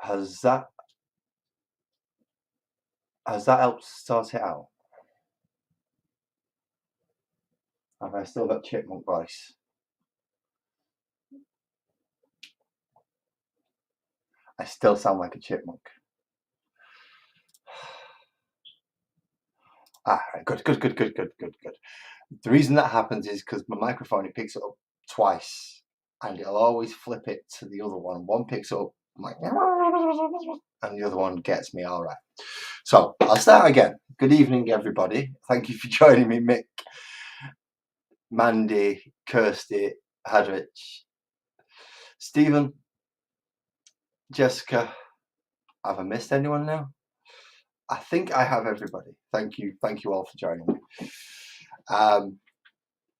Has that helped sort it out? Have I still got chipmunk voice? I still sound like a chipmunk. Good. The reason that happens is because my microphone, it picks it up twice, and it'll always flip it to the other one. One picks up, I'm like, and the other one gets me all right. So I'll start again. Good evening, everybody. Thank you for joining me, Mick, Mandy, Kirsty, Hadrich, Stephen, Jessica. Have I missed anyone now? I think I have everybody. Thank you all for joining me.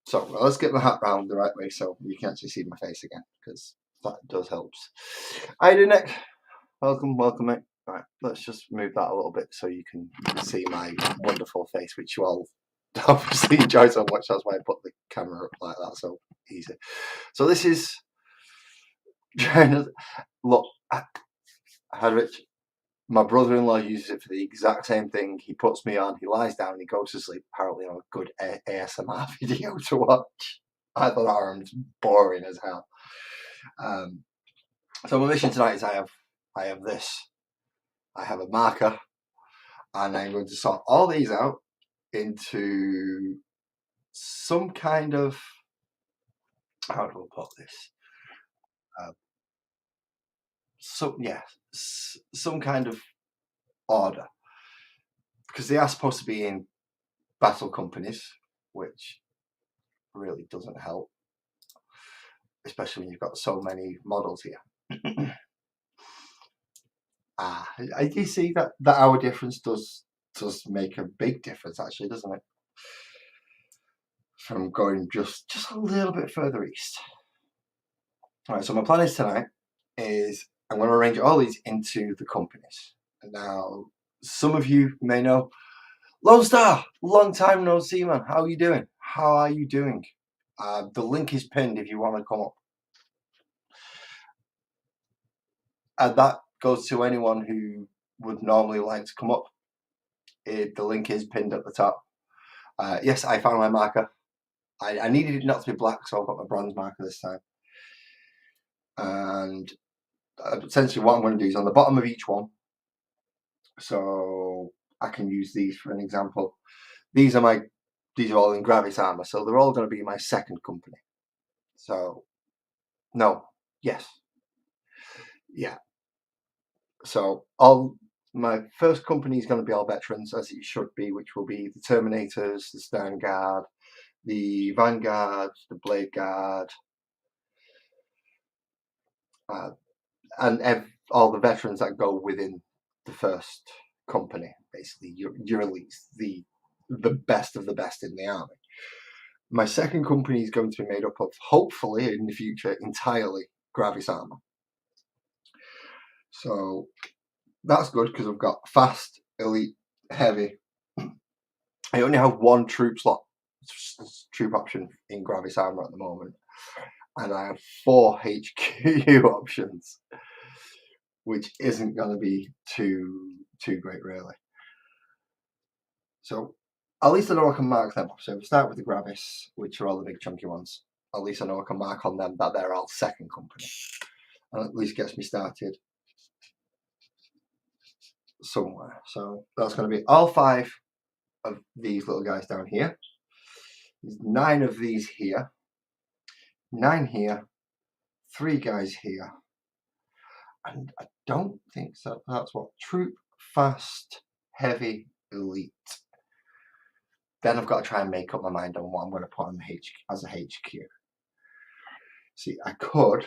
So let's get my hat round the right way so you can actually see my face again, because that does help. How you doing, Nick? Welcome, Nick. Right, let's just move that a little bit so you can see my wonderful face, which you all obviously enjoy so much. That's why I put the camera up like that, so easy. So this is look, Hadrich. My brother-in-law uses it for the exact same thing. He puts me on, he lies down, he goes to sleep. Apparently on a good ASMR video to watch. I thought that was boring as hell. So my mission tonight is I have this. I have a marker, and I'm going to sort all these out into some kind of, how do I put this? Some kind of order, because they are supposed to be in battle companies, which really doesn't help, especially when you've got so many models here. I do see that our difference does make a big difference, actually, doesn't it? From going just a little bit further east. All right, so my plan is tonight is I'm going to arrange all these into the companies. And now, some of you may know, Lone Star, long time no see, man. How are you doing? The link is pinned if you want to come up. And that goes to anyone who would normally like to come up. The link is pinned at the top. Yes, I found my marker. I needed it not to be black, so I've got my bronze marker this time. And essentially what I'm going to do is on the bottom of each one, so I can use these for an example. These are all in Gravis armor, so they're all going to be my second company. So, yeah. So my first company is going to be all veterans, as it should be, which will be the Terminators, the Stern Guard, the Vanguard, the Blade Guard, and all the veterans that go within the first company. Basically, your elites, the best of the best in the army. My second company is going to be made up of, hopefully in the future, entirely Gravis armor. So that's good, because I've got fast, elite, heavy. I only have one troop option in Gravis armor at the moment, and I have 4 HQ options, which isn't going to be too great, really. So at least I know I can mark them. So if we start with the Gravis, which are all the big chunky ones, at least I know I can mark on them that they're all second company, and at least gets me started somewhere. So that's going to be all 5 of these little guys down here. There's 9 of these here, 9 here, 3 guys here, and I don't think so. That's what troop, fast, heavy, elite. Then I've got to try and make up my mind on what I'm going to put on the as a HQ. See, I could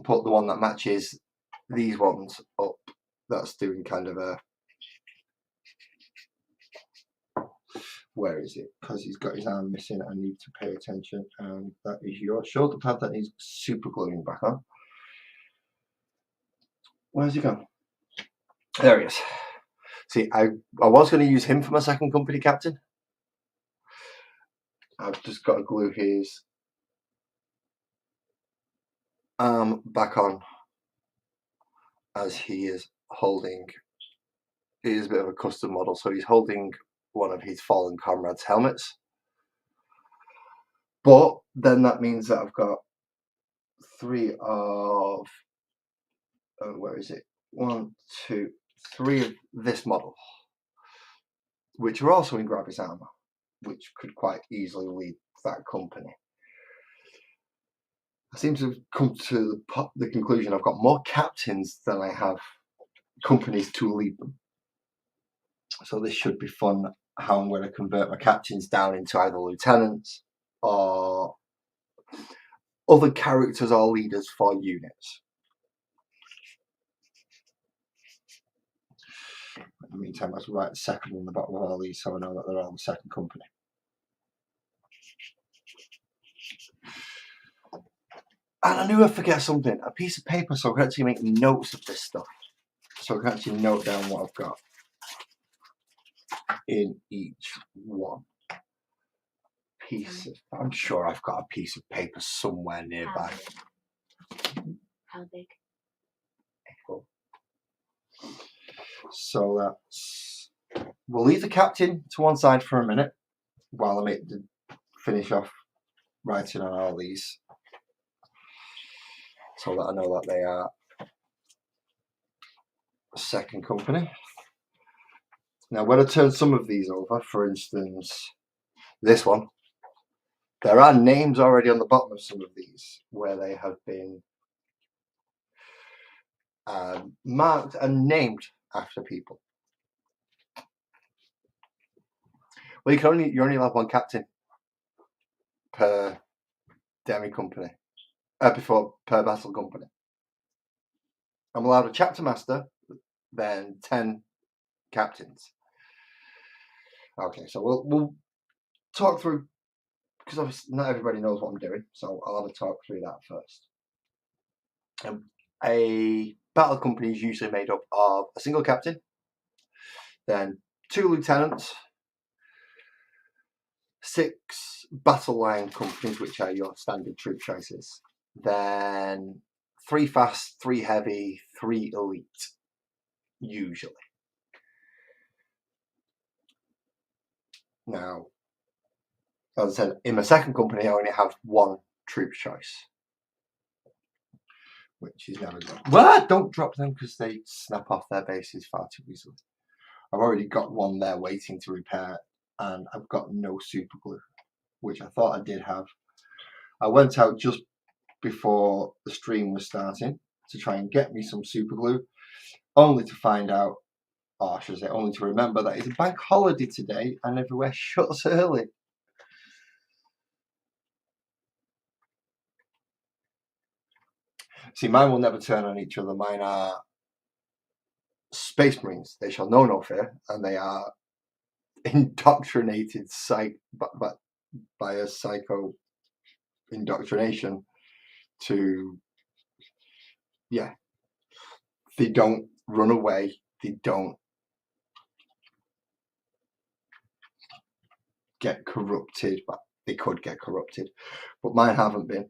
put the one that matches these ones up. That's doing kind of a, where is it? Because he's got his arm missing. I need to pay attention. And that is your shoulder pad that he's super gluing back on. Where's he gone? There he is. See, I was going to use him for my second company captain. I've just got to glue his arm back on as he is holding. He is a bit of a custom model, so he's holding one of his fallen comrades' helmets. But then that means that I've got 3 of, where is it? 1, 2, 3 of this model, which are also in Gravis armor, which could quite easily lead that company. I seem to have come to the conclusion I've got more captains than I have companies to lead them. So this should be fun, how I'm going to convert my captains down into either lieutenants or other characters or leaders for units. In the meantime, let's write second on the bottom of all these so I know that they're all the second company. And I knew I'd forget something, a piece of paper, so I can actually make notes of this stuff. So I can actually note down what I've got in each one. I'm sure I've got a piece of paper somewhere nearby. How big? So that's, we'll leave the captain to one side for a minute while I finish off writing on all these, so that I know that they are second company. Now when I turn some of these over, for instance this one, there are names already on the bottom of some of these where they have been marked and named after people. Well, you only have one captain per demi company, per battle company. I'm allowed a chapter master, then 10 captains. Okay, so we'll talk through, because obviously not everybody knows what I'm doing, so I'll have a talk through that first. A battle company is usually made up of a single captain, then 2 lieutenants, 6 battle line companies, which are your standard troop choices, then 3 fast, 3 heavy, 3 elite, usually. Now, as I said, in my second company, I only have 1 troop choice, which is never good. Well, don't drop them because they snap off their bases far too easily. I've already got 1 there waiting to repair, and I've got no super glue, which I thought I did have. I went out just before the stream was starting to try and get me some super glue, only to find out, or I should say, only to remember that it's a bank holiday today and everywhere shuts early. See, mine will never turn on each other. Mine are Space Marines. They shall know no fear, and they are indoctrinated by a psycho indoctrination to, yeah, they don't run away, they don't get corrupted, but they could get corrupted, but mine haven't been.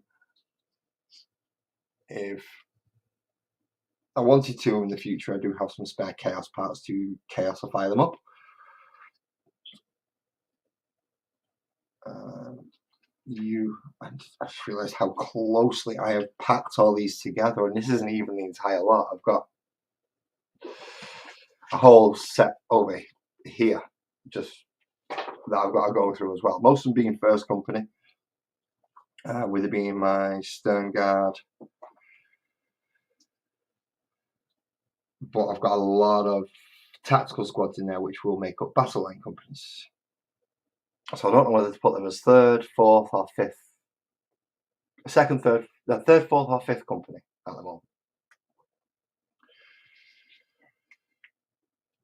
If I wanted to in the future, I do have some spare chaos parts to chaosify them up. I just realised how closely I have packed all these together, and this isn't even the entire lot. I've got a whole set over here, just that I've got to go through as well. Most of them being first company, with it being my stern guard. But I've got a lot of tactical squads in there which will make up battle line companies. So I don't know whether to put them as third, fourth, or fifth. Second, third, fourth, or fifth company at the moment.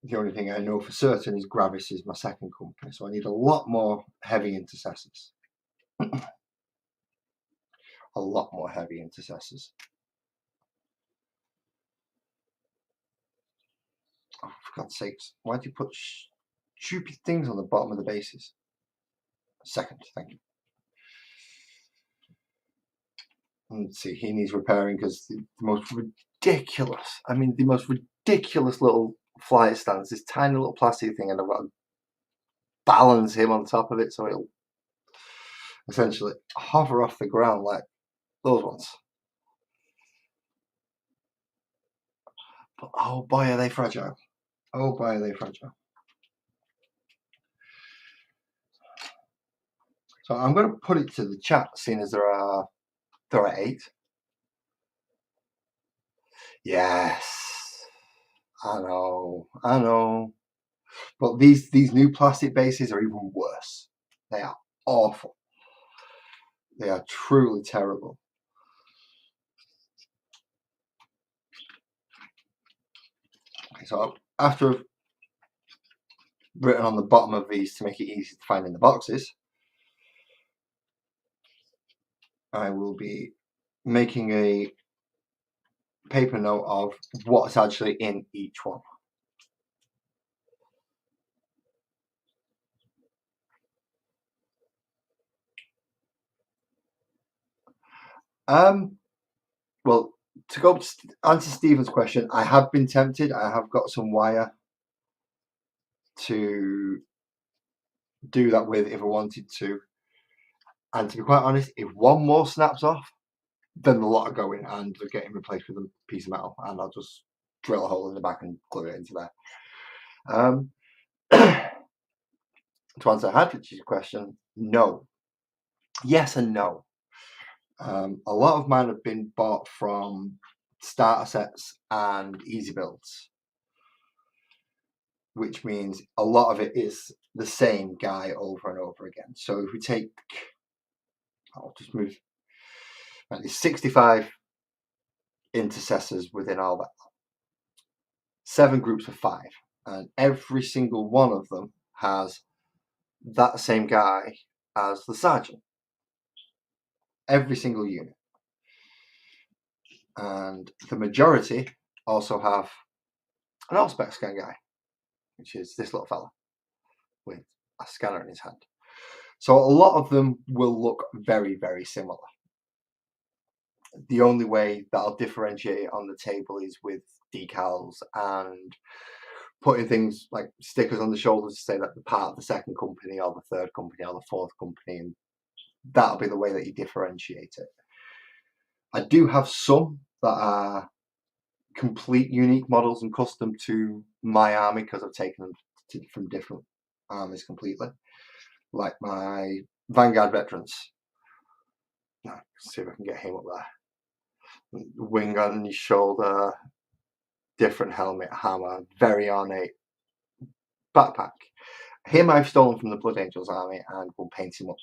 The only thing I know for certain is Gravis is my second company, so I need a lot more heavy intercessors. A lot more heavy intercessors. Oh, for God's sakes, why do you put stupid things on the bottom of the bases? Second, thank you. Let's see, he needs repairing because the most ridiculous, little flight stands, this tiny little plastic thing, and I've got to balance him on top of it so it'll essentially hover off the ground like those ones. But oh boy, are they fragile. Oh boy, are they fragile. So I'm going to put it to the chat, seeing as there are 8. Yes, I know. But these new plastic bases are even worse. They are awful. They are truly terrible. Okay, so after I've written on the bottom of these to make it easy to find in the boxes, I will be making a paper note of what's actually in each one. Well, to go answer Stephen's question, I have been tempted. I have got some wire to do that with if I wanted to. And to be quite honest, if one more snaps off, then the lot are going and they're getting replaced with a piece of metal, and I'll just drill a hole in the back and glue it into there. To answer Hadrich's question, no. Yes and no. A lot of mine have been bought from starter sets and easy builds, which means a lot of it is the same guy over and over again. So if we take, I'll just move, there's 65 intercessors within all that. 7 groups of 5, and every single one of them has that same guy as the sergeant. Every single unit. And the majority also have an all-spec scan guy, which is this little fella with a scanner in his hand. So a lot of them will look very, very similar. The only way that I'll differentiate on the table is with decals and putting things like stickers on the shoulders to say that they're part of the second company or the third company or the fourth company, and that'll be the way that you differentiate it. I do have some that are complete unique models and custom to my army because I've taken them from different armies completely, like my Vanguard veterans. Let's see if I can get him up there. Wing on his shoulder, different helmet, hammer, very ornate backpack. Him I've stolen from the Blood Angels army and will paint him up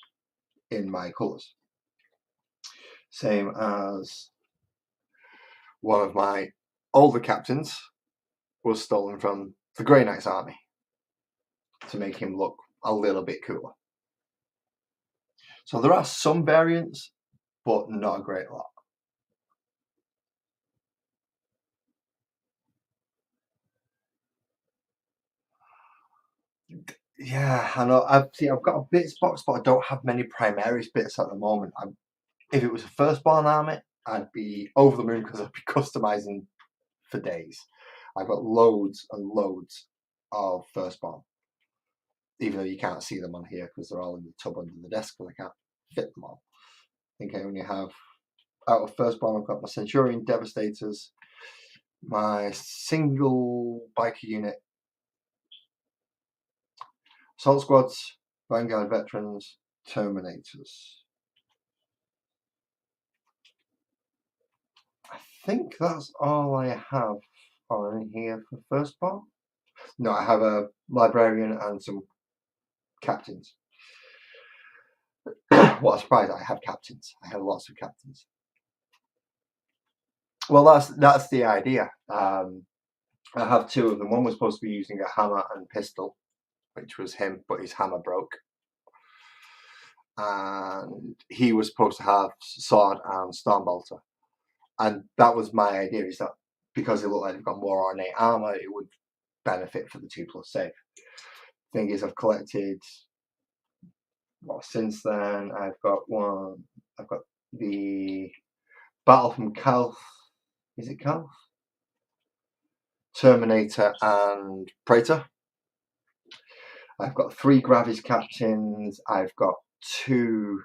in my colours. Same as one of my older captains was stolen from the Grey Knights army to make him look a little bit cooler. So there are some variants, but not a great lot. Yeah, I know. I've got a bits box, but I don't have many Primaris bits at the moment. If it was a firstborn army, I'd be over the moon because I'd be customizing for days. I've got loads and loads of firstborn, even though you can't see them on here because they're all in the tub under the desk because I can't fit them all. I think I only have, out of firstborn, I've got my Centurion Devastators, my single biker unit Assault squads, Vanguard veterans, Terminators. I think that's all I have on here for first ball. No, I have a librarian and some captains. What a surprise! I have captains. I have lots of captains. Well, that's the idea. I have two of them. One was supposed to be using a hammer and pistol, which was him, but his hammer broke. And he was supposed to have sword and stormbolter. And that was my idea, is that because it looked like they've got more ornate armor, it would benefit for the 2+ save. Thing is, I've collected, well, since then I've got the Battle from Calth. Is it Calth? Terminator and Praetor. I've got 3 Gravis captains. I've got 2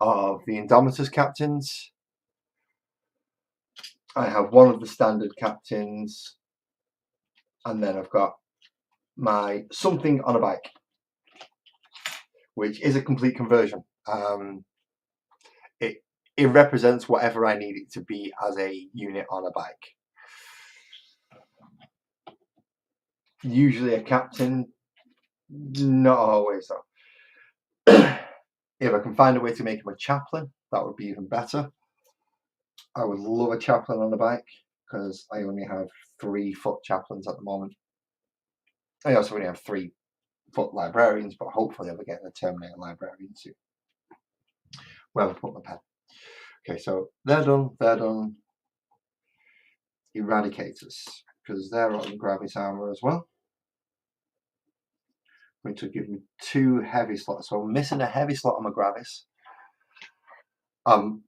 of the Indomitus captains. I have 1 of the standard captains. And then I've got my something on a bike, which is a complete conversion. It represents whatever I need it to be as a unit on a bike. Usually a captain, not always though. If I can find a way to make him a chaplain, that would be even better. I would love a chaplain on a bike, because I only have 3 foot chaplains at the moment. I also only have 3 foot librarians, but hopefully I'll be getting a Terminator librarian soon. Where have I put my pen? Okay, so they're done, they're done. Eradicators, because they're on Gravis armor as well. Which will give me 2 heavy slots. So I'm missing a heavy slot on my Gravis. And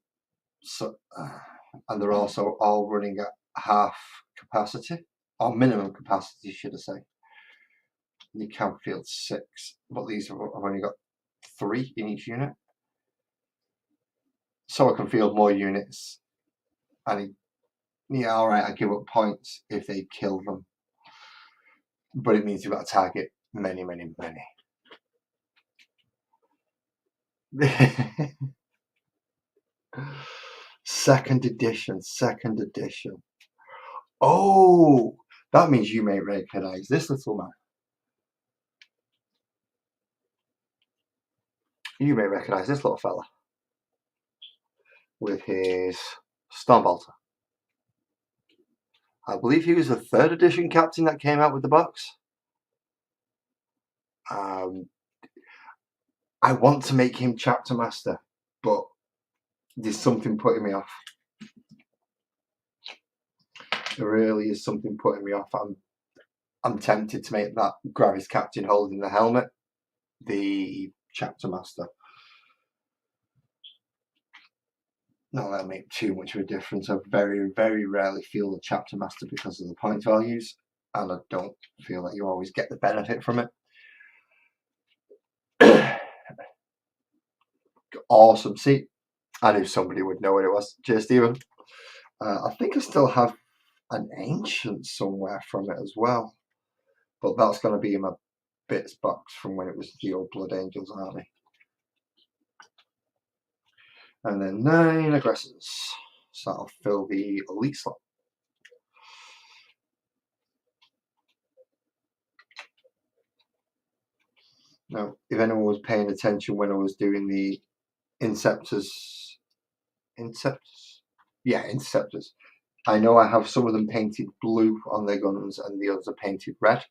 they're also all running at half capacity, or minimum capacity, should I say. You can field 6, but these I've only got 3 in each unit. So I can field more units. And yeah, alright, I give up points if they kill them. But it means you've got to target many, many, many. Second edition. Oh, that means you may recognize this little man. You may recognize this little fella with his Stormbolter. I believe he was the 3rd edition captain that came out with the box. I want to make him chapter master, but there's something putting me off. There really is something putting me off. I'm tempted to make that Gravis captain holding the helmet the chapter master. Not that'll make too much of a difference. I very, very rarely feel the chapter master because of the point values, and I don't feel that you always get the benefit from it. Awesome. See, I knew somebody would know what it was. Cheers, Stephen. I think I still have an ancient somewhere from it as well, but that's going to be in my bits box from when it was the old Blood Angels army. And then 9 aggressors, so that'll fill the elite slot. Now, if anyone was paying attention when I was doing the Inceptors, I know I have some of them painted blue on their guns and the others are painted red.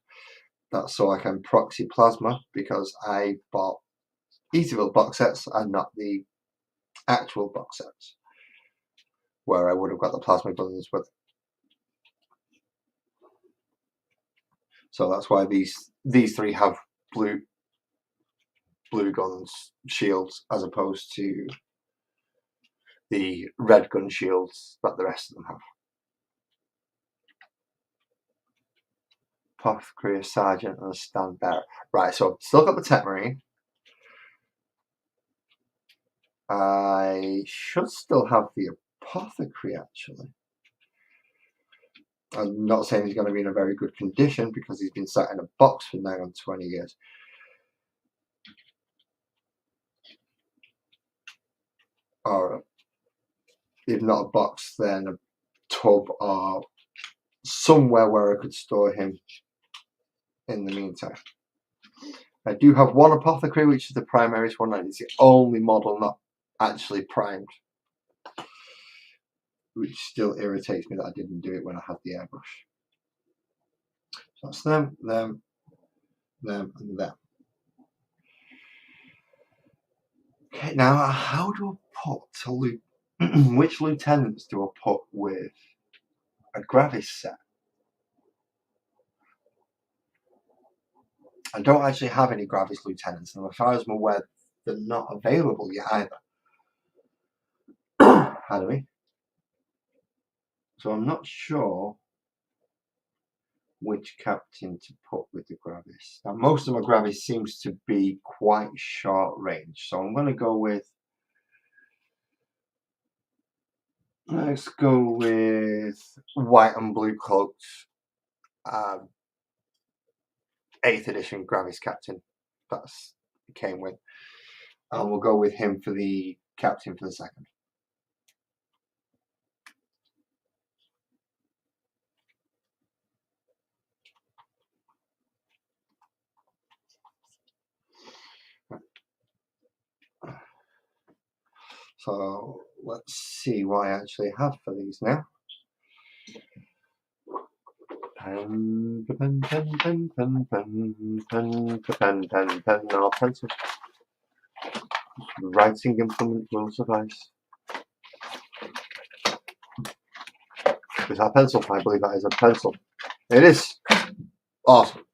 That's so I can proxy plasma, because I bought Easyville box sets and not the actual box sets, where I would have got the plasma guns with. So that's why these 3 have blue guns shields, as opposed to the red gun shields that the rest of them have. Apothecary, a sergeant, and a stand bearer. Right, so I've still got the Tech Marine. I should still have the Apothecary, actually. I'm not saying he's going to be in a very good condition because he's been sat in a box for 920 years. Or if not a box, then a tub or somewhere where I could store him in the meantime. I do have one apothecary, which is the primaries one, and it's the only model not actually primed, which still irritates me that I didn't do it when I had the airbrush. So that's them, and them. Okay, now how do I put which lieutenants do I put with a Gravis set? I don't actually have any Gravis lieutenants, and as far as I'm aware, they're not available yet either. Pardon me. So I'm not sure which captain to put with the Gravis. Now most of my Gravis seems to be quite short range, so I'm going to go with, let's go with white and blue cloaked 8th edition Gravis captain. That's came with, and we'll go with him for the captain for the second. So let's see what I actually have for these now. Pen, or pencil. Writing implement will suffice. Is that a pencil? I believe that is a pencil. It is. Awesome.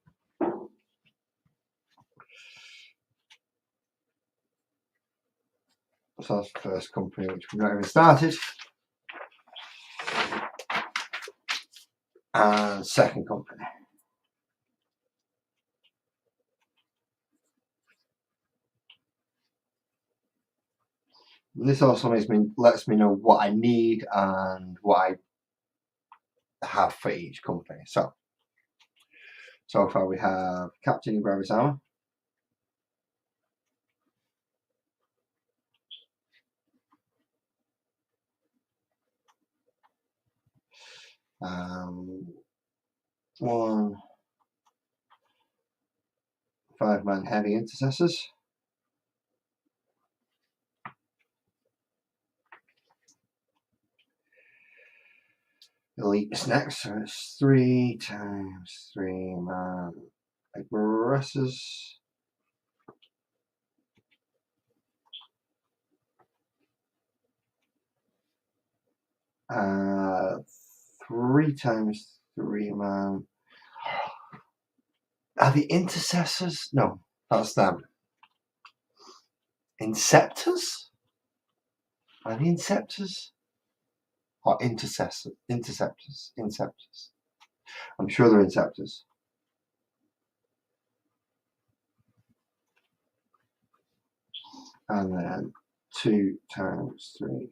So that's the first company, which we've not even started. And second company. And this also lets me know what I need and what I have for each company. So far we have Captain in Gravis Armor, one 5-man heavy intercessors, elite is next, so it's 3 times 3-man aggressors. Uh, 3 times 3-man. Are the intercessors? No, that's them. Inceptors? Are the inceptors? Or interceptors? Inceptors. I'm sure they're inceptors. And then 2 times 3.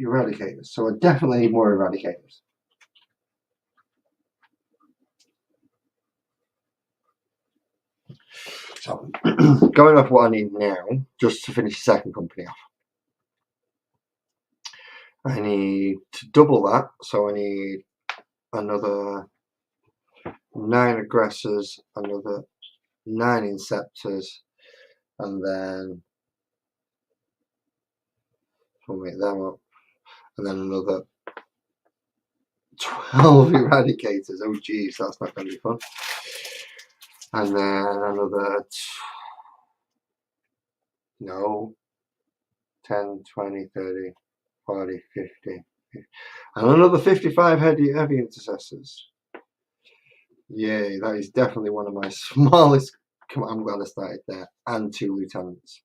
Eradicators. So I definitely need more eradicators. So going off what I need now, just to finish the second company off, I need to double that. So I need another 9 aggressors, another 9 inceptors, and then we'll make them up, and then another 12 eradicators. Oh geez, that's not going to be fun. And then another 10, 20, 30, 40, 50, and another 55 heavy intercessors. Yay, that is definitely one of my smallest. I'm glad I started there. And 2 lieutenants.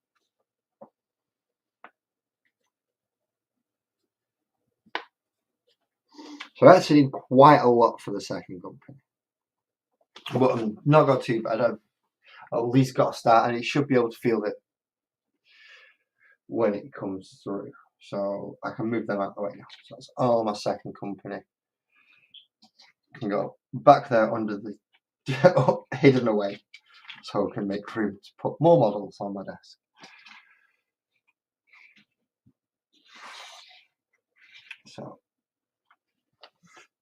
So I actually need quite a lot for the second company. But I'm not got too bad. I've at least got a start, and it should be able to feel it when it comes through. So I can move them out of the way now. So that's all my second company. Can go back there under the hidden away, so I can make room to put more models on my desk. So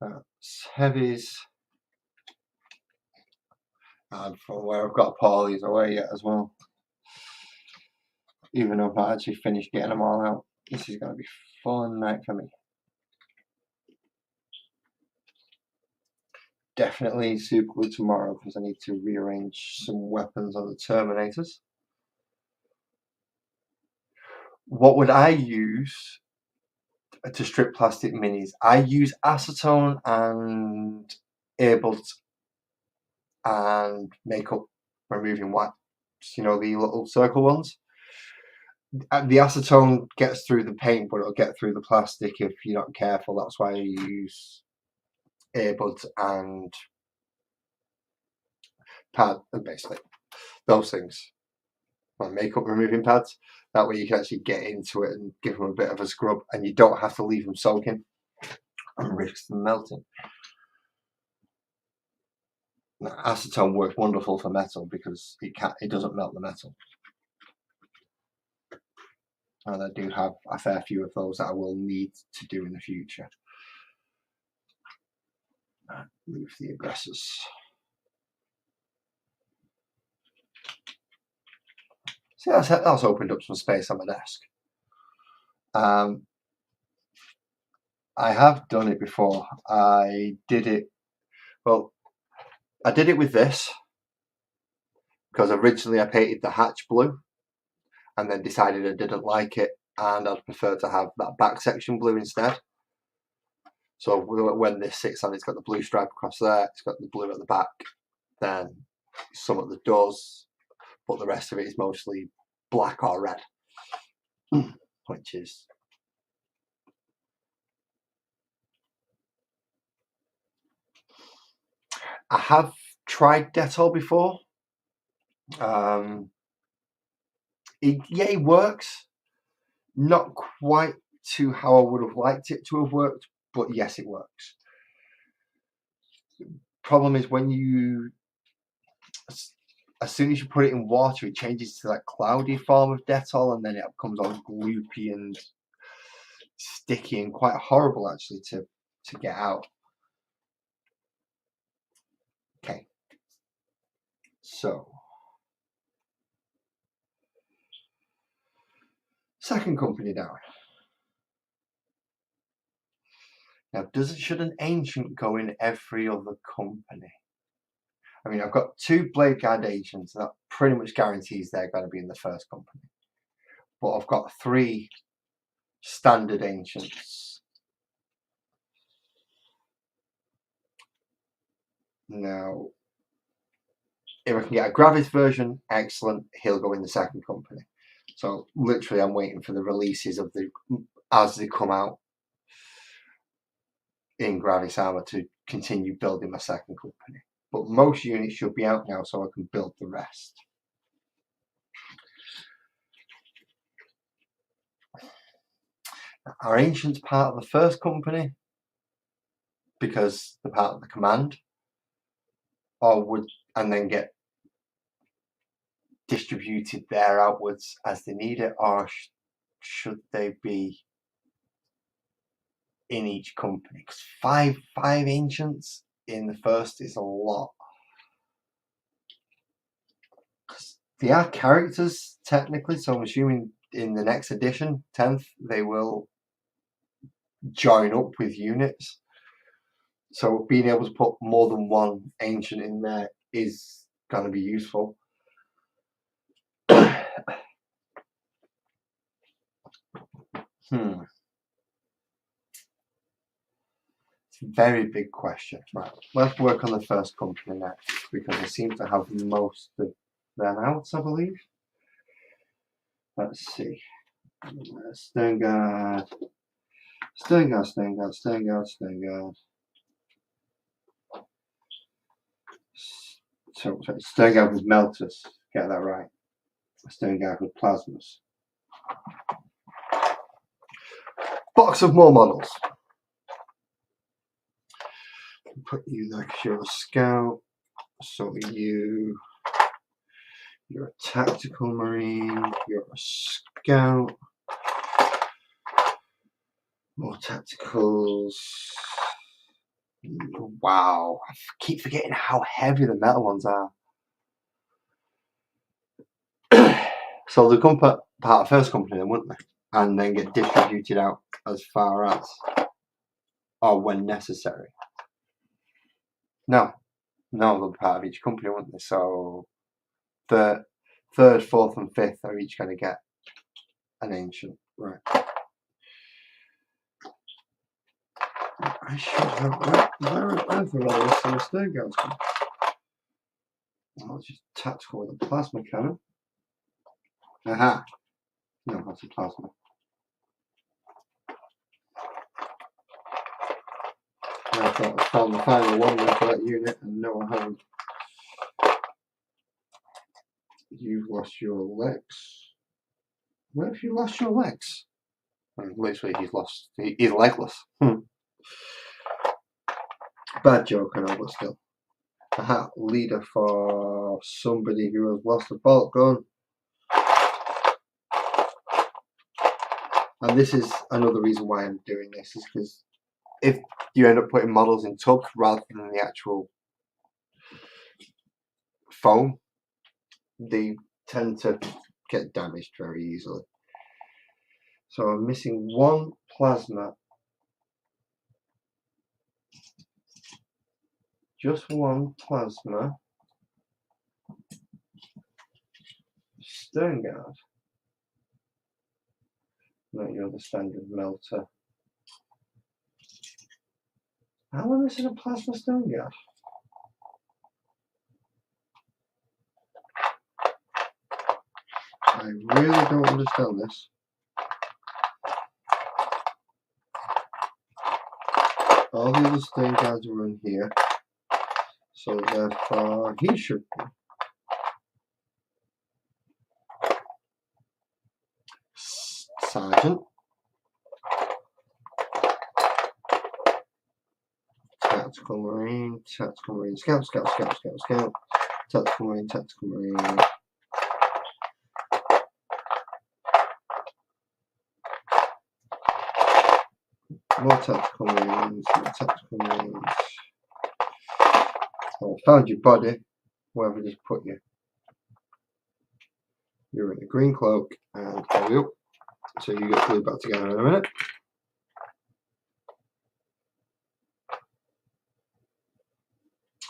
that's heavies. And from where I've got to put all these away yet as well. Even though I've not actually finished getting them all out. This is going to be a fun night for me. Definitely super glue tomorrow because I need to rearrange some weapons on the Terminators. What would I use to strip plastic minis? I use acetone and airbolt and makeup removing wipes. You know, the little circle ones. The acetone gets through the paint, but it'll get through the plastic if you're not careful. That's why I use earbuds and pad, and basically those things. My makeup removing pads. That way you can actually get into it and give them a bit of a scrub, and you don't have to leave them soaking and risk them melting. Now, acetone works wonderful for metal because it doesn't melt the metal. And I do have a fair few of those that I will need to do in the future. Move the aggressors. See, that's opened up some space on my desk. I have done it before. I did it with this because originally I painted the hatch blue and then decided I didn't like it and I'd prefer to have that back section blue instead. So when this sits on, it's got the blue stripe across there, it's got the blue at the back, then some at the doors, but the rest of it is mostly black or red, which is I have tried Dettol before. It works. Not quite to how I would have liked it to have worked, but yes, it works. Problem is when you, as soon as you put it in water, it changes to that cloudy form of Dettol, and then it becomes all gloopy and sticky and quite horrible actually to get out. Okay, so second company down. Now, should an ancient go in every other company? I mean, I've got 2 Blade Guard agents, and that pretty much guarantees they're going to be in the first company. But I've got 3 standard ancients. Now, if I can get a Gravis version, excellent, he'll go in the second company. So literally I'm waiting for the releases of as they come out in Gravis armor to continue building my second company. But most units should be out now so I can build the rest. Are ancients part of the first company because they're part of the command, or and then get distributed there outwards as they need it, or should they be in each company? Because five ancients in the first is a lot. Because they are characters technically, so I'm assuming in the next edition, 10th, they will join up with units. So being able to put more than one ancient in there is going to be useful. It's a very big question. Right, let's work on the first company next because I seem to have most of them out, I believe. Let's see. Stone Guard. So Stone Guard with melters. Get that right. Stone Guard with plasmas. box of more models. Put you there because you're a scout. So you're a tactical marine. You're a scout. More tacticals. Wow, I keep forgetting how heavy the metal ones are. So they come part of first company then, wouldn't they? And then get distributed out as far as, or when necessary. No, they're part of each company, wouldn't they? So the third, fourth, and fifth are each going to get an ancient, right? I should have. Where on earth are all the rest of the stern guards from? Well, it's just tactical with a plasma cannon. Aha! No, that's a plasma. I thought I found the final one there for that unit, and no, I haven't. You've lost your legs. Where have you lost your legs? And literally, he's legless. Bad joke, I know, but still. Aha, leader for somebody who has lost a bolt gun. And this is another reason why I'm doing this, is because if you end up putting models in tubs rather than the actual foam, they tend to get damaged very easily. So I'm missing one plasma. Just one plasma. Stern guard. No, you're the standard melter. How am I missing a plasma stern guard? I really don't understand this. All the other stern guards are in here, so therefore he should be. Sergeant. Tactical Marine, Scout, Tactical Marine, more Tactical Marines, Oh, I found your body, wherever just put you. You're in a green cloak, and there we go. So you get glued back together in a minute.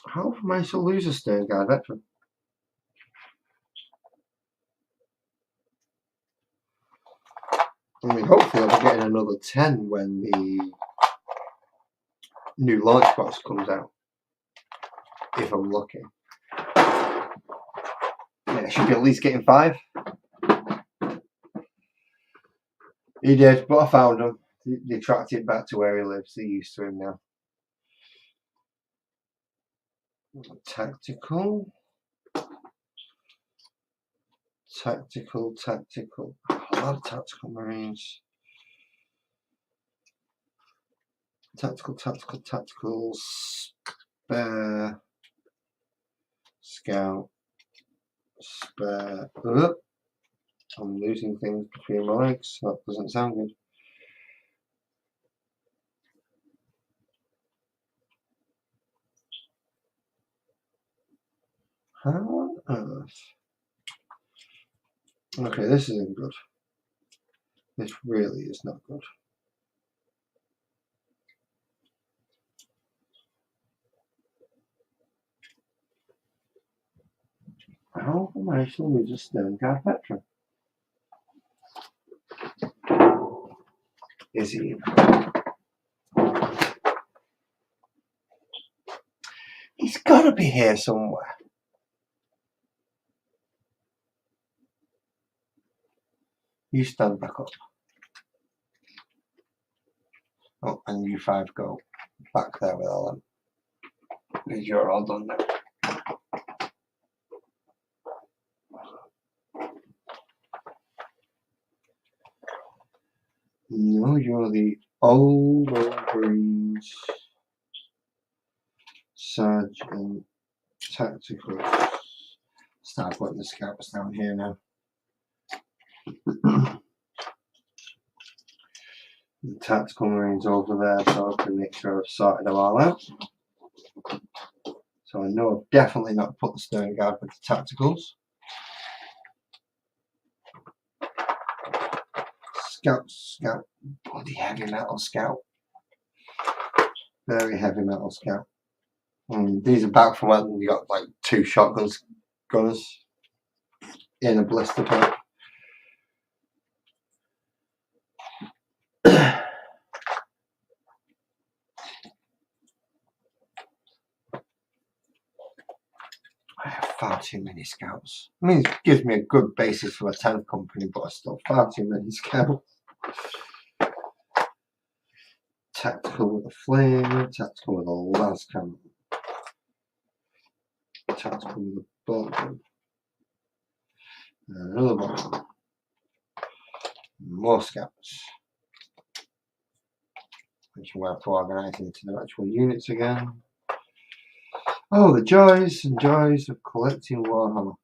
How am I to lose a stern guard veteran? I mean, hopefully I'll be getting another 10 when the new launch box comes out, if I'm lucky. Yeah, I should be at least getting 5. He did, but I found him. They tracked it back to where he lives. They're used to him now. Tactical. A lot of tactical marines. Tactical. Spare. Scout. Spare. I'm losing things between my legs. That doesn't sound good. How on earth? Okay, this isn't good. This really is not good. How am I to lose a stern guard veteran? Is he? He's got to be here somewhere. You stand back up. Oh, and you 5 go back there with all them. Because you're all done now. No, you're the old Greens. Surge and tactical. Start putting the scouts down here now. The tactical Marines over there, so I can make sure I've sorted them all out. So I know I've definitely not put the Stern Guard with the tacticals. Scout, bloody heavy metal scout. Very heavy metal scout. And these are back from when you got like 2 shotguns gunners in a blister pack. I have far too many scouts. I mean, it gives me a good basis for a 10th company, but I still far too many scouts. Tactical with a flame, tactical with a las cannon, tactical with a bolt gun, another bolt gun, more scouts. Which we'll have to organise into the actual units again. Oh, the joys and joys of collecting Warhammer.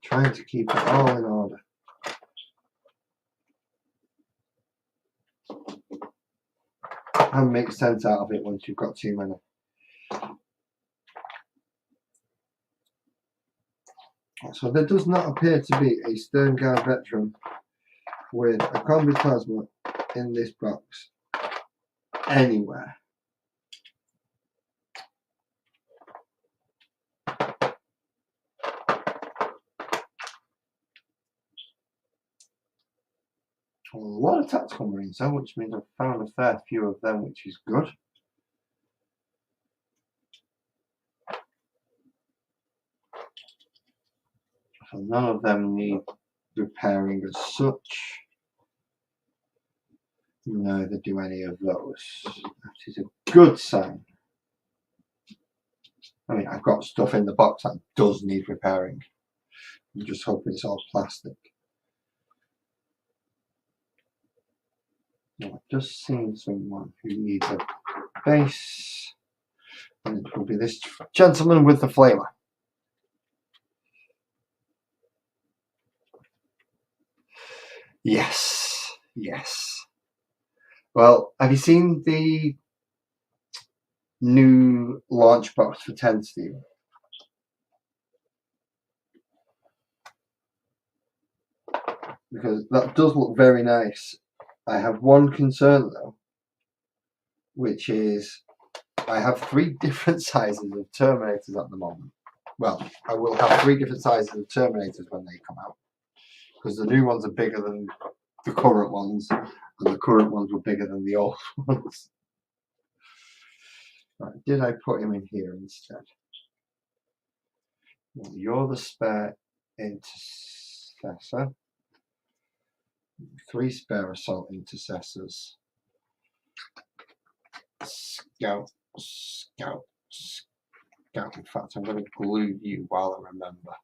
Trying to keep it all in order. And make sense out of it once you've got too many. So there does not appear to be a Stern Guard veteran with a combi plasma in this box anywhere. A lot of tactical Marines though, which means I've found a fair few of them, which is good. So none of them need repairing as such. Neither do any of those. That is a good sign. I mean, I've got stuff in the box that does need repairing. I'm just hoping it's all plastic. Now, I've just seen someone who needs a base, and it will be this gentleman with the flamer. Yes, yes. Well, have you seen the new launch box for 10, Steve? Because that does look very nice. I have one concern though, which is I have 3 different sizes of Terminators at the moment. Well, I will have 3 different sizes of Terminators when they come out, because the new ones are bigger than the current ones, and the current ones were bigger than the old ones. Right, did I put him in here instead? Well, you're the spare intercessor. 3 spare assault intercessors. Scout. In fact, I'm going to glue you while I remember.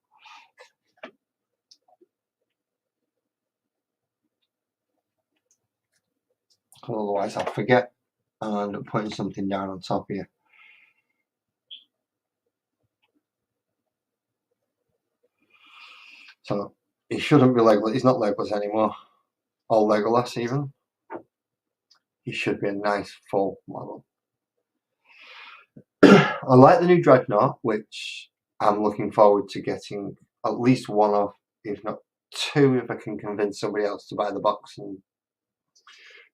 Otherwise I'll forget and I'll end up putting something down on top here. So he shouldn't be Legolas. He's not Legolas anymore. Or Legolas even. He should be a nice full model. I like the new Dreadnought, which I'm looking forward to getting at least one of, if not 2, if I can convince somebody else to buy the box and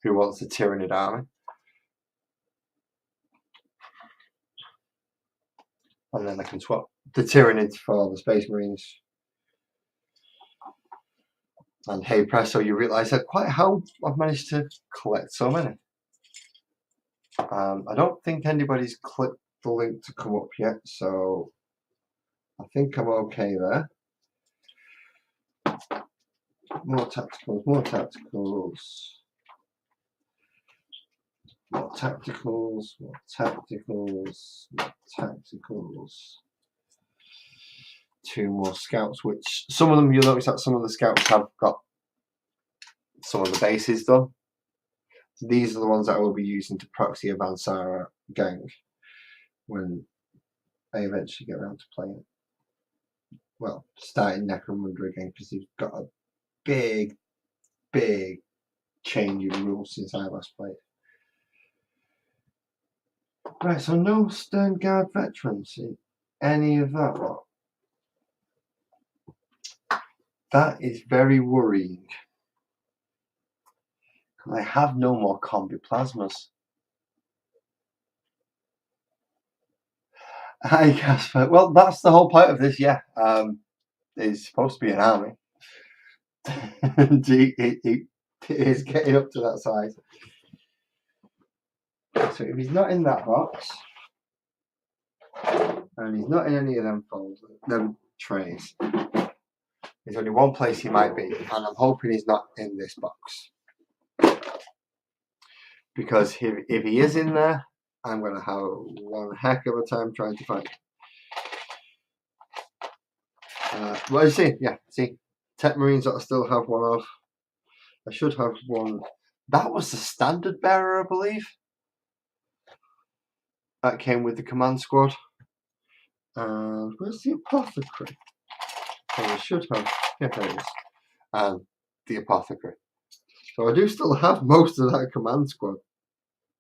who wants the Tyranid army. And then I can swap the Tyranids for the Space Marines. And hey presto, you realise that quite how I've managed to collect so many. I don't think anybody's clicked the link to come up yet, so I think I'm okay there. More tacticals, more tacticals. More tacticals, more tacticals, more tacticals. 2 more scouts, which some of them, you'll notice that some of the scouts have got some of the bases done. These are the ones that I will be using to proxy Avansara Gang when I eventually get around to playing it. Well, starting Necromunda again, because he's got a big change in rules since I last played. Right, so no Stern Guard veterans in any of that lot. That is very worrying. I have no more combi plasmas. Hi, Casper. Well, that's the whole point of this, yeah. It's supposed to be an army. it is getting up to that size. So if he's not in that box, and he's not in any of them folders, them trays, there's only one place he might be, and I'm hoping he's not in this box. Because if he is in there, I'm going to have one heck of a time trying to find him. Well, you see, yeah, see, Tech Marines that I still have one of. I should have one. That was the standard bearer, I believe. That came with the command squad. And where's the apothecary? Oh, I should have. Yeah, there it is. And the apothecary. So I do still have most of that command squad.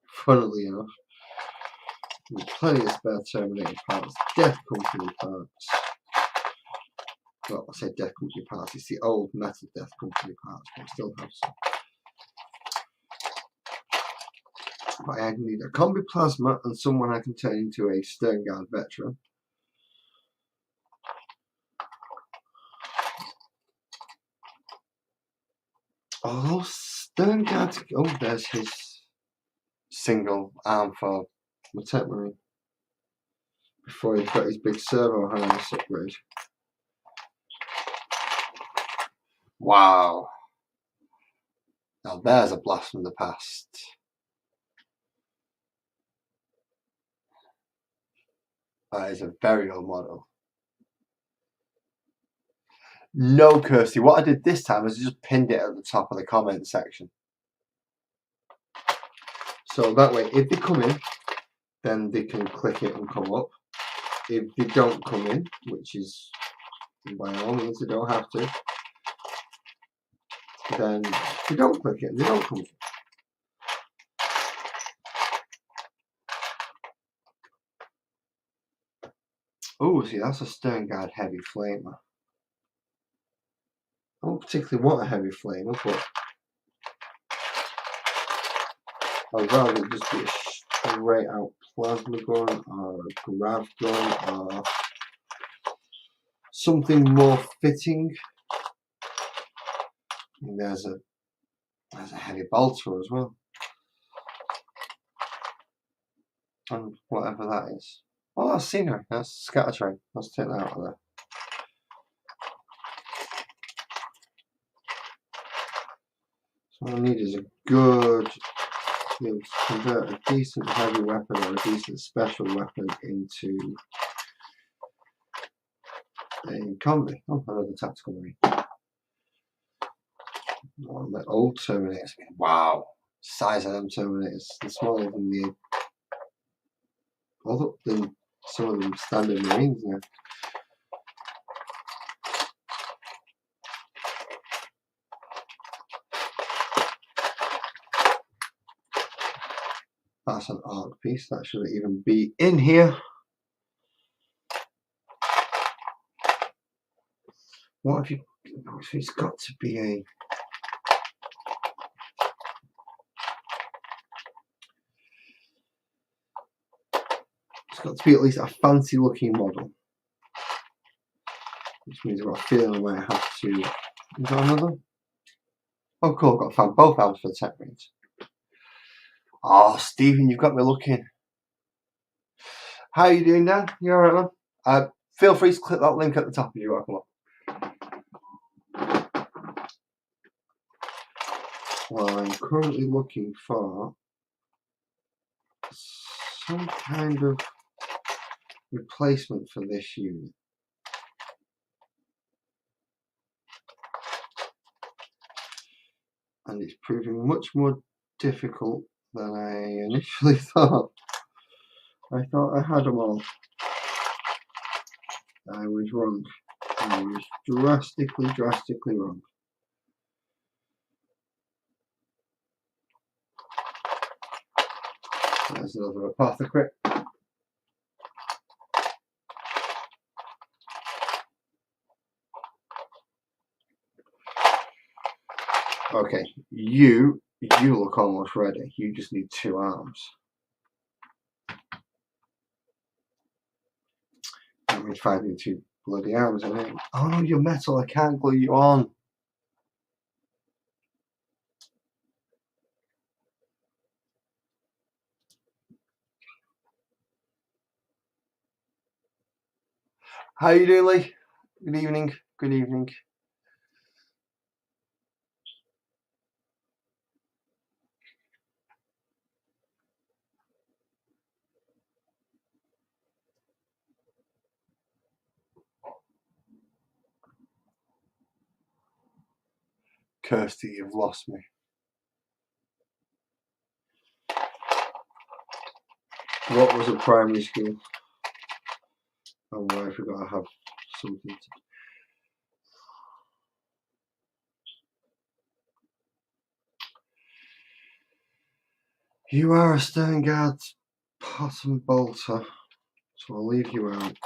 Funnily enough. There's plenty of spare Terminator parts. Death Company parts. Well, I say Death Company parts. It's the old metal Death Company parts, but I still have some. But I need a combi plasma and someone I can turn into a Stern Guard veteran. Oh, Stern Guard. Oh, there's his single arm for my Tech Marine. Before he's got his big servo harness upgrade. Wow. Now there's a blast from the past. That is a very old model. No, Kirsty. What I did this time is I just pinned it at the top of the comment section. So that way, if they come in, then they can click it and come up. If they don't come in, which is by all means they don't have to, then they don't click it and they don't come in. Oh, see, that's a Stern Guard heavy flamer. I don't particularly want a heavy flamer, but I'd rather just be a straight out plasma gun or a grav gun or something more fitting. And there's a heavy bolter as well. And whatever that is. Oh, that's scenery. That's scatter train. Let's take that out of there. So all I need is a good, to be able to convert a decent heavy weapon or a decent special weapon into a combi. Oh, another tactical marine. Oh, the old Terminators. Wow. Size of them Terminators. They're smaller than the other than some of them standard marines now. That's an arc piece. That shouldn't even be in here. What have you? It's got to be a. It's got to be at least a fancy looking model. Which means I've got a feeling I might have to. Is that another? Oh, cool. I've got to find both arms for the Tech Marines. Oh, Stephen, you've got me looking. How are you doing, Dan? You alright, man? Feel free to click that link at the top if you want to come up. Well, I'm currently looking for some kind of replacement for this unit. and it's proving much more difficult than I initially thought. I thought I had them all. I was wrong. I was drastically wrong. There's another apothecary. Okay, you look almost ready. You just need 2 arms. I mean, finding 2 bloody arms. I mean, oh no, you're metal. I can't glue you on. How you doing, Lee? Good evening. Good evening. Kirsty, you've lost me. What was a primary school? Oh, I forgot I have something to... You are a stern guard, pot and bolter, so I'll leave you out.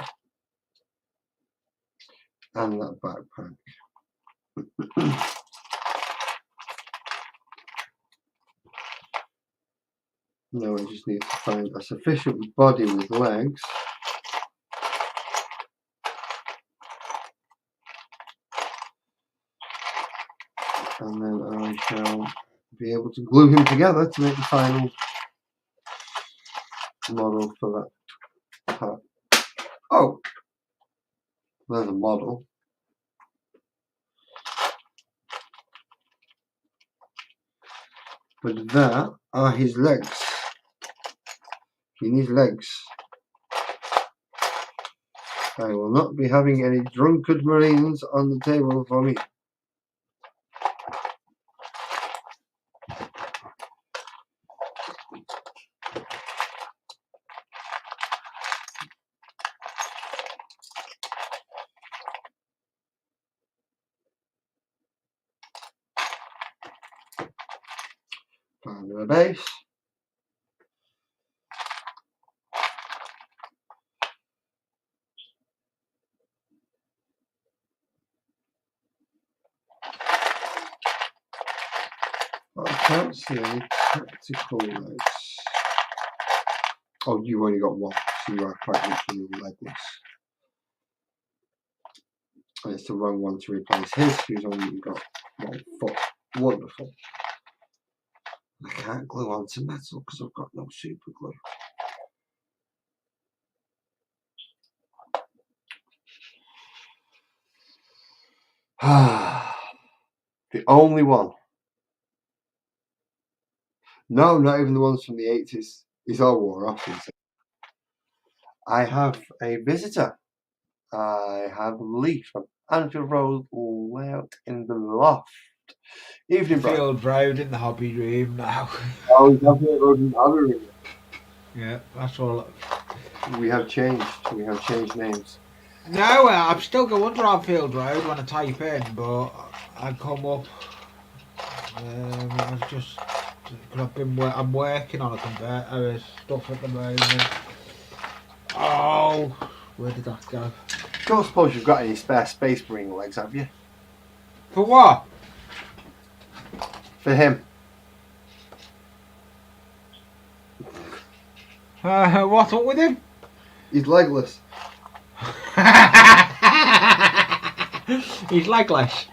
And that backpack. No, I just need to find a sufficient body with legs. And then I shall be able to glue him together to make the final model for that part. Oh! There's a model. But that are his legs. He needs legs. I will not be having any drunkard marines on the table for me. Find the base. I can't see any tactical legs. Oh, you've only got one, so you are quite literally legless. And it's the wrong one to replace his, who's only got 1 foot. Wonderful. I can't glue onto metal because I've got no super glue. The only one. No, not even the ones from the 80s. He's all wore off. I have a visitor. I have Lee from Anfield Road layout in the loft. Evening, bro. Field Road in the hobby room now. Oh, he's Anfield Road in the hobby room. Yeah, that's all. We have changed. We have changed names. No, I'm still going under Anfield Road when I type in, but I come up. I've just. Cause I'm working on a converter and stuff at the moment. Oh, where did that go? Don't suppose you've got any spare space marine legs, have you? For what? For him. What's up with him? He's legless. He's legless.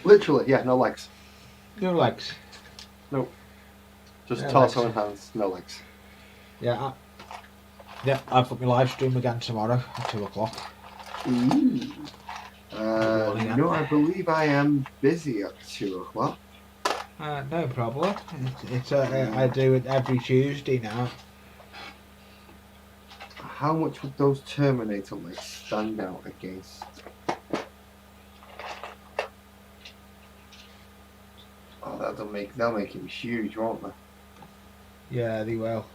Literally, yeah, no legs. No legs. Nope. Just No torso legs. and hands, no legs. Yeah. I've got my live stream again tomorrow at 2 o'clock. Ooh. No, I believe I am busy at 2 o'clock. No problem. I do it every Tuesday now. How much would those Terminator legs stand out against? Oh, they'll make him huge, won't they? Yeah, they will.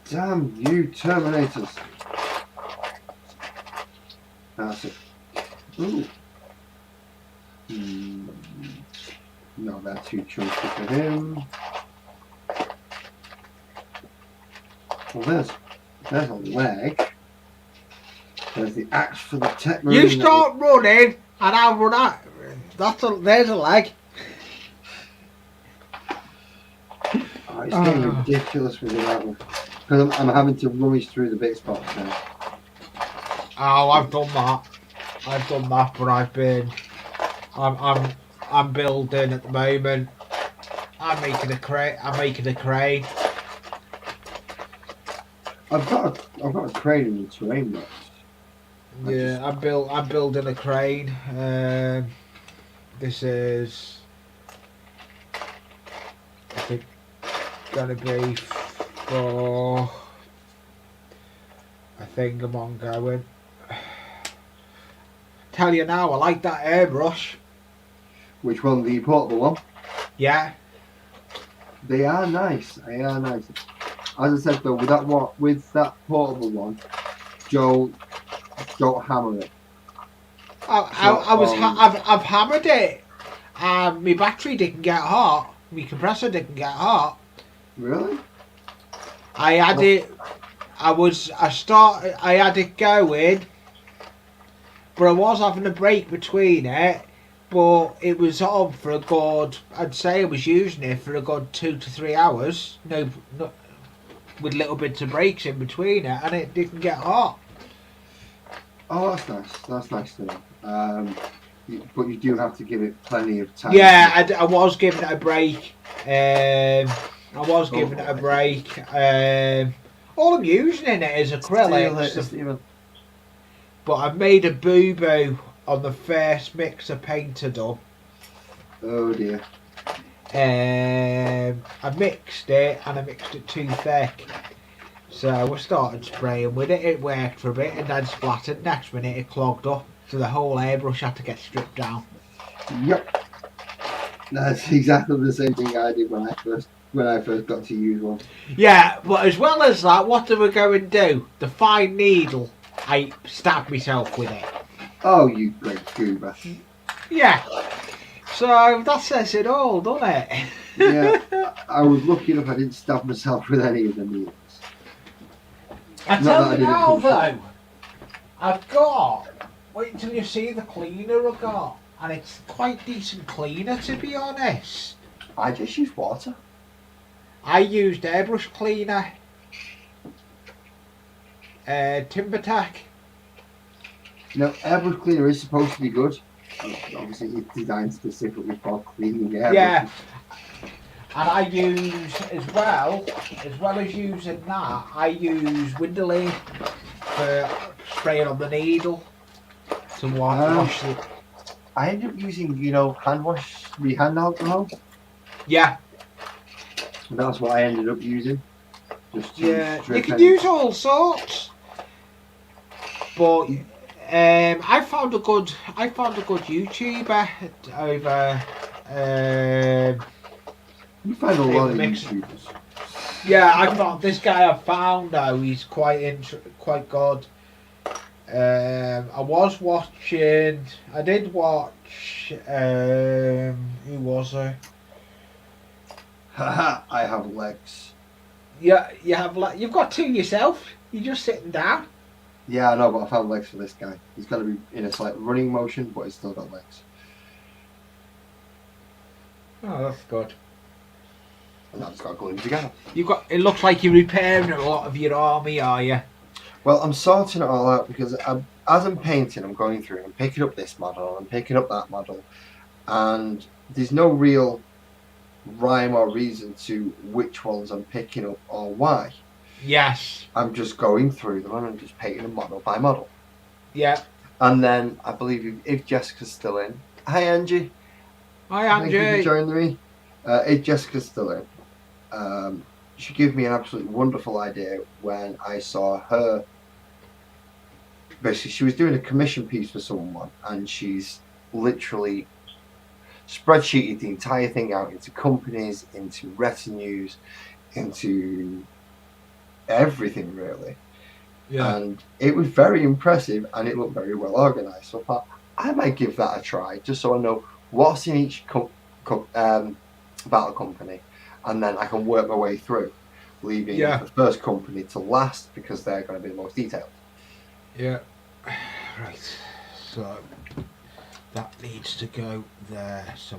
Damn you, Terminators! That's it. Ooh. No, they're too chunky for him. Well, there's a leg. There's the axe for the tech marine. You start running, and I'll run out. There's a leg. Oh, it's getting ridiculous with the level. Because I'm having to rummage through the bits box now. Oh, I've done that. But I'm building at the moment. I'm making a crane. I've got a crane in the terrain box. Yeah, I'm building a crane. This is, I think, gonna be for a thing I'm ongoing. Tell you now, I like that airbrush. Which one? The portable one? Yeah. They are nice. They are nice. As I said though, with that portable one, don't hammer it. I've hammered it. My battery didn't get hot. My compressor didn't get hot. Really? I had it going, but I was having a break between it. But it was on for a good, I'd say I was using it for a good 2 to 3 hours. No, with little bits of breaks in between it, and it didn't get hot. Oh, that's nice. That's nice to know. But you do have to give it plenty of time. Yeah, I was giving it a break. All I'm using in it is acrylics. But I made a boo-boo on the first mix of paint I done. Oh dear. I mixed it, and I mixed it too thick. So I started spraying with it. It worked for a bit, and then splattered. Next minute it clogged up, so the whole airbrush had to get stripped down. Yep. That's exactly the same thing I did when I first got to use one. Yeah, but as well as that, what do we go and do? The fine needle, I stabbed myself with it. Oh, you great goober. Yeah. So that says it all, doesn't it? Yeah. I was lucky enough I didn't stab myself with any of the needles. I tell you now though, I've got, wait until you see the cleaner I got, and it's quite decent cleaner to be honest. I just use water. I used airbrush cleaner, timber tack. No, airbrush cleaner is supposed to be good. Obviously it's designed specifically for cleaning airbrush. Yeah. And I use, as well as using that, I use Winderley for spraying on the needle to wash it. I end up using, hand alcohol. Yeah. And that's what I ended up using. Just to you can use all sorts. But I found a good YouTuber over. You find a lot of YouTubers. Yeah, I found this guy. He's quite good. I did watch. Who was it? Haha, I have legs. Yeah, you've got two yourself. You're just sitting down. Yeah, I know, but I found legs for this guy. He's got to be in a slight running motion, but he's still got legs. Oh, that's good. And that's got to glue him together. It looks like you're repairing a lot of your army, are you? Well, I'm sorting it all out because as I'm painting, I'm going through and I'm picking up this model, I'm picking up that model, and there's no real rhyme or reason to which ones I'm picking up or why. Yes. I'm just going through them and I'm just painting them model by model. Yeah. And then I believe if Jessica's still in. Hi, Angie. Hi, Angie. Thank you for joining me. If Jessica's still in, she gave me an absolutely wonderful idea when I saw her. Basically, she was doing a commission piece for someone, and she's literally spreadsheeted the entire thing out into companies, into retinues, into everything really. And it was very impressive and it looked very well organized. So I thought I might give that a try just so I know what's in each battle company, and then I can work my way through, leaving the first company to last because they're going to be the most detailed. Yeah. Right. So that needs to go there. So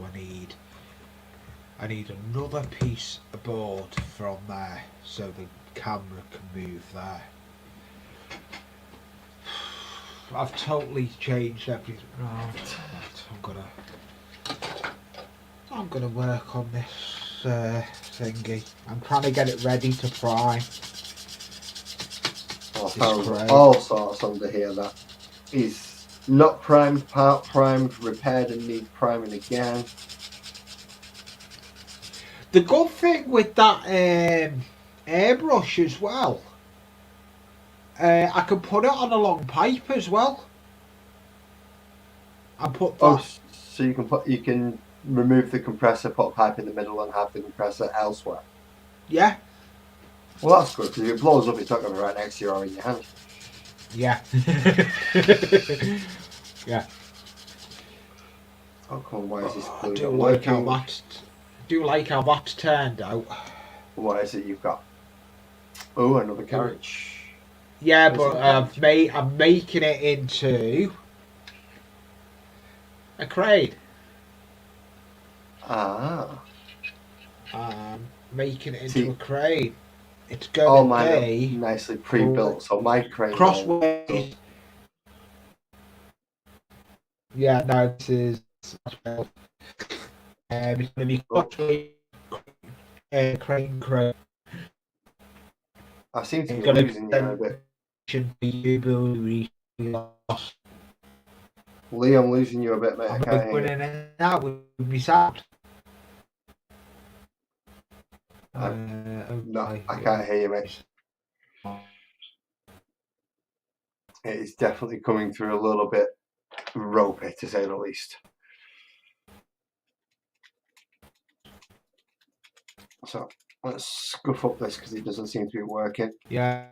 I need another piece of board from there so the camera can move there. I've totally changed everything around. I'm gonna work on this thingy. I'm trying to get it ready to fry. I found all sorts under here that is not primed, part primed, repaired and need priming again. The good thing with that airbrush as well, I can put it on a long pipe as well. And put that. Oh, so you can remove the compressor, put a pipe in the middle, and have the compressor elsewhere. Yeah. Well, that's good because if it blows up, it's not going to be right next to you or in your hand. Yeah. Yeah. Oh, come on, why is this glue I do not like working? how that turned out. What is it you've got? Oh, another carriage. Yeah, but I'm making it into a crane. Ah. Making it into a crane. It's going to be nicely pre-built, so my crane crossways. Yeah, no, this is it's going to be crossways, crane. I seem to be losing you a bit. Lee, I'm losing you a bit, mate. I can't hear you. In and out with me sound. No, I can't hear you, mate. It is definitely coming through a little bit ropey, to say the least. So let's scuff up this because it doesn't seem to be working. Yeah.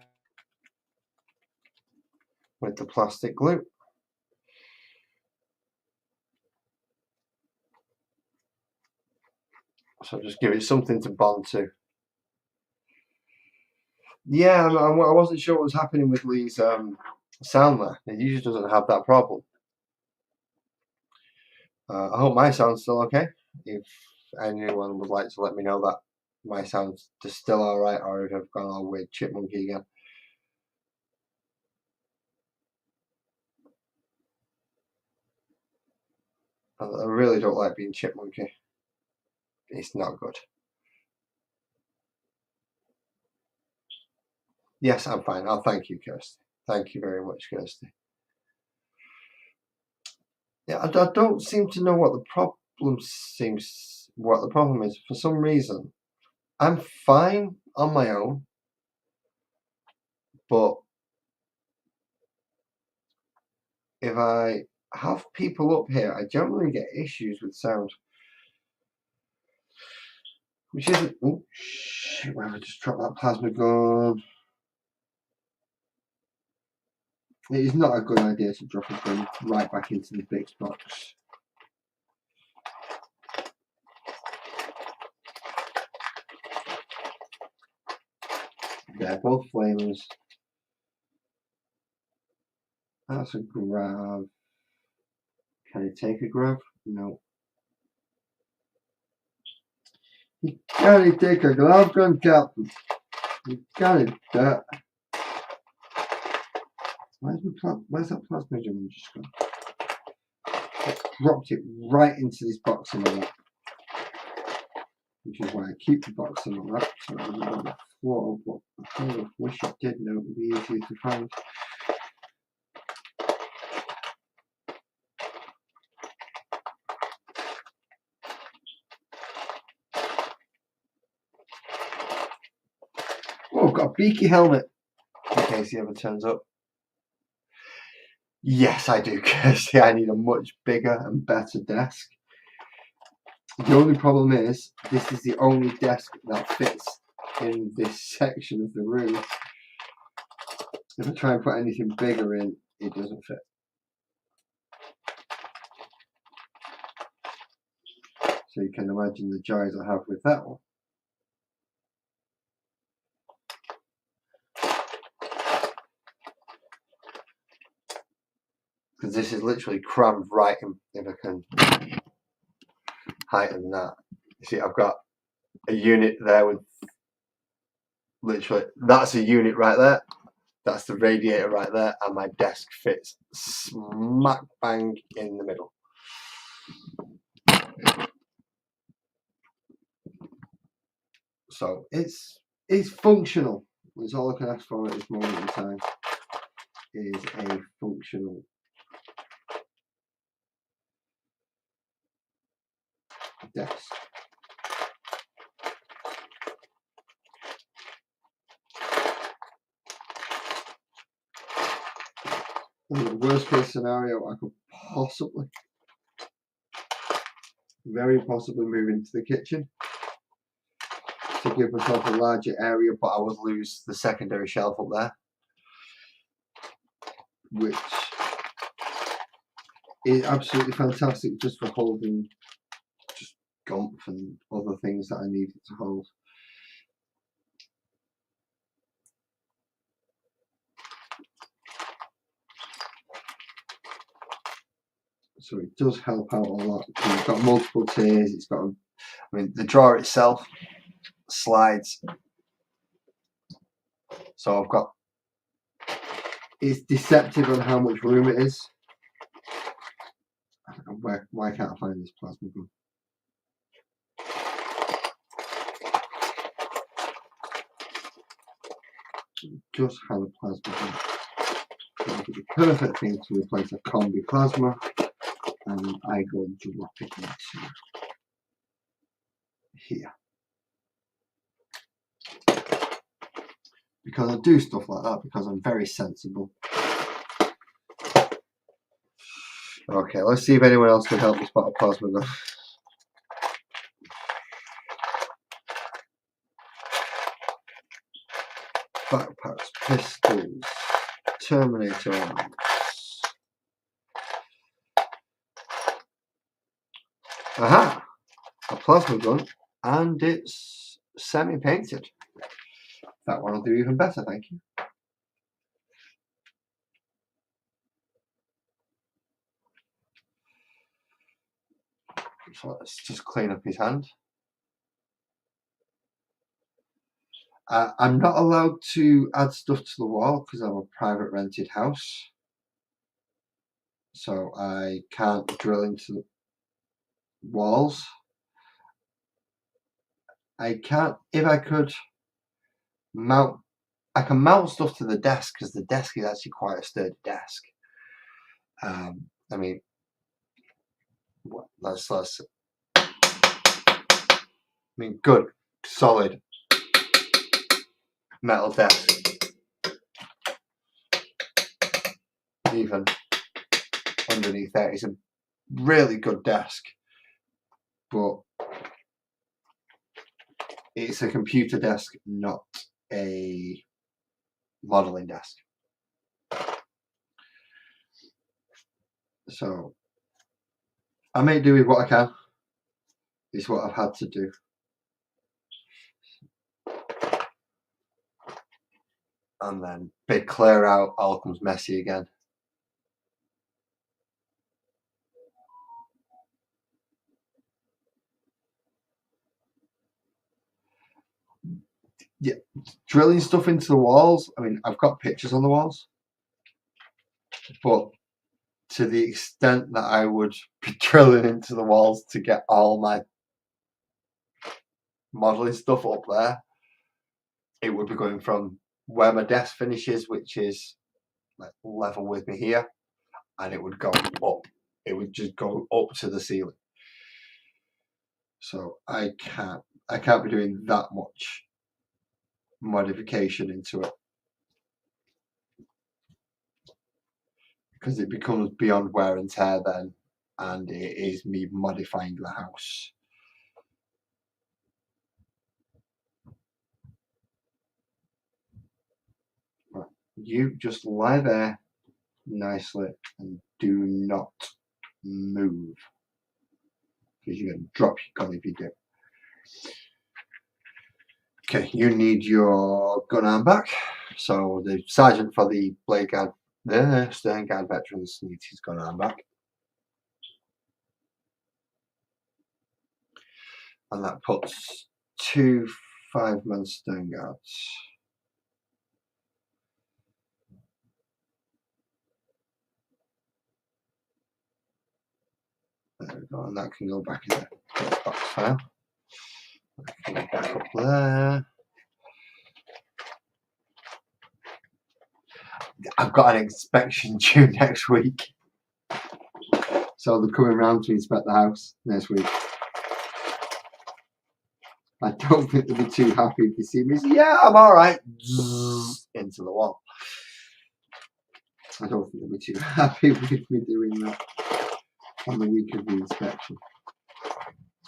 With the plastic glue. So just give it something to bond to. Yeah, I wasn't sure what was happening with Lee's sound there. It usually doesn't have that problem. I hope my sound's still okay. If anyone would like to let me know that my sound's still alright, or if I've gone all weird chipmunky again. I really don't like being chipmunky. It's not good. Yes, I'm fine. Oh, thank you, Kirsty. Thank you very much, Kirsty. Yeah, I don't seem to know what the problem is. For some reason, I'm fine on my own, but if I have people up here, I generally get issues with sound. Which isn't. Oh, shit, where have I just dropped that plasma gun? It is not a good idea to drop a gun right back into the big box. They're both flames. That's a grab. Can it take a grab? No. You can't take a glove gun, Captain. You can't. Where's that plasma gun just gone? I dropped it right into this box in my lap. Which is why I keep the box in my lap, so it doesn't on the floor, but I kind of wish it did know it would be easier to find. Oh, I've got a beaky helmet in case he ever turns up. Yes, I do, because I need a much bigger and better desk. The only problem is, this is the only desk that fits in this section of the room. If I try and put anything bigger in, it doesn't fit. So you can imagine the joys I have with that one. Because this is literally crammed right in, if I can heighten that. You see, I've got a unit there with literally, that's a unit right there. That's the radiator right there, and my desk fits smack bang in the middle. So it's functional. That's all I can ask for at this moment in time, is a functional desk. In the worst case scenario, I could possibly, very possibly, move into the kitchen to give myself a larger area, but I would lose the secondary shelf up there, which is absolutely fantastic just for holding just gump and other things that I need it to hold. So it does help out a lot. It's got multiple tiers. It's got, I mean, the drawer itself slides. So I've got, it's deceptive on how much room it is. Why can't I find this plasma gun? Just had a plasma gun. It would be the perfect thing to replace a combi plasma, and I go and drop it into here. Because I do stuff like that, because I'm very sensible. Okay, let's see if anyone else can help me spot a plasma gun. Backpacks, pistols, Terminator arms. Aha! A plasma gun, and it's semi-painted. That one will do even better, thank you. So let's just clean up his hand. I'm not allowed to add stuff to the wall because I'm a private rented house. So I can't drill into the walls. I can't, if I could mount, I can mount stuff to the desk because the desk is actually quite a sturdy desk. I mean, good, solid metal desk. Even underneath there, it's a really good desk, but it's a computer desk, not a modeling desk. So I may do with what I can. It's what I've had to do. And then big clear out, all comes messy again. Yeah, drilling stuff into the walls. I mean, I've got pictures on the walls, but to the extent that I would be drilling into the walls to get all my modeling stuff up there, it would be going from where my desk finishes, which is like level with me here, and it would go up. It would just go up to the ceiling. So I can't be doing that much modification into it. because it becomes beyond wear and tear then, and it is me modifying the house. Right. You just lie there nicely and do not move, because you're going to drop your gun if you do. Okay, you need your gun arm back. So the sergeant for the blade guard, the stern guard veterans needs his gun arm back. And that puts 2 5-man stern guards. There we go, and that can go back in the box file. That can go back up there. I've got an inspection due next week. So they're coming round to inspect the house next week. I don't think they'll be too happy if they see me say, yeah, I'm alright, into the wall. I don't think they'll be too happy with me doing that on the week of the inspection.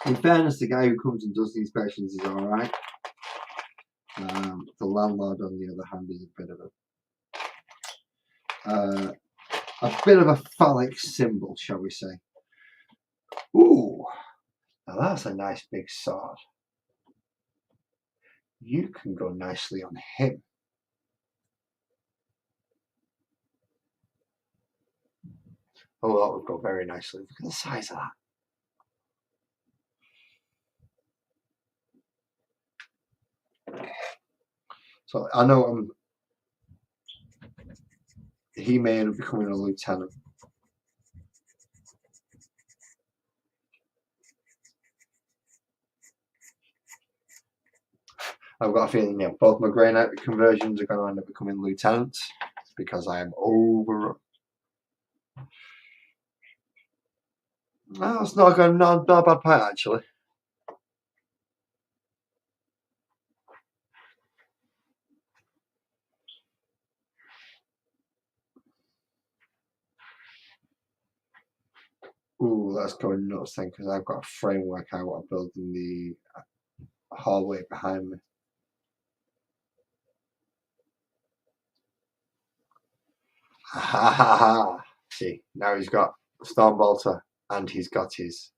In fairness, the guy who comes and does the inspections is alright. The landlord, on the other hand, is a bit of a phallic symbol, shall we say. Ooh, now that's a nice big sword. You can go nicely on him. Oh, that would go very nicely. Look at the size of that. So I know he may end up becoming a lieutenant. I've got a feeling, yeah, both my Grey Knight conversions are going to end up becoming lieutenants because I am overrun. No, it's not a bad point actually. Ooh, that's going nuts then, because I've got a framework I want to build in the hallway behind me. Ha ha ha! See, now he's got Stormbolter and he's got his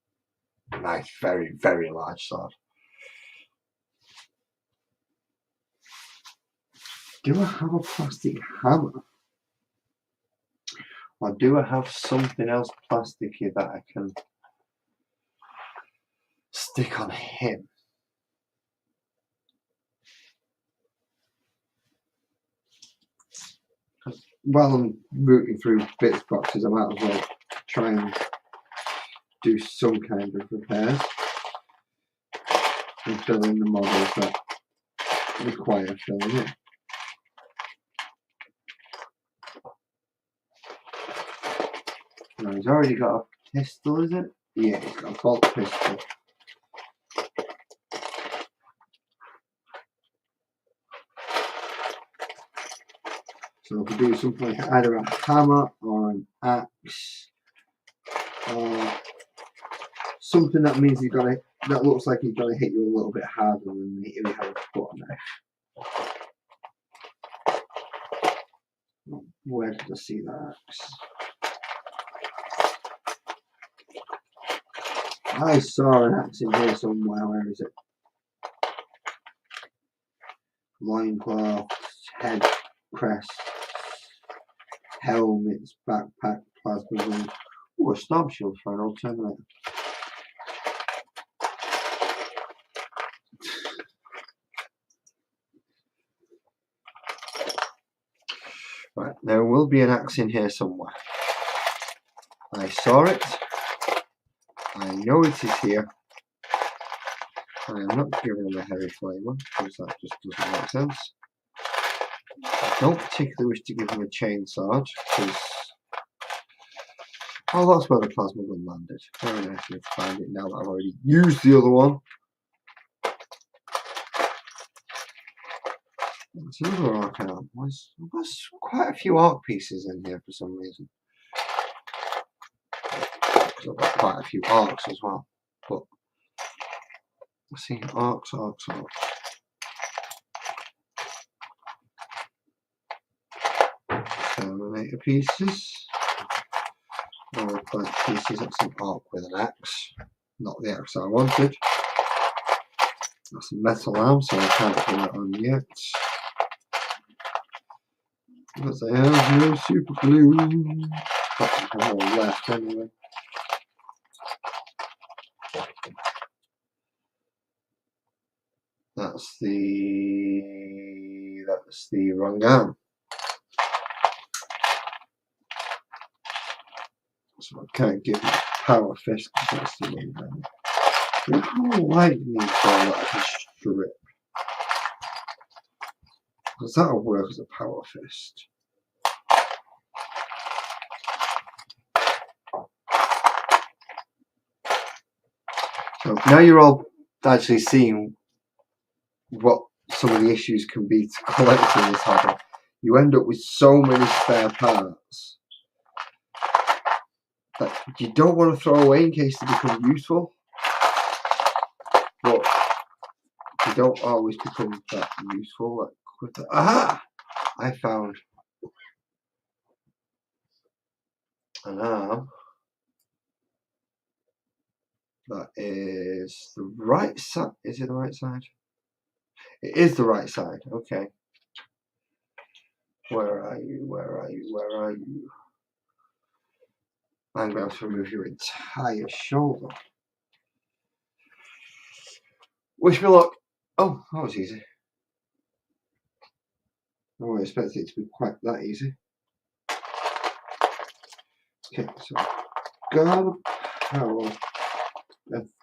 nice, very, very large sword. Do I have a plastic hammer? Or do I have something else plasticky that I can stick on him? While I'm rooting through bits boxes, I might as well try and do some kind of repairs and fill in the models that require filling in. Now he's already got a pistol, is it? Yeah, he's got a bolt pistol. So if we do something like either a hammer or an axe, or something that means that looks like he's gonna hit you a little bit harder than if you have a butter knife. Where did I see that axe? I saw an axe in here somewhere. Where is it? Loincloths, head crest, helmets, backpack, plasma gun. Ooh, a storm shield for an old Terminator. Right, there will be an axe in here somewhere. I saw it. I know it is here. I am not giving him a heavy flamer because that just doesn't make sense. I don't particularly wish to give him a chainsaw because... Oh, that's where the plasma gun landed. Very nice to find it now that I've already used the other one. That's another arc arm. There's quite a few arc pieces in here for some reason. because I've got quite a few arcs as well. But let's see, arcs. Terminator pieces. I'll replace pieces. That's an arc with an axe, not the axe I wanted. That's a metal arm, so I can't put that on yet. Because I have no super glue. But I have more left anyway. That's the wrong arm. So I can't give it power fist because that's the wrong arm. The whole lightning ball that I can strip. Because that'll work as a power fist. So now you're all actually seeing what some of the issues can be to collecting this hobby. You end up with so many spare parts that you don't want to throw away in case they become useful, but they don't always become that useful that quickly. Aha! I found an arm that is the right side. Is it the right side? It is the right side. Okay. Where are you? Where are you? Where are you? I'm going to remove your entire shoulder. Wish me luck. Oh, that was easy. I wasn't expecting it to be quite that easy. Okay, so got a power.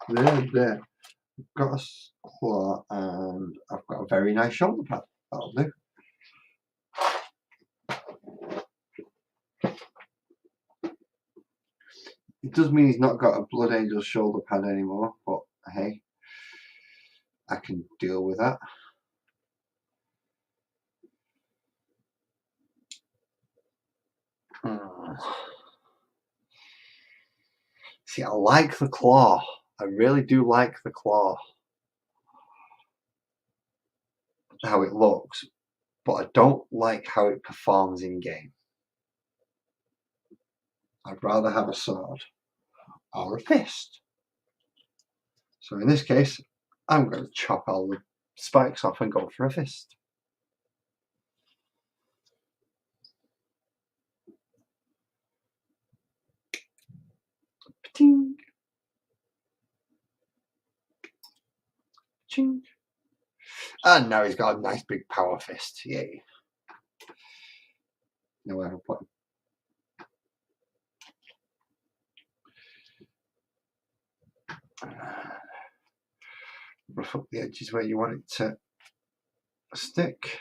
There. I've got a claw and I've got a very nice shoulder pad. That'll do. It does mean he's not got a Blood Angel shoulder pad anymore, but hey, I can deal with that. See, I like the claw. I really do like the claw. How it looks, but I don't like how it performs in game. I'd rather have a sword or a fist. So in this case, I'm going to chop all the spikes off and go for a fist. Ching. Ching. And now he's got a nice big power fist. Yay. Nowhere to put him. Rough up the edges where you want it to stick.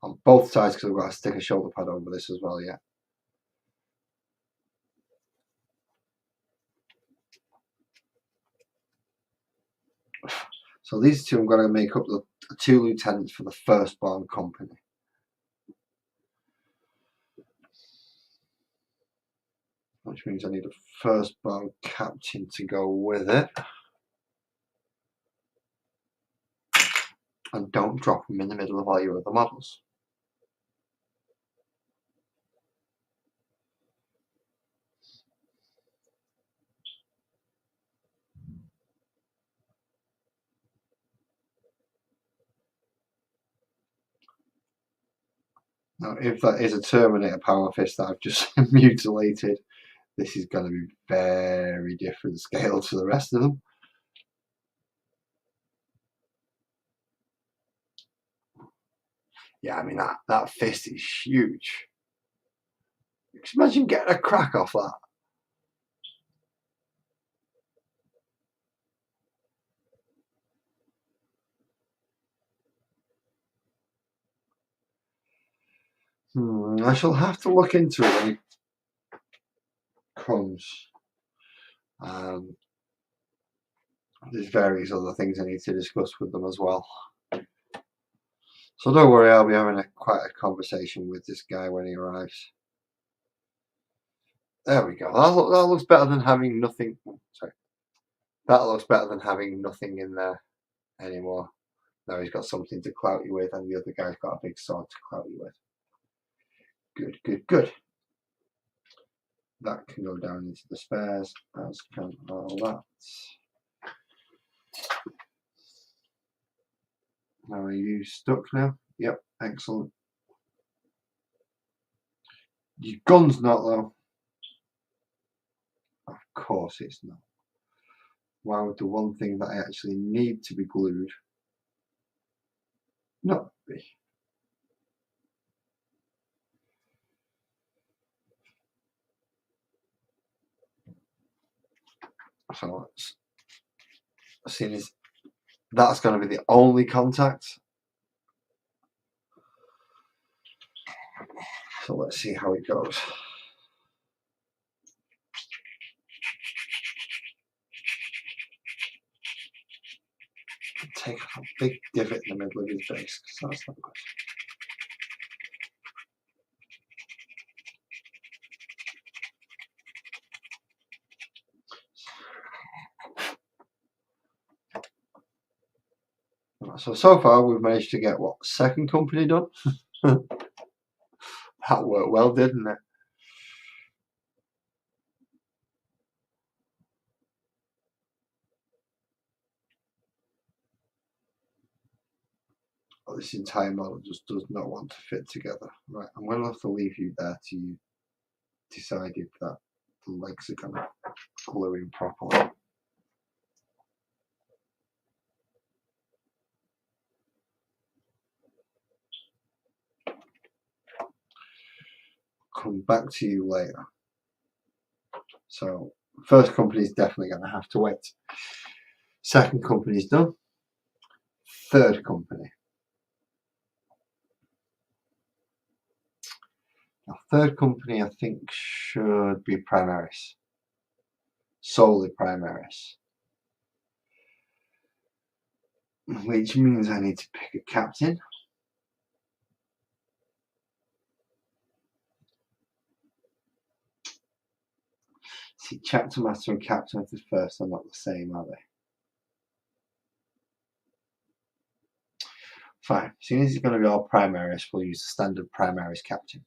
On both sides, because I've got to stick a shoulder pad over this as well, yeah. So these two I'm going to make up the two lieutenants for the firstborn company. Which means I need a firstborn captain to go with it. And don't drop them in the middle of all your other models. Now, if that is a Terminator power fist that I've just mutilated, this is going to be very different scale to the rest of them. Yeah, I mean, that fist is huge. Just imagine getting a crack off that. I shall have to look into it when it comes. There's various other things I need to discuss with them as well. So don't worry, I'll be having quite a conversation with this guy when he arrives. There we go. That looks better than having nothing. Sorry. That looks better than having nothing in there anymore. Now he's got something to clout you with, and the other guy's got a big sword to clout you with. Good, good, good. That can go down into the spares, as can all that. Now are you stuck now? Yep, excellent. Your gun's not though. Of course it's not. Why would the one thing that I actually need to be glued not be? So let's, seeing as that's going to be the only contact, so let's see how it goes. Take a big divot in the middle of his base, because that's not good. So far we've managed to get what, second company done? That worked well, didn't it? Oh, this entire model just does not want to fit together. Right, I'm going to have to leave you there till you decided that the legs are going to glue in properly. Come back to you later. So first company is definitely going to have to wait. Second company is done. Third company. Now third company I think should be Primaris. Solely Primaris. Which means I need to pick a captain. See, chapter master and captain of the first are not the same, are they? Fine. Seeing as it's going to be all Primaris, we'll use the standard Primaris captain.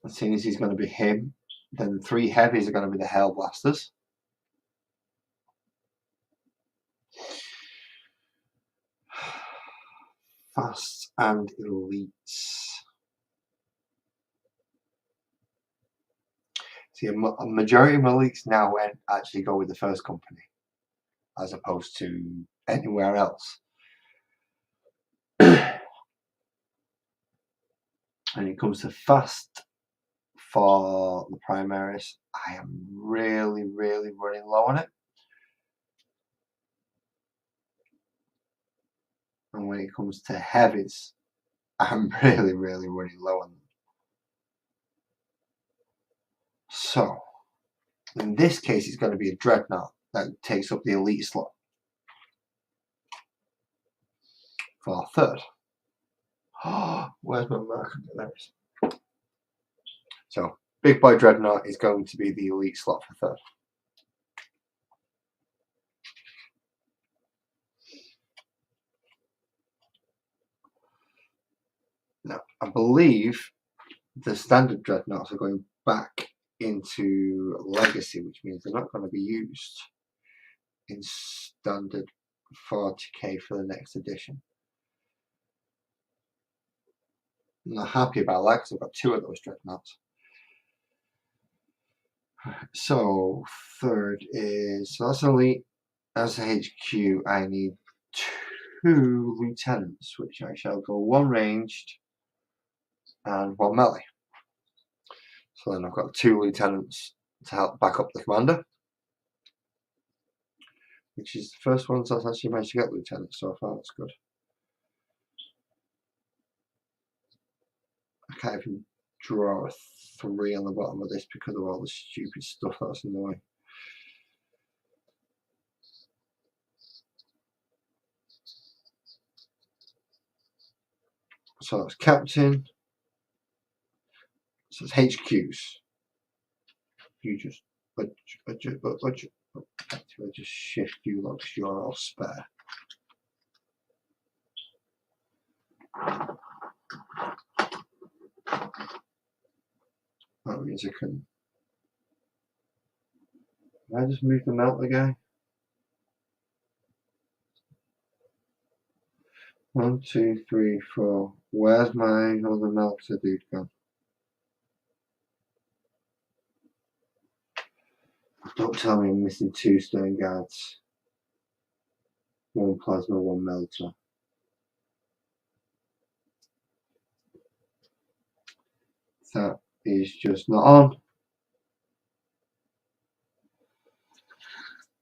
And seeing as he's going to be him, then the 3 heavies are going to be the Hail Blasters. Fast and elites. See, a majority of my elites now actually go with the first company, as opposed to anywhere else. When it comes to fast for the Primaris, I am really, really running low on it. And when it comes to heavies, I'm really, really running low on them. So, in this case, it's going to be a Dreadnought that takes up the elite slot for third. Where's my marker? There it is. So, Big Boy Dreadnought is going to be the elite slot for third. Now, I believe the standard Dreadnoughts are going back into Legacy, which means they're not going to be used in standard 40k for the next edition. I'm not happy about that because I've got 2 of those Dreadnoughts. So third is, so that's elite. As a HQ, I need 2 lieutenants, which I shall go 1 ranged and 1 melee. So then I've got 2 lieutenants to help back up the commander, which is the first one that's actually managed to get lieutenants so far. That's good. I can't even draw a 3 on the bottom of this because of all the stupid stuff that's in the way. So that's captain. So it's HQs. You just just shift you lot because you're all spare. That means I can. I just move the melter guy. 1, 2, 3, 4. Where's my other melter dude gone? Don't tell me I'm missing 2 stone guards. 1 plasma, 1 melter. That is just not on.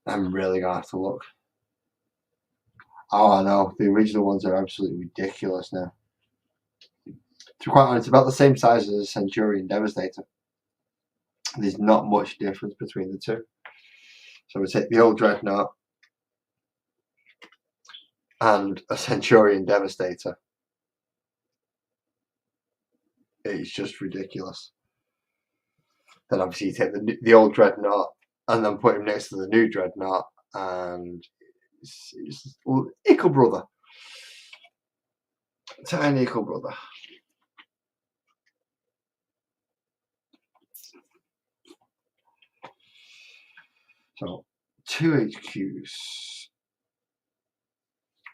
I'm really gonna have to look. Oh, I know. The original ones are absolutely ridiculous now. To be quite honest, about the same size as a Centurion Devastator. There's not much difference between the two. So we take the old Dreadnought and a Centurion Devastator. It's just ridiculous. Then obviously you take the old Dreadnought and then put him next to the new Dreadnought, and it's equal brother. Tiny equal brother. So 2 HQs.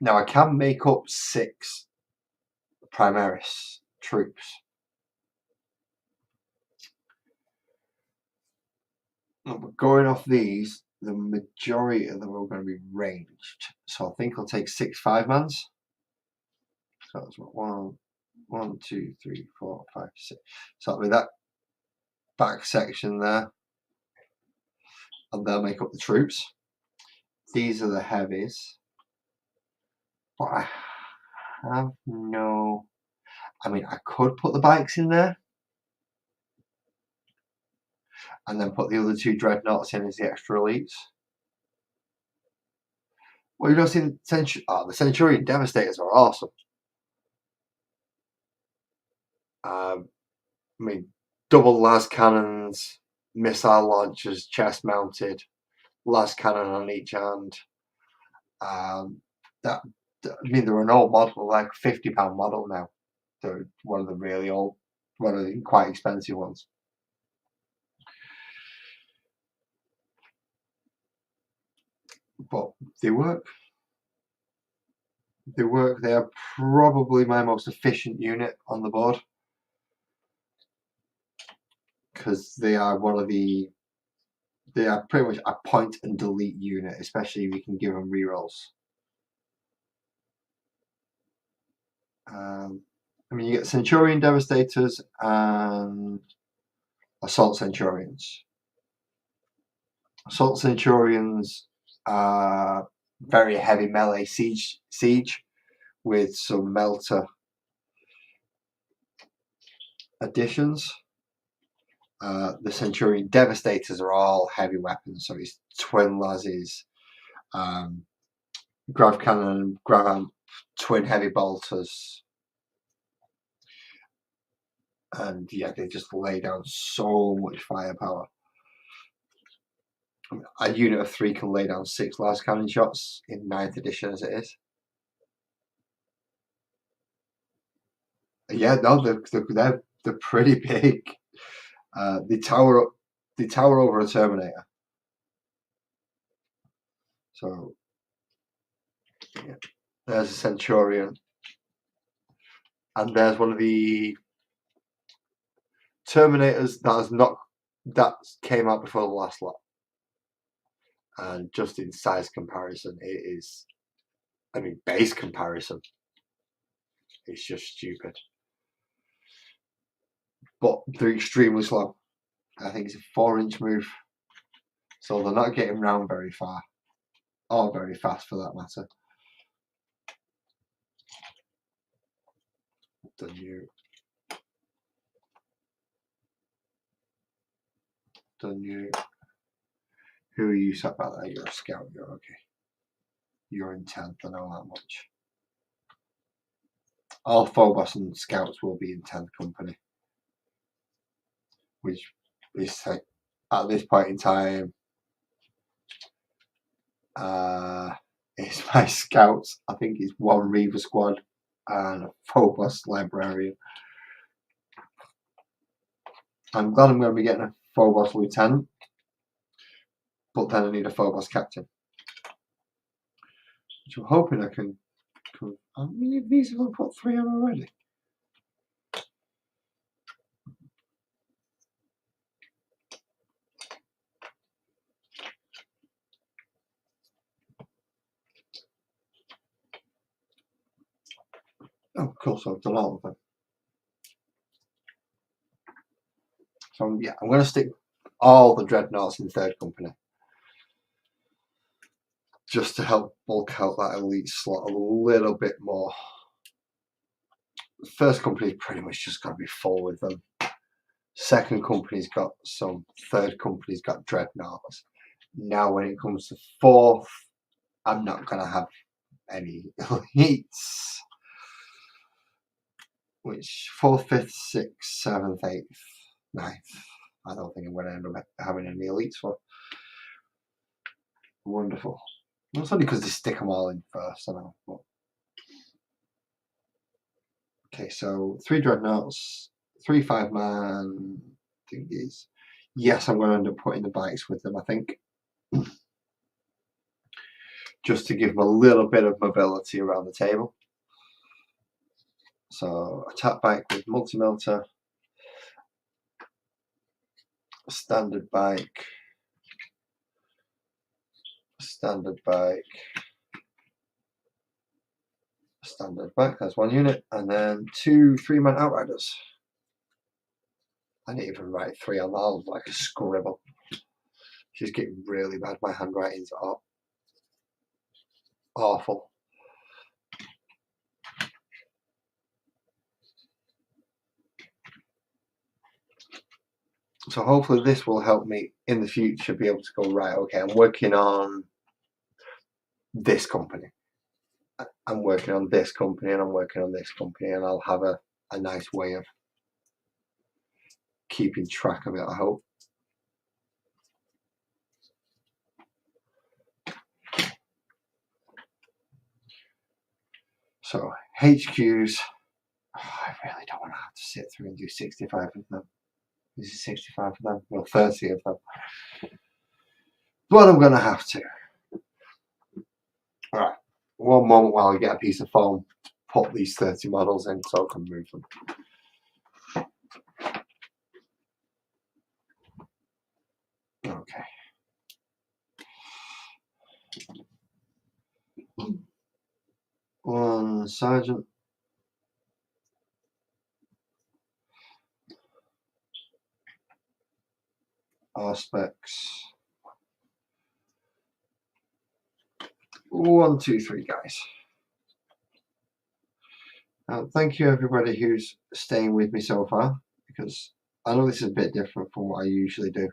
Now I can make up 6 Primaris troops. But going off these, the majority of them are going to be ranged. So I think I'll take 6 5-mans. So that's what 1, 2, 3, 4, 5, 6. So that'll be that back section there. And they'll make up the troops. These are the heavies. But I have no... I mean, I could put the bikes in there. And then put the other 2 Dreadnoughts in as the extra elites. Well, you don't see the Centurion Devastators are awesome. I mean, double las cannons, missile launchers, chest mounted, las cannon on each hand. They're an old model, like £50 model now. They're one of the really old, one of the quite expensive ones. But they work. They work. They are probably my most efficient unit on the board, because they are they are pretty much a point and delete unit, especially if you can give them rerolls. I mean, you get Centurion Devastators and Assault Centurions. Assault Centurions are very heavy melee siege with some melter additions. The Centurion Devastators are all heavy weapons, so it's twin lasses, grav cannon, grav amp, twin heavy bolters, and yeah, they just lay down so much firepower. A unit of 3 can lay down 6 las cannon shots in 9th edition as it is. Yeah, no, they're pretty big. They tower over a Terminator. So yeah, there's a Centurion, and there's one of the Terminators that came out before the last lot. And just in size comparison, it is, I mean, base comparison, it's just stupid. But they're extremely slow. I think it's a 4-inch move, so they're not getting round very far, or very fast for that matter. Done you. Who are you sat back there? You're a scout, you're okay. You're in 10th, I know that much. all Phobos and Scouts will be in 10th company, which is like, at this point in time, it's my Scouts. I think it's one Reaver squad and a Phobos librarian. I'm glad I'm going to be getting a Phobos lieutenant, but then I need a Phobos captain, which I'm hoping I can. I mean, these have put 3 on already. Oh, cool. So I've done all of them. So yeah, I'm going to stick all the dreadnoughts in 3rd company, just to help bulk out that elite slot a little bit more. The 1st company's pretty much just got to be full with them. 2nd company's got some. 3rd company's got dreadnoughts. Now when it comes to 4th, I'm not going to have any elites. Which 4th, 5th, 6th, 7th, 8th, 9th. I don't think I'm going to end up having any elites for. Wonderful. It's only because they stick them all in first, I know. But... okay, so 3 dreadnoughts, 3 5-man thingies. Yes, I'm going to end up putting the bikes with them, I think. Just to give them a little bit of mobility around the table. So, attack bike with multi-melter. Standard bike. Standard bike. Standard bike, that's 1 unit. And then 2 3-man outriders. I didn't even write 3 on that, I was like a scribble. She's getting really bad. My handwriting's awful. So hopefully this will help me in the future be able to go, right, okay, I'm working on this company. I'm working on this company and I'm working on this company, and I'll have a nice way of keeping track of it, I hope. So HQs, I really don't want to have to sit through and do 65 of them. This is 65 of them, well 30 of them. But I'm going to have to. Alright, 1 moment while I get a piece of foam, put these 30 models in so I can move them. Okay. One sergeant. R specs. 1, 2, 3 guys. Thank you everybody who's staying with me so far, because I know this is a bit different from what I usually do.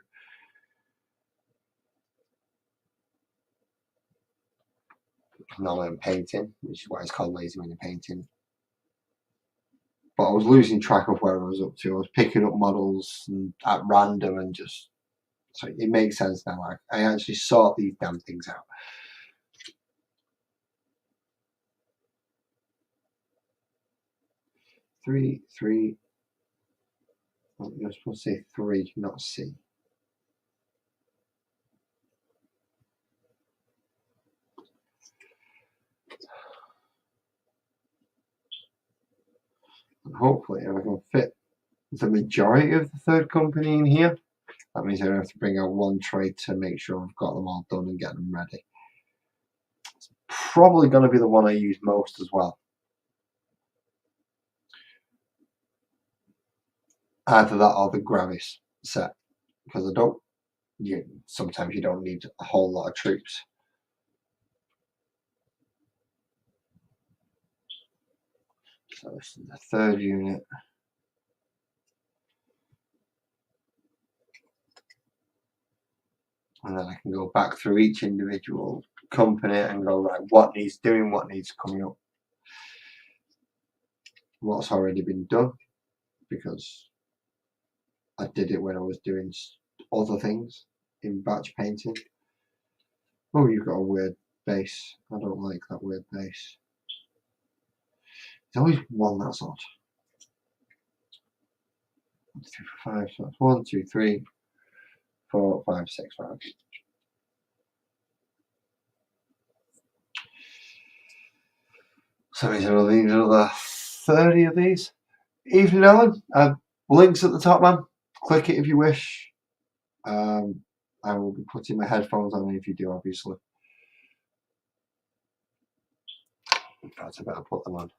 Normally I'm painting, which is why it's called lazy when you're painting. But I was losing track of where I was up to. I was picking up models at random and just, so it makes sense now. I actually sort these damn things out. Three. Oh, you're supposed to say 3, not C. And hopefully, if I can fit the majority of the 3rd company in here, that means I don't have to bring out 1 trade to make sure I've got them all done and get them ready. It's probably going to be the one I use most as well. Either that or the Gravis set, because sometimes you don't need a whole lot of troops. So this is the 3rd unit. And then I can go back through each individual company and go, right, what needs doing, what needs coming up. what's already been done because I did it when I was doing other things in batch painting. Oh, you've got a weird base. I don't like that weird base. There's always one that's odd. 1, 2, 3, 4, 5. So that's 1, 2, 3, 4, 5, 6, 5. So these are another 30 of these. Evening, Ellen. Links at the top, man. Click it if you wish. I will be putting my headphones on if you do, obviously. In fact, I better put them on.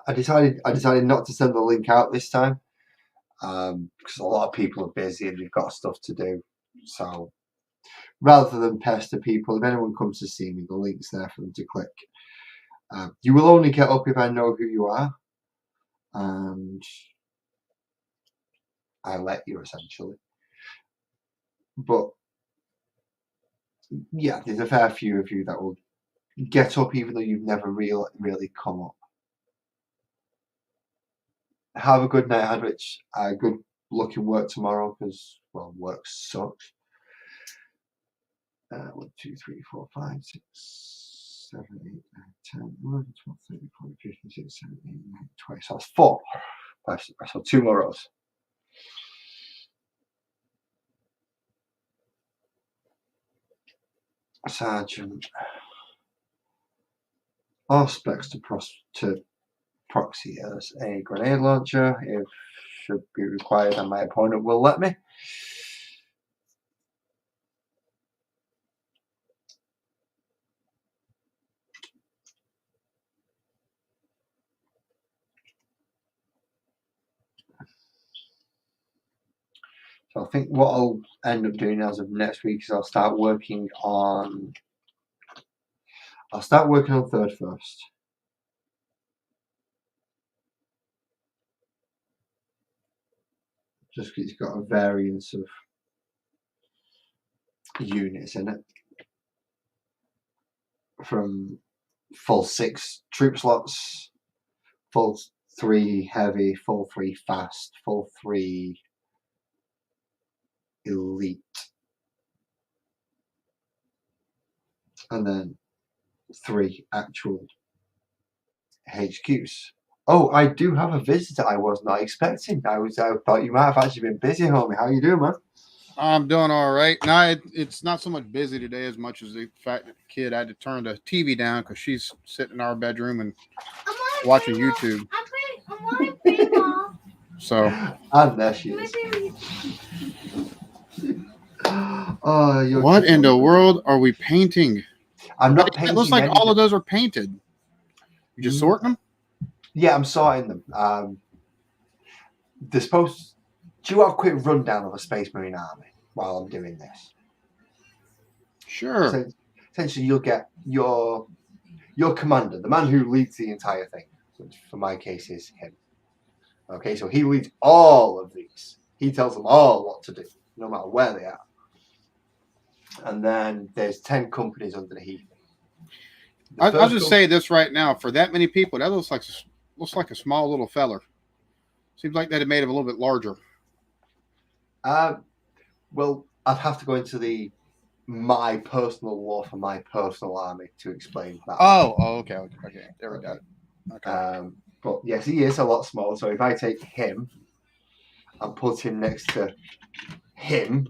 I decided not to send the link out this time because a lot of people are busy and they've got stuff to do. So rather than pester people, if anyone comes to see me, the link's there for them to click. You will only get up if I know who you are, and I let you essentially. But yeah, there's a fair few of you that will get up even though you've never really come up. Have a good night, Hadrich. Good luck in work tomorrow because, well, work sucks. 1, 2, 3, 4, 5, 6, 7, 8, 9, 10, 11, 12, 13, 14, 15, 16, 17, 18, 19, 20. So that's 4. So 2 more rows. Sergeant. All specs to proxy as a grenade launcher if should be required and my opponent will let me. So I think what I'll end up doing as of next week is I'll start working on third first. Just because it's got a variance of units in it. From full 6 troop slots, full 3 heavy, full 3 fast, full 3 elite, and then 3 actual HQs. Oh, I do have a visitor I was not expecting. I thought you might have actually been busy, homie. How you doing, man? I'm doing all right. No, it's not so much busy today as much as the fact that the kid had to turn the TV down because she's sitting in our bedroom and watching YouTube. So, And there she is. Oh, you're what in the cute. world are we painting? I'm not painting. It looks like anything. all of those are painted. You just sorting them? Yeah, I'm sorting them. They're supposed. Do you want a quick rundown of a Space Marine army while I'm doing this? Sure. So, essentially, you'll get your commander, the man who leads the entire thing, which for my case is him. Okay, so he leads all of these. He tells them all what to do, no matter where they are. And then there's 10 companies underneath him. I'll just say this right now: for that many people, that looks like a small little feller. Seems like they'd have made him a little bit larger. Well, I'd have to go into my personal lore for my personal army to explain that. Oh, okay. There we got it. Okay. But yes, he is a lot smaller. So if I take him and put him next to him,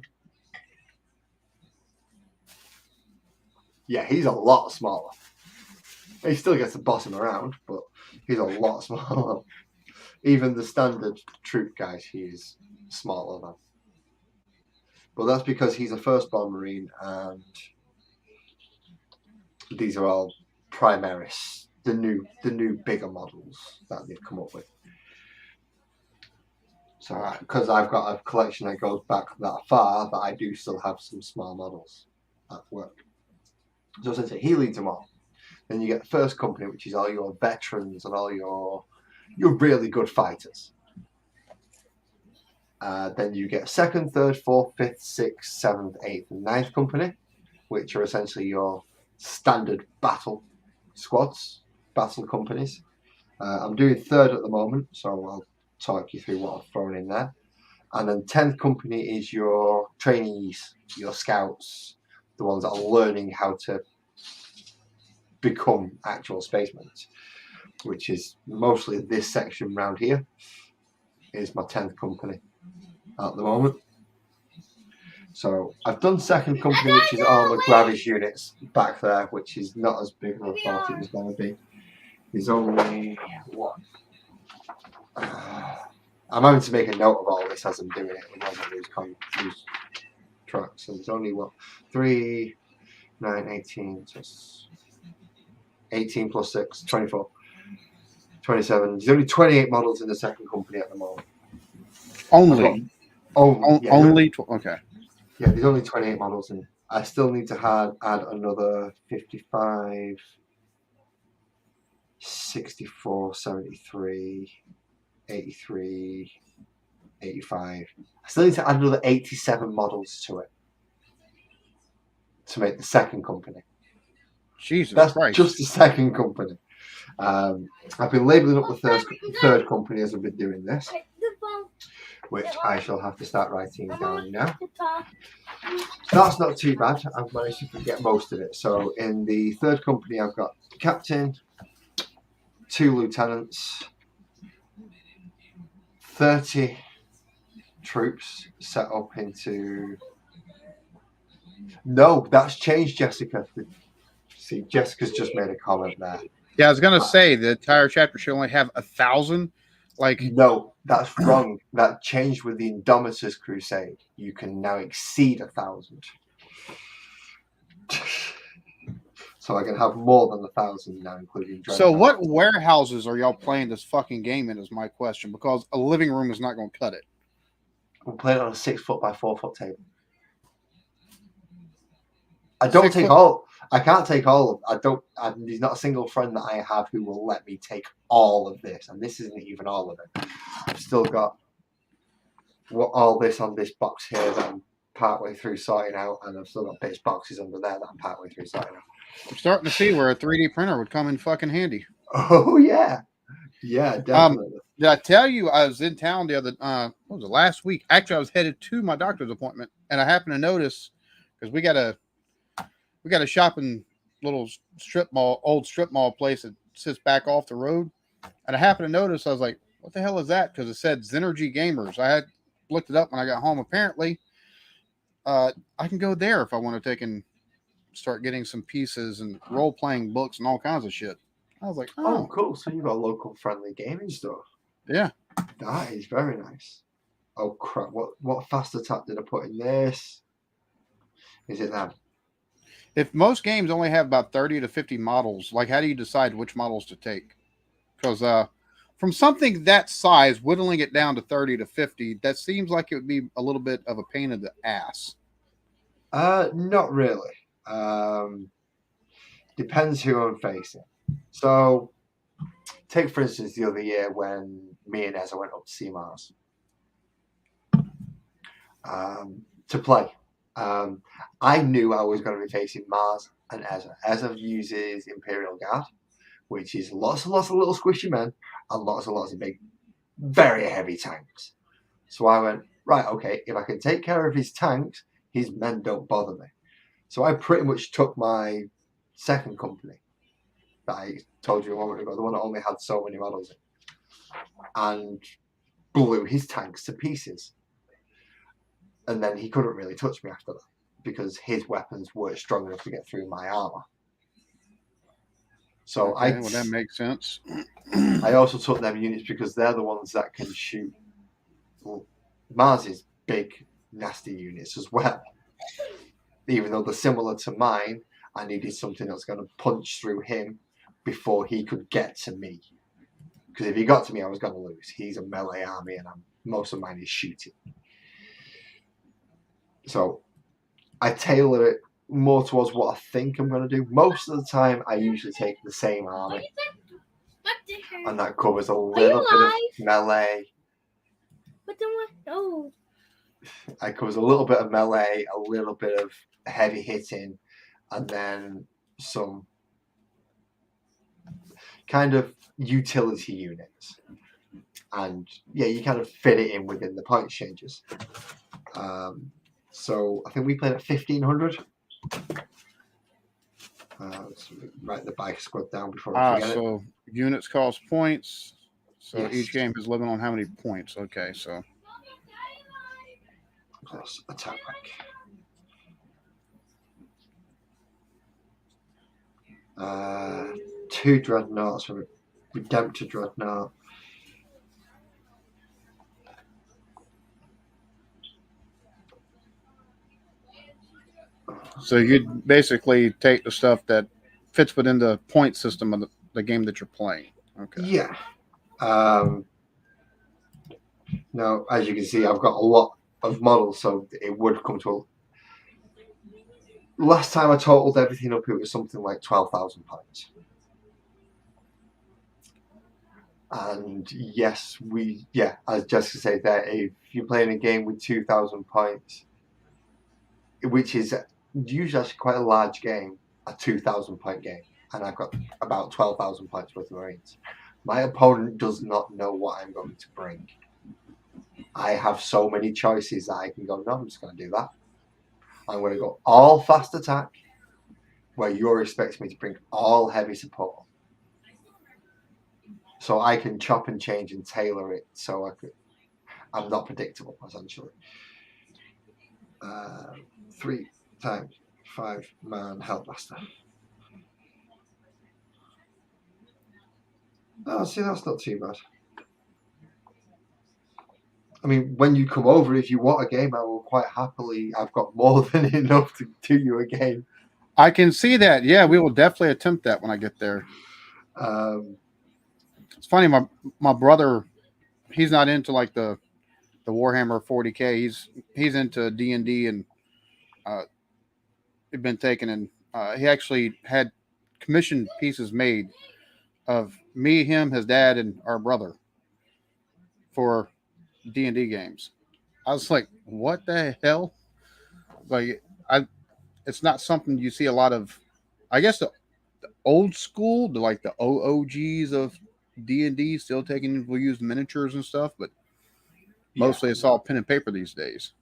yeah, he's a lot smaller. He still gets to boss him around, but he's a lot smaller. Even the standard troop guys, he is smaller than. But that's because he's a firstborn Marine, and these are all Primaris, the new bigger models that they've come up with. So, because I've got a collection that goes back that far, that I do still have some small models at work. So essentially, he leads them all. Then you get the first company, which is all your veterans and all your really good fighters. Then you get second, third, fourth, fifth, sixth, seventh, eighth, and ninth company, which are essentially your standard battle squads, battle companies. I'm doing third at the moment, so I'll talk you through what I've thrown in there. And then 10th company is your trainees, your scouts, the ones that are learning how to become actual spacemen, which is mostly this section round here, is my 10th company at the moment. So I've done second company, which is all the Gravis units back there, which is not as big as I thought it was going to be. There's only one. I'm having to make a note of all this as I'm doing it, otherwise I lose track. So there's only 3, 9, 18, so 18 plus 6, 24, 27. There's only 28 models in the second company at the moment. Only. Okay. Yeah, there's only 28 models in. I still need to add another 55, 64, 73, 83, 85. I still need to add another 87 models to it to make the second company. Jesus Christ. Just the second company. I've been labelling up the third company as I've been doing this, which I shall have to start writing down now. That's not too bad. I've managed to forget most of it. So in the third company, I've got captain, 2 lieutenants, 30 troops set up into... No, that's changed, Jessica. See, Jessica's just made a comment there. Yeah, I was gonna say the entire chapter should only have 1,000. No, that's wrong. That changed with the Indomitus Crusade. You can now exceed 1,000. So I can have more than 1,000 now, including... So what warehouses are y'all playing this fucking game in is my question, because a living room is not going to cut it. We'll play it on a 6 foot by 4 foot table. I don't take all. I can't take all of. There's not a single friend that I have who will let me take all of this, and this isn't even all of it. I've still got all this on this box here that I'm partway through sorting out, and I've still got bits boxes under there that I'm partway through sorting out. I'm starting to see where a 3D printer would come in fucking handy. Oh yeah, definitely. Did I tell you I was in town the other? What was it, last week? Actually, I was headed to my doctor's appointment, and I happened to notice because we got a shopping little old strip mall place that sits back off the road, and I happened to notice. I was like, "What the hell is that?" Because it said Zenergy Gamers. I had looked it up when I got home. Apparently, I can go there if I want to take and start getting some pieces and role playing books and all kinds of shit. I was like, oh, cool. So you've got local friendly gaming stuff. Yeah. That is very nice. Oh crap, what fast attack did I put in this? Is it that? If most games only have about 30 to 50 models, like how do you decide which models to take? Because from something that size, whittling it down to 30 to 50, that seems like it would be a little bit of a pain in the ass. Not really. Depends who I'm facing. So, take for instance the other year when me and Ezra went up to see Mars to play. I knew I was going to be facing Mars and Ezra. Ezra uses Imperial Guard, which is lots and lots of little squishy men and lots of big, very heavy tanks. So I went, right, okay, if I can take care of his tanks, his men don't bother me. So I pretty much took my second company that I told you a moment ago, the one that only had so many models in, and blew his tanks to pieces. And then he couldn't really touch me after that because his weapons weren't strong enough to get through my armor. So well, that makes sense. I also took them units because they're the ones that can shoot. Well, Mars's big, nasty units as well. Even though they're similar to mine, I needed something that's going to punch through him before he could get to me. Because if he got to me, I was going to lose. He's a melee army, and most of mine is shooting. So I tailor it more towards what I think I'm going to do. Most of the time, I usually take the same army. And that covers a little bit of melee. It covers a little bit of melee, a little bit of heavy hitting, and then some kind of utility units. And yeah, you kind of fit it in within the point exchanges. So I think we played at 1500. Let's write the bike squad down before I forget it. So units cost points. So Yes. each game is living on how many points? Okay, so Plus attack bike. 2 dreadnoughts for a Redemptor dreadnought. so you'd basically take the stuff that fits within the point system of the game that you're playing. Okay. Yeah. Now, as you can see, I've got a lot of models, so it would come to last time I totaled everything up, it was something like 12,000 points. And yes, as Jessica said there, if you're playing a game with 2,000 points, which is usually actually quite a large game, a 2,000 point game, and I've got about 12,000 points worth of Marines, my opponent does not know what I'm going to bring. I have so many choices that I can go, no, I'm just going to do that. I'm going to go all fast attack, where you're expecting me to bring all heavy support. So I can chop and change and tailor it so I'm not predictable, essentially. 3 times 5-man Hellblaster. Oh, see, that's not too bad. I mean, when you come over, if you want a game, I will quite happily. I've got more than enough to do you a game. I can see that. Yeah, we will definitely attempt that when I get there. It's funny, my brother, he's not into like the Warhammer 40K. He's into D&D, and he'd been taken, and he actually had commissioned pieces made of me, him, his dad, and our brother for D&D games. I was like, what the hell? Like, it's not something you see a lot of. I guess the old school, the OOGs of D&D still taking, will use miniatures and stuff, but mostly it's all pen and paper these days.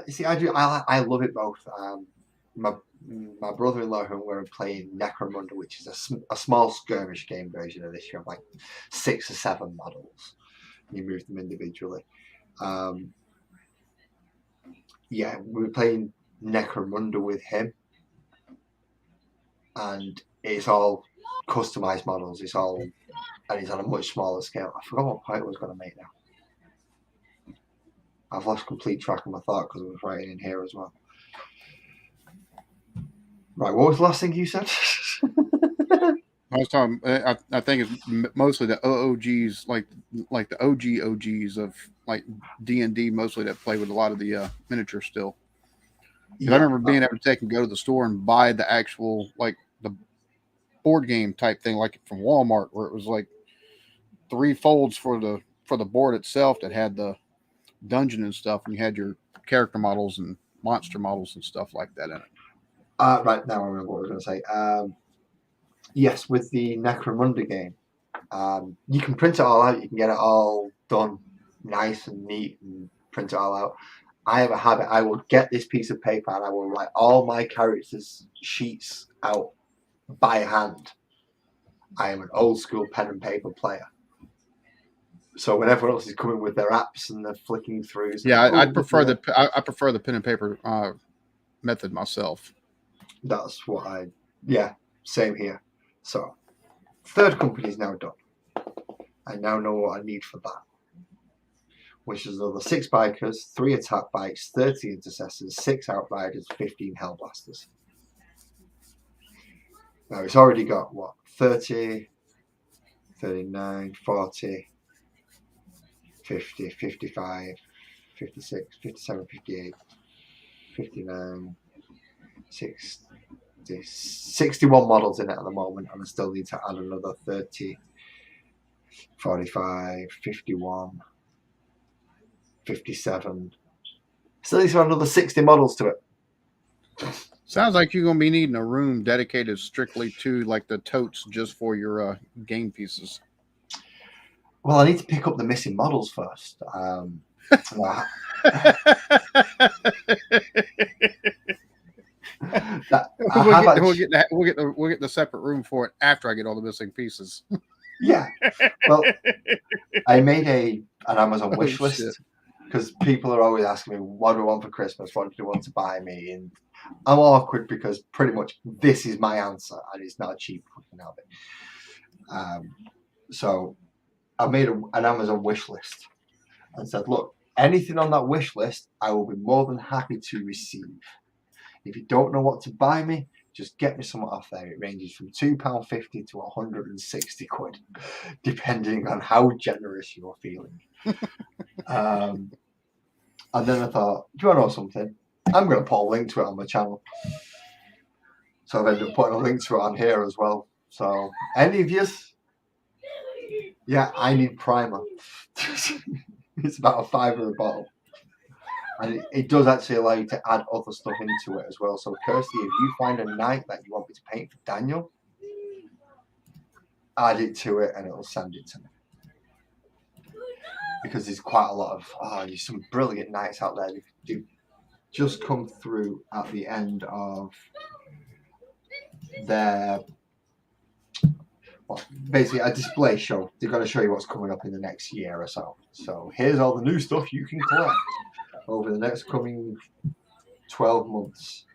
See, I love it both. My brother-in-law, who we're playing Necromunda, which is a small skirmish game version of this. You have like 6 or 7 models. You move them individually. Yeah, we were playing Necromunda with him, and it's all customized models. It's on a much smaller scale. I forgot what point I was going to make now. I've lost complete track of my thought because I was writing in here as well. Right, what was the last thing you said? I was talking. I think it's mostly the OOGs, like the OGs of like D&D, mostly that play with a lot of the miniatures still. I remember being able to take and go to the store and buy the actual like the board game type thing, like from Walmart, where it was like 3 folds for the board itself that had the dungeon and stuff, and you had your character models and monster models and stuff like that in it. Right, now I remember what I was going to say. Yes, with the Necromunda game, you can print it all out. You can get it all done nice and neat and print it all out. I have a habit. I will get this piece of paper and I will write all my characters' sheets out by hand. I am an old school pen and paper player. So when everyone else is coming with their apps and they're flicking through, I prefer the pen and paper method myself. That's what same here. So 3rd company is now done. I now know what I need for that, which is another 6 bikers, 3 attack bikes, 30 intercessors, 6 outriders, 15 hellblasters. Now it's already got 30, 39, 40, 50, 55, 56, 57, 58, 59, 60, 61 models in it at the moment, and I still need to add another 30, 45, 51, 57. Still need to add another 60 models to it. Sounds like you're gonna be needing a room dedicated strictly to like the totes just for your game pieces. Well, I need to pick up the missing models first. Well, We'll get the separate room for it after I get all the missing pieces. Yeah. Well, I made an Amazon wish Oh, shit. list because people are always asking me, what do I want for Christmas? What do you want to buy me? And I'm awkward because pretty much this is my answer and it's not a cheap fucking habit. So I made an Amazon wish list and said, look, anything on that wish list, I will be more than happy to receive. If you don't know what to buy me, just get me something off there. It ranges from £2.50 to 160 quid, depending on how generous you're feeling. And then I thought, do you want to know something? I'm going to put a link to it on my channel. So I've ended up putting a link to it on here as well. So any of you, yeah, I need primer. It's about £5 a bottle. And it does actually allow you to add other stuff into it as well. So Kirsty, if you find a night that you want me to paint for Daniel, add it to it and it'll send it to me. Because there's quite a lot of, there's some brilliant nights out there. They've just come through at the end of their, basically a display show. They're going to show you what's coming up in the next year or so. So here's all the new stuff you can collect over the next coming 12 months.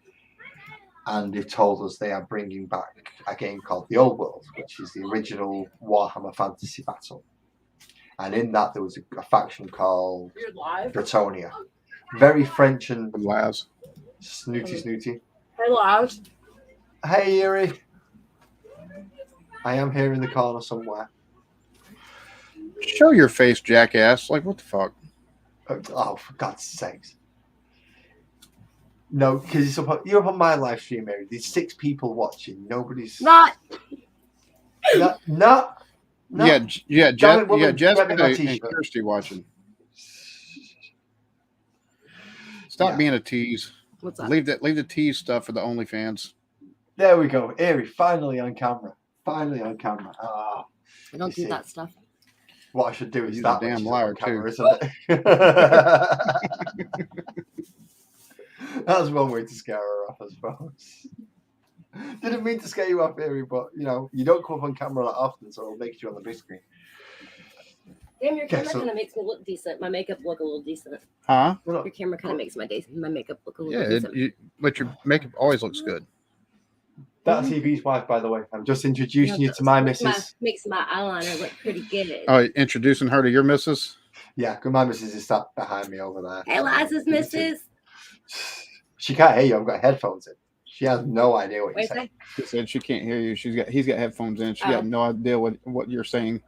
And they've told us they are bringing back a game called The Old World, which is the original Warhammer Fantasy Battle. And in that, there was a faction called Bretonia. Very French and snooty. Hey, Lars. Hey, Erie. I am here in the corner somewhere. Show your face, jackass. Like, what the fuck? Oh, for God's sakes. No, because you're up on my live stream, Mary. There's 6 people watching. Nobody's... Not. No. Yeah, Jessica and Kirsty watching. Stop being a tease. What's up? Leave the tease stuff for the OnlyFans. There we go. Erie, finally on camera. Ah, I don't do that stuff. What I should do is You're that a damn much liar, on camera, too. isn't it? That's one way to scare her off, I suppose. Didn't mean to scare you off, Erie, but you don't come up on camera that often, so it'll make you on the big screen. Damn, your camera kind of makes me look decent. My makeup look a little decent. Huh? Your camera kind of makes my makeup look a little decent. But your makeup always looks good. That's Evie's wife, by the way. I'm just introducing you to my missus. Makes my eyeliner look pretty good. Oh, introducing her to your missus? Yeah, because my missus is sat behind me over there. Hey, Liza's missus. She can't hear you. I've got headphones in. She has no idea what you're saying. She said she can't hear you. He's got headphones in. She got no idea what you're saying.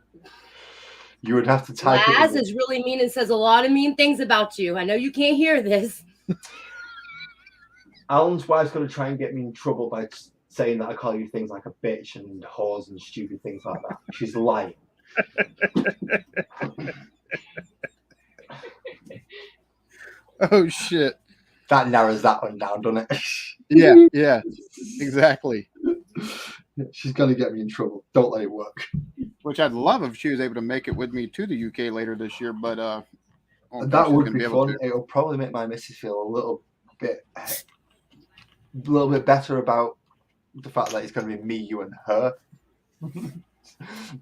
You would have to type it. Laz is really mean and says a lot of mean things about you. I know you can't hear this. Alan's wife's going to try and get me in trouble by saying that I call you things like a bitch and whores and stupid things like that. She's lying. Oh, shit. That narrows that one down, doesn't it? Yeah, exactly. She's going to get me in trouble. Don't let it work. Which I'd love if she was able to make it with me to the UK later this year, but that would be fun. It'll probably make my missus feel a little bit better about the fact that it's going to be me, you, and her.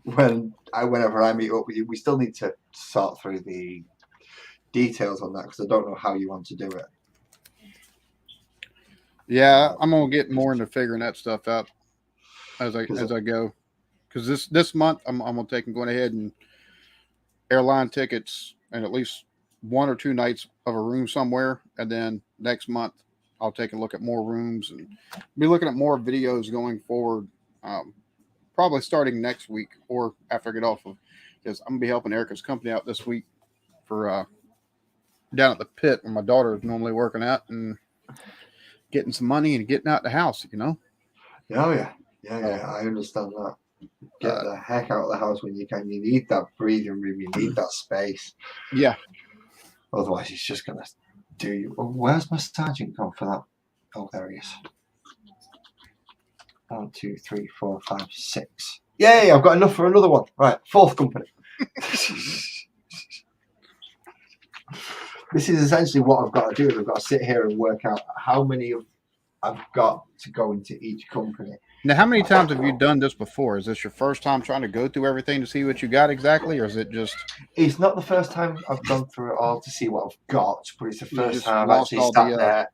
Whenever I meet up with you, we still need to sort through the details on that because I don't know how you want to do it. Yeah, I'm gonna get more into figuring that stuff out as I go. Because this month I'm going ahead and airline tickets and at least 1 or 2 nights of a room somewhere, and then next month I'll take a look at more rooms and be looking at more videos going forward. Probably starting next week or after I get off of, because I'm gonna be helping Erica's company out this week for down at the pit where my daughter is normally working at and getting some money and getting out the house, Oh yeah, I understand that. Get the heck out of the house when you can. You need that breathing room. You need that space. Yeah. Otherwise, it's just gonna do you. Oh, where's my sergeant gone for that? Oh, there he is. 1, 2, 3, 4, 5, 6. Yay! I've got enough for another one. Right, 4th company. This is essentially what I've got to do. Is I've got to sit here and work out how many I've got to go into each company. Now, how many times have you done this before? Is this your first time trying to go through everything to see what you got exactly, or is it just? It's not the first time I've gone through it all to see what I've got, but it's the first just time I've lost actually all sat the, there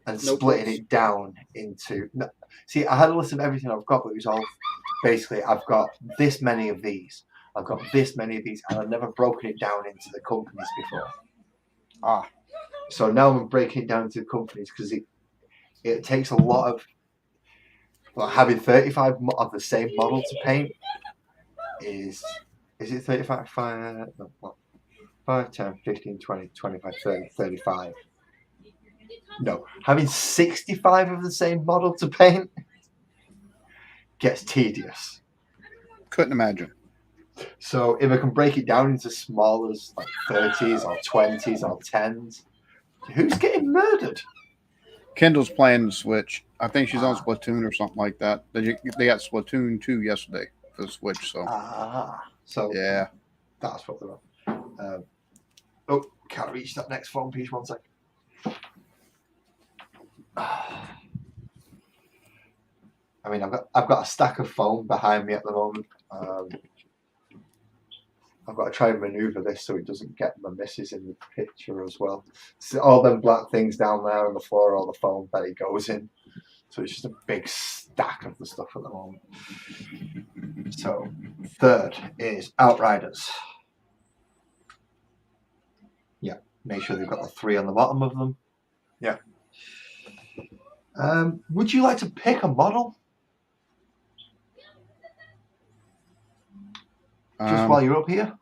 and splitting notebooks? it down into. No, see, I had a list of everything I've got, but it was all basically I've got this many of these, I've got this many of these, and I've never broken it down into the companies before. Ah, So now I'm breaking it down into the companies because it takes a lot of. Well, having 35 of the same model to paint is it 35? 5, no, what? 5, 10, 15, 20, 25, 30, 35. No, having 65 of the same model to paint gets tedious. couldn't imagine. So if I can break it down into smaller, like 30s or 20s or 10s, who's getting murdered? Kendall's playing the Switch. I think she's on Splatoon or something like that. They got Splatoon 2 yesterday for the Switch. So so yeah, that's what they're on. Oh, can't reach that next phone piece. 1 second. I mean, I've got a stack of foam behind me at the moment. I've got to try and maneuver this so it doesn't get my missus in the picture as well. So all them black things down there on the floor, all the foam that it goes in. So it's just a big stack of the stuff at the moment. So 3rd is Outriders. Yeah, make sure they've got the 3 on the bottom of them. Yeah. Would you like to pick a model? Just while you're up here?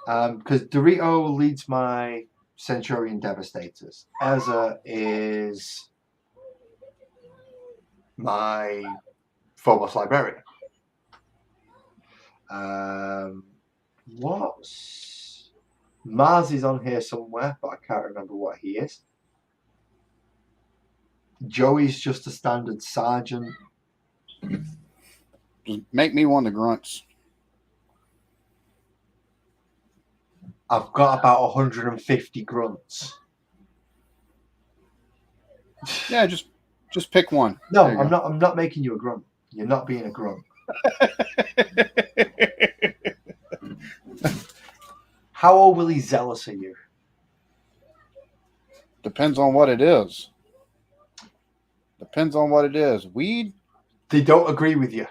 Because Dorito leads my Centurion Devastators. Ezra is my Phobos Librarian. What's Mars is on here somewhere, but I can't remember what he is. Joey's just a standard sergeant. just make me one of the grunts. I've got about 150 grunts. Yeah, just pick one. No, I'm not making you a grunt. You're not being a grunt. How overly zealous are you? Depends on what it is. Depends on what it is. Weed? They don't agree with you.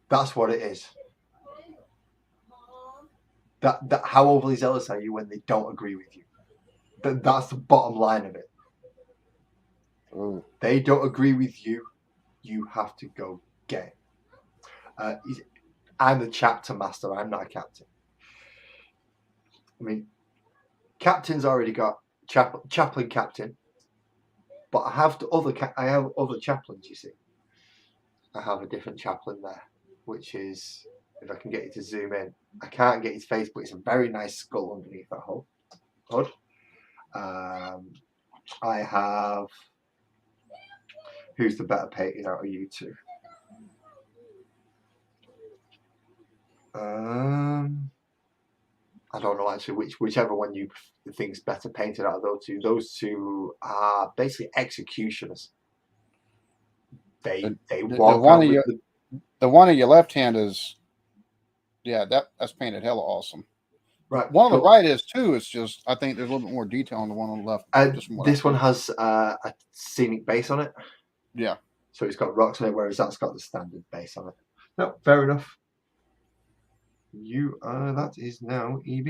That's what it is. That how overly zealous are you when they don't agree with you? That's the bottom line of it. Oh. They don't agree with you. You have to go get it. I'm the chapter master. I'm not a captain. I mean, captain's already got chaplain captain, but I have other chaplains. You see, I have a different chaplain there, which is, if I can get you to zoom in, I can't get his face, but it's a very nice skull underneath that hood. I have. Who's the better painted out of you two? I don't know actually whichever one you think's better painted out of those two. Those two are basically executioners. They walk out with the one on your left hand is, yeah, that's painted hella awesome. Right. One on the right is too. It's just I think there's a little bit more detail on the one on the left. This one has a scenic base on it. Yeah. So it's got rocks on it, whereas that's got the standard base on it. No, fair enough. That is now EB.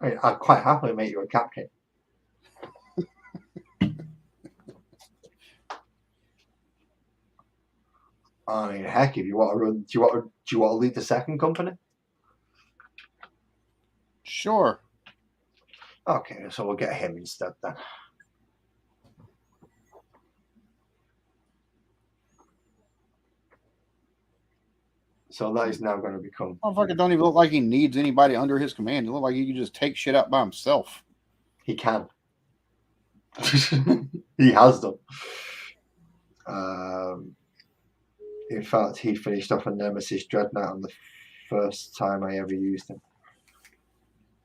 I'd quite happily make you a captain. I mean, heck, if you want to run, do you want to lead the second company? Sure. Okay, so we'll get him instead then. So that is now going to become. Motherfucker don't even look like he needs anybody under his command. He look like he can just take shit out by himself. He can. He has done. In fact, he finished off a Nemesis Dreadnought on the first time I ever used him.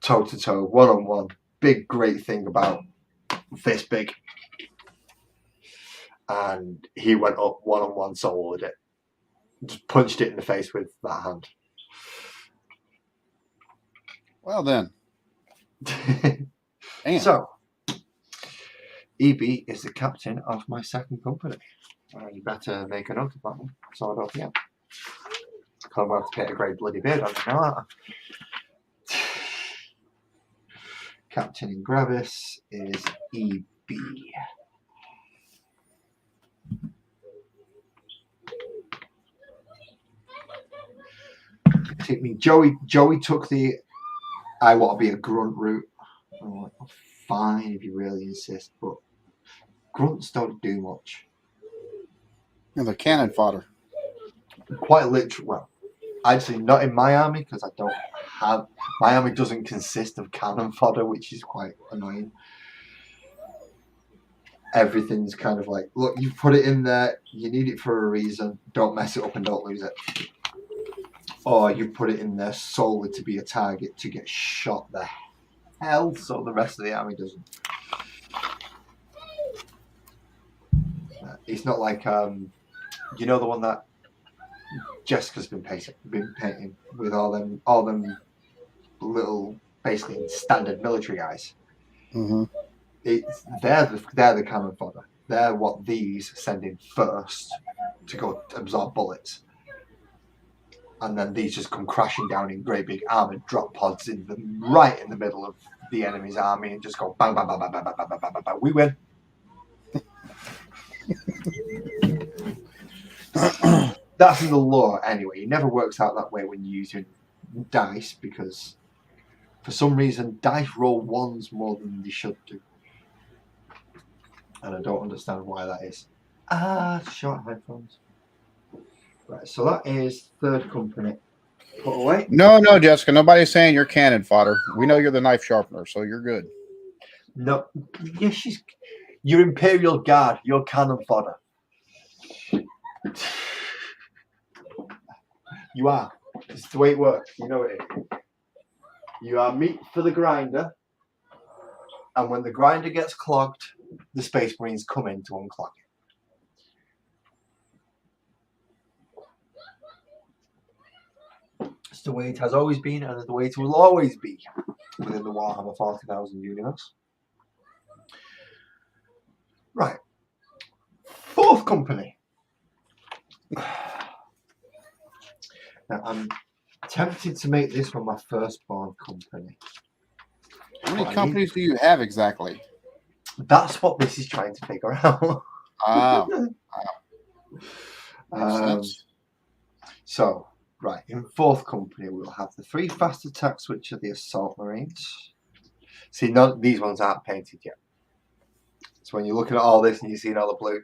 Toe to toe, 1-on-1. Big, great thing about this big. And he went up 1-on-1 soloed it. Just punched it in the face with that hand. Well then. Damn. So, EB is the captain of my second company. You better make a note of that one, so I don't forget. I'm going to have to get a great bloody beard on it now. Captain in Gravis is EB. Take me, Joey took the I want to be a grunt route. I'm like, oh, fine if you really insist, but grunts don't do much. And the cannon fodder. Quite literally, well, I'd say not in my army because I don't have. My army doesn't consist of cannon fodder, which is quite annoying. Everything's kind of like, look, you put it in there, you need it for a reason, don't mess it up and don't lose it. Or you put it in there solely to be a target to get shot the hell so the rest of the army doesn't. It's not like, you know the one that Jessica's been painting with all them little, basically standard military guys. Mm-hmm. They're the cannon fodder. They're what these send in first to go absorb bullets. And then these just come crashing down in great big armored drop pods right in the middle of the enemy's army and just go bang, bang, bang, bang, bang, bang, bang, bang, bang, bang. We win. That's in the lore anyway. It never works out that way when you're using dice because for some reason dice roll ones more than they should do. And I don't understand why that is. Short headphones. Right, so that is third company. Put away. No, Jessica. Nobody's saying you're cannon fodder. We know you're the knife sharpener, so you're good. No, yeah, you're Imperial Guard. You're cannon fodder. You are. It's the way it works. You know it is. You are meat for the grinder, and when the grinder gets clogged, the Space Marines come in to unclog it. It's the way it has always been, and the way it will always be within the Warhammer 40,000 universe. Right. Fourth company. Now, I'm tempted to make this one my firstborn company. How many companies do you have exactly? That's what this is trying to figure out. Makes sense. So, right, in fourth company, we'll have the 3 fast attacks, which are the Assault Marines. See, these ones aren't painted yet. So when you're looking at all this and you're seeing all the blue,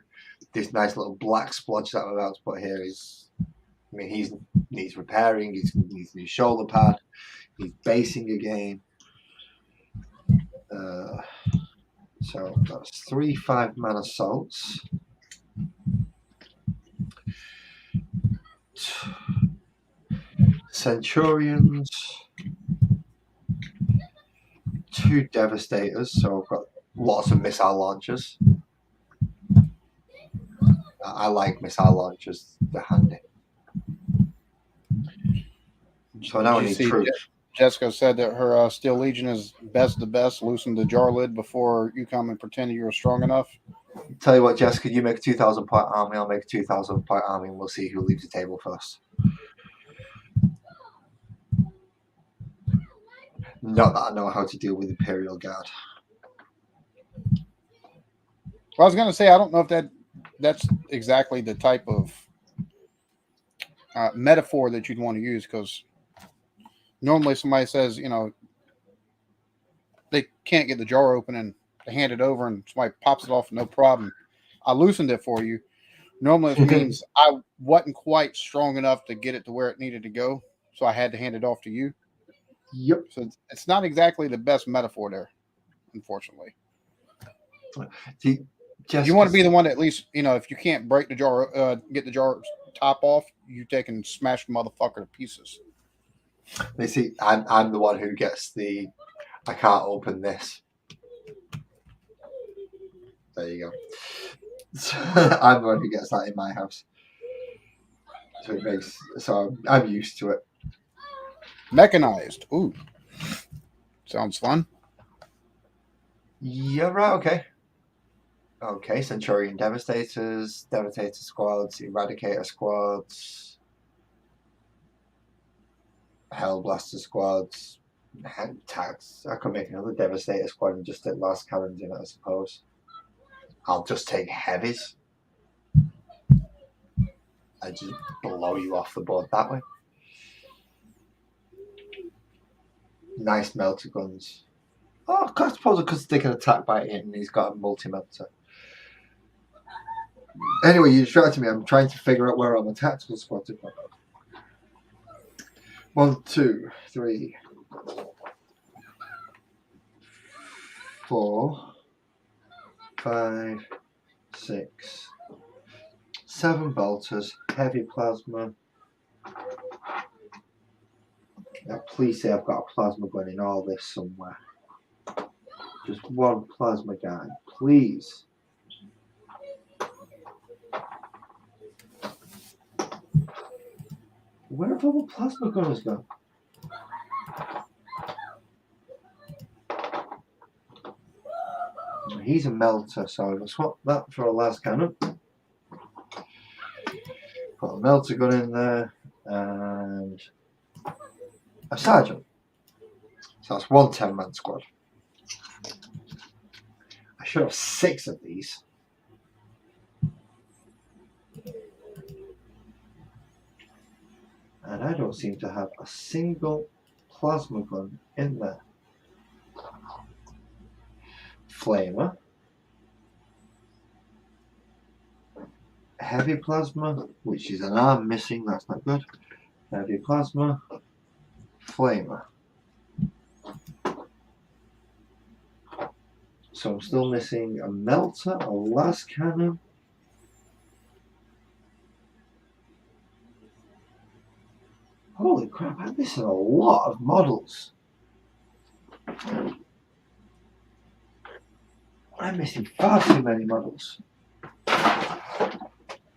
this nice little black splodge that I'm about to put here is, I mean, he needs repairing, he needs a new shoulder pad, he's basing again. So that's 3 5-man assaults. Centurions, 2 Devastators, so I've got lots of missile launchers. I like missile launchers, they're handy. So now I need troops. Jessica said that her Steel Legion is best of the best. Loosen the jar lid before you come and pretend you're strong enough. Tell you what, Jessica, you make a 2,000-point army, I'll make a 2,000-point army, and we'll see who leaves the table first. Not that I know how to deal with Imperial Guard. Well, I was going to say, I don't know if that's exactly the type of metaphor that you'd want to use, because normally somebody says, they can't get the jar open and they hand it over and somebody pops it off, no problem. I loosened it for you. Normally it means I wasn't quite strong enough to get it to where it needed to go, so I had to hand it off to you. Yep. So it's not exactly the best metaphor there, unfortunately. See, just You want to be the one that at least, if you can't break the jar, get the jar top off, you take and smash the motherfucker to pieces. You see, I'm the one who gets the. I can't open this. There you go. So, I'm the one who gets that in my house. So I'm used to it. Mechanized. Ooh, sounds fun. Yeah, right. Okay. Centurion Devastators, Devastator squads, Eradicator squads, Hellblaster squads, hand tags. I could make another Devastator squad and just take last cannons in it, I suppose. I'll just take heavies. I just blow you off the board that way. Nice melter guns. Oh, I suppose I could stick an attack bite in and he's got a multi-melter. Anyway, you distracted me. I'm trying to figure out where all my tactical squads are going. 1, 2, 3, 4, 5, 6, 7 bolters, heavy plasma. Now, please say I've got a plasma gun in all this somewhere. Just one plasma guy, please. Where have all the plasma gunners gone? He's a melter, so I'll swap that for a last cannon. Got a melter gun in there and a sergeant. So that's 1 10-man squad. I should have 6 of these. And I don't seem to have a single plasma gun in there. Flamer. Heavy plasma, which is an arm missing, that's not good. Heavy plasma. Flamer. So I'm still missing a melter, a las cannon. Holy crap, I'm missing a lot of models. I'm missing far too many models.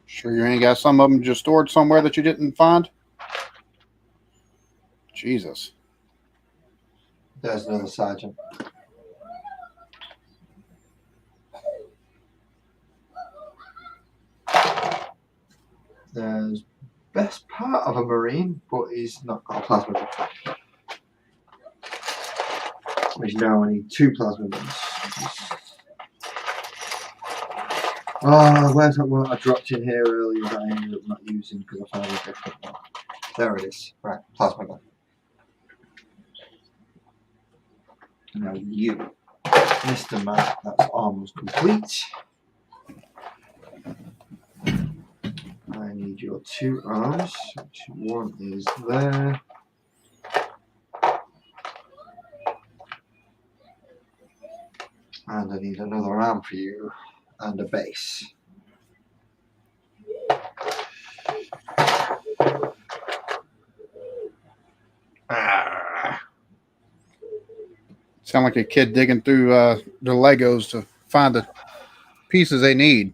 Sure you ain't got some of them just stored somewhere that you didn't find? Jesus. There's another sergeant. There's best part of a marine, but he's not got a plasma gun. Which now I need 2 plasma guns. Oh, where's that one I dropped in here earlier that I ended up not using because I found a different one? There it is. Right, plasma gun. Now you, Mr. Man, that's almost complete. I need your 2 arms, which one is there. And I need another arm for you and a base. Sound like a kid digging through the Legos to find the pieces they need.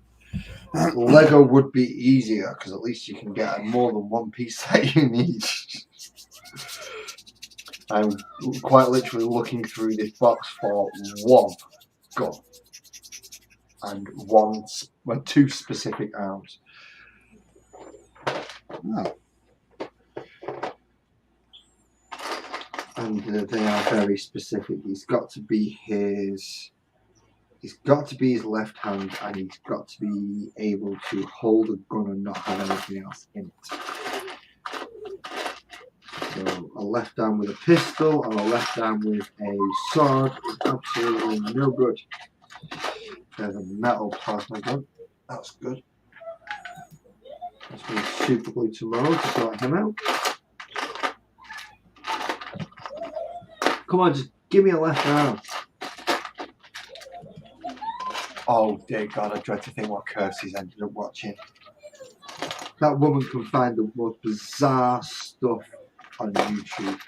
Lego would be easier because at least you can get more than one piece that you need. I'm quite literally looking through this box for one gun and 2 specific arms. Oh. And they are very specific. He's got to be his left hand, and he's got to be able to hold a gun and not have anything else in it. So a left arm with a pistol and a left arm with a sword is absolutely no good. There's a metal plasma gun. That's good. That's going to super glue tomorrow to sort him out. Come on, just give me a left arm. Oh dear God, I dread to think what Kirsty's ended up watching. That woman can find the most bizarre stuff on YouTube.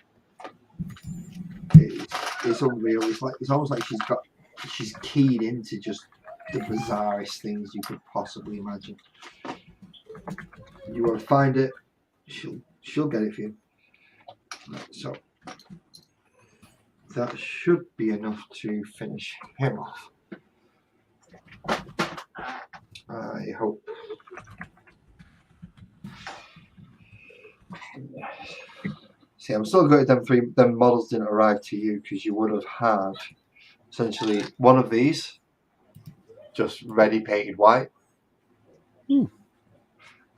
It's unreal. It's almost like she's keyed into just the bizarrest things you could possibly imagine. You won't find it, she'll get it for you. So that should be enough to finish him off. I hope. See, I'm still going to them models didn't arrive to you because you would have had essentially one of these just ready painted white.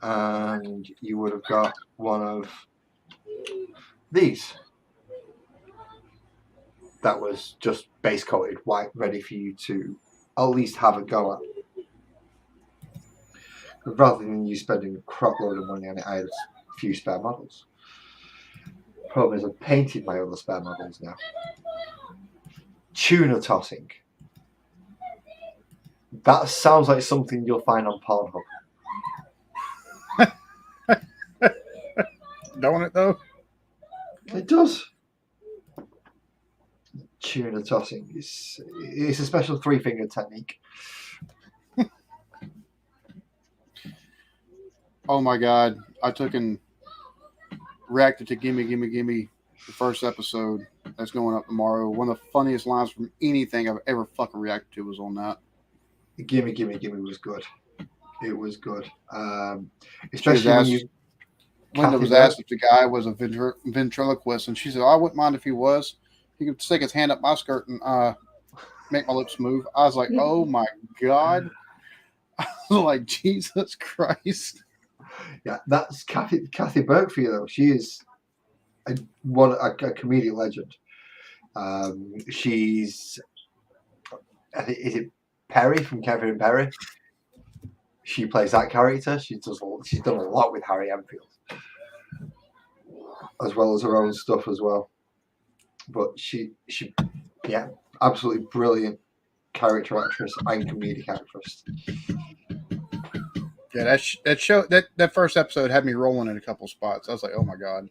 And you would have got one of these that was just base coated white, ready for you to at least have a go at. Rather than you spending a crap load of money on it, I had a few spare models. Problem is, I've painted my other spare models now. Tuna tossing. That sounds like something you'll find on Pornhub. Don't it though? It does. Tuna tossing it's a special 3-finger technique. Oh my God! I took and reacted to Gimme Gimme Gimme, the first episode that's going up tomorrow. One of the funniest lines from anything I've ever fucking reacted to was on that. Gimme Gimme Gimme was good. It was good. Especially when it was asked if the guy was a ventriloquist, and she said, I wouldn't mind if he was. He could stick his hand up my skirt and make my lips move. I was like, oh my God. I was like, Jesus Christ. Yeah, that's Kathy Burke for you, though. She is a comedic legend. She's, is it Perry from Kevin and Perry? She plays that character. She's done a lot with Harry Enfield, as well as her own stuff as well. But she, yeah, absolutely brilliant character actress and comedic actress. Yeah, that first episode had me rolling in a couple spots. I was like, oh my God.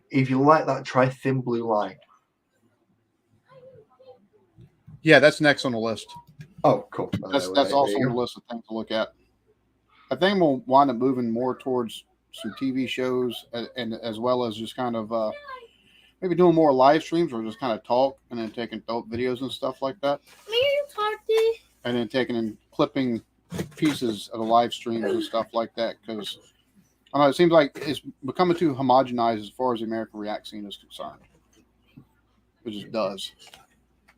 If you like that, try Thin Blue Line. Yeah, that's next on the list. Oh, cool. That's also on the list of things to look at. I think we'll wind up moving more towards some TV shows and as well as just kind of maybe doing more live streams or just kind of talk and then taking videos and stuff like that. And then taking and clipping pieces of the live streams and stuff like that, because I don't know, it seems like it's becoming too homogenized as far as the American React scene is concerned. It just does.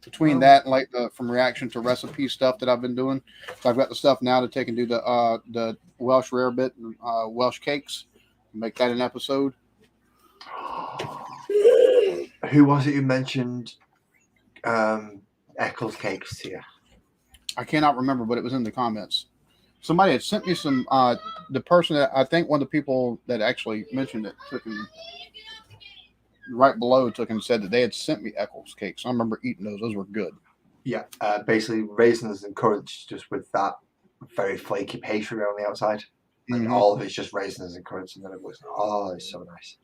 Between that and like from reaction to recipe stuff that I've been doing, so I've got the stuff now to take and do the Welsh rarebit and Welsh cakes, make that an episode. Who was it who mentioned Eccles cakes to you? I cannot remember, but it was in the comments. Somebody had sent me some. The person that I think one of the people that actually mentioned it took and right below took and said that they had sent me Eccles cakes. I remember eating those. Those were good. Yeah, basically raisins and currants, just with that very flaky pastry on the outside, and all of it's just raisins and currants, and then it was it's so nice.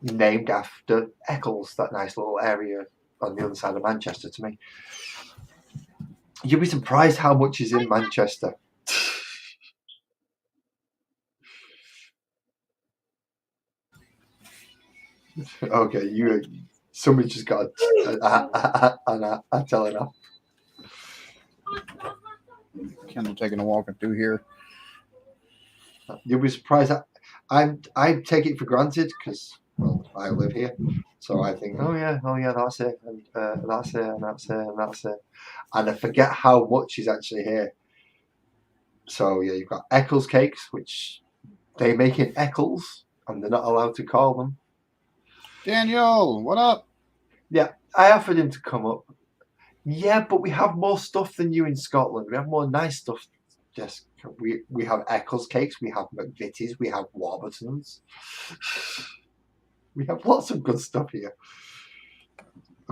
Named after Eccles, that nice little area on the other side of Manchester. To me, you'll be surprised how much is in Manchester. Okay, somebody just got a telling off. Kendall taking a walk through here. You'll be surprised. I take it for granted because I live here, so I think, oh yeah, that's it, and that's it, and that's it, and that's it, and I forget how much is actually here. So yeah, you've got Eccles cakes, which they make in Eccles, and they're not allowed to call them. Daniel, what up? Yeah, I offered him to come up. Yeah, but we have more stuff than you in Scotland. We have more nice stuff. Yes, we have Eccles cakes, we have McVitie's, we have Warburtons. We have lots of good stuff here.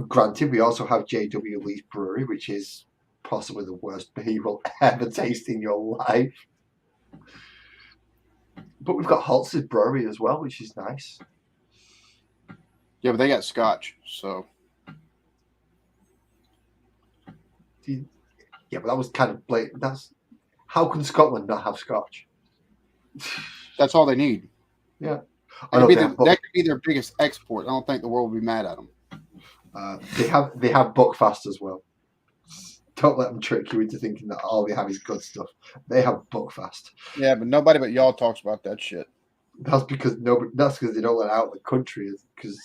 Granted, we also have J.W. Lee's Brewery, which is possibly the worst beer you will ever taste in your life. But we've got Holtz's Brewery as well, which is nice. Yeah, but they got Scotch, so Yeah, but that was kind of blatant. How can Scotland not have Scotch? that's all they need. Yeah, That could be their biggest export. I don't think the world would be mad at them. They have Buckfast as well. Don't let them trick you into thinking that all they have is good stuff. They have Buckfast. Yeah, but nobody but y'all talks about that shit. That's because they don't let it out of the country, because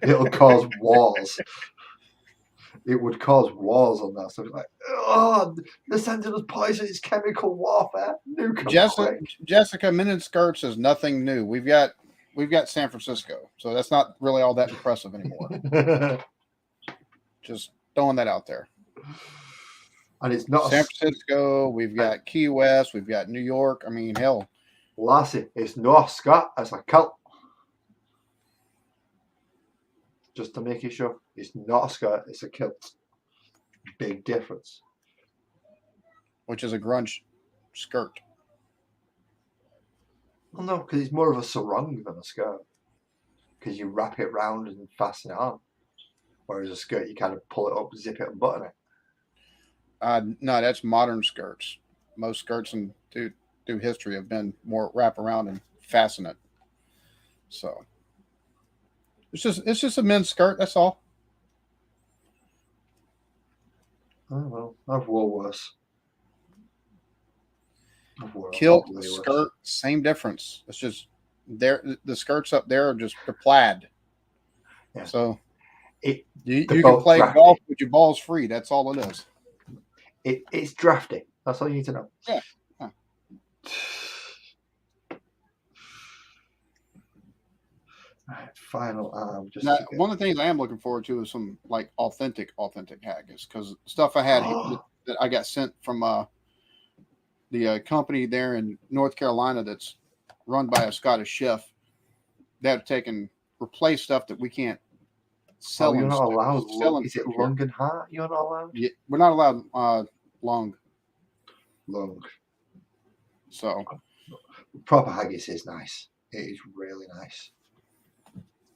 it'll cause wars. It would cause wars on that. So it's like, oh, they're sending us poison. It's chemical warfare. Jessica, miniskirts is nothing new. We've got San Francisco, so that's not really all that impressive anymore. Just throwing that out there. And it's not San Francisco. We've got Key West. We've got New York. I mean, hell, Lassie, it's not Scott. It's a kilt. Just to make you sure, it's not a skirt. It's a kilt. Big difference. Which is a grunge skirt. Well, no, because it's more of a sarong than a skirt. Because you wrap it round and fasten it on. Whereas a skirt, you kind of pull it up, zip it, and button it. No, that's modern skirts. Most skirts through history have been more wrap around and fasten it. So it's just a men's skirt. That's all. Oh well, I've worn worse. Kilt, skirt, same difference. It's just the skirts up there are just they're plaid. Yeah. So you can play golf with your balls free. That's all it is. It's drafty. That's all you need to know. Yeah. Right, final One of the things I am looking forward to is some like authentic haggis, because stuff I had that I got sent from the company there in North Carolina that's run by a Scottish chef that have replaced stuff that we can't sell. You're not allowed. Is it lung and heart? You're not allowed. Yeah, we're not allowed lung. So proper haggis is nice. It is really nice.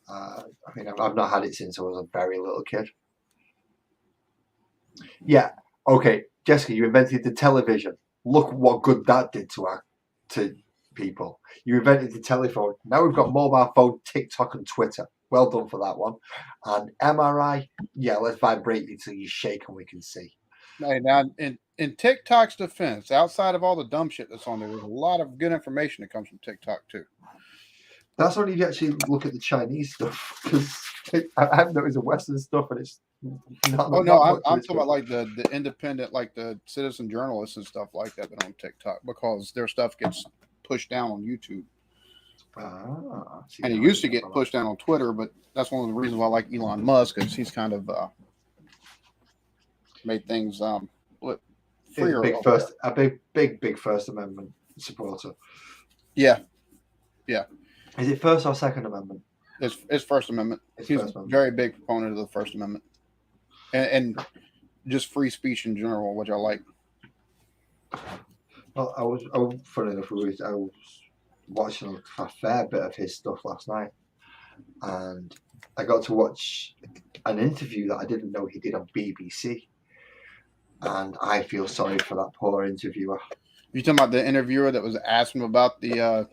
I mean, I've not had it since I was a very little kid. Yeah. Okay, Jessica, you invented the television. Look what good that did to people. You invented the telephone. Now we've got mobile phone, TikTok, and Twitter. Well done for that one. And MRI, yeah, let's vibrate you till you shake and we can see. Hey, now, in TikTok's defense, outside of all the dumb shit that's on there's a lot of good information that comes from TikTok too. That's only if you actually look at the Chinese stuff, because I've noticed the Western stuff and it's not. Oh no, I'm talking about like the independent, like the citizen journalists and stuff like that on TikTok, because their stuff gets pushed down on YouTube. And it used to get pushed down on Twitter, but that's one of the reasons why I like Elon Musk, is he's kind of made things freer. A big First Amendment supporter. Yeah. Is it First or Second Amendment? It's First Amendment. He's a very big proponent of the First Amendment, and just free speech in general, which I like. Well, I was funny enough. I was watching a fair bit of his stuff last night, and I got to watch an interview that I didn't know he did on BBC, and I feel sorry for that poor interviewer. You talking about the interviewer that was asking about the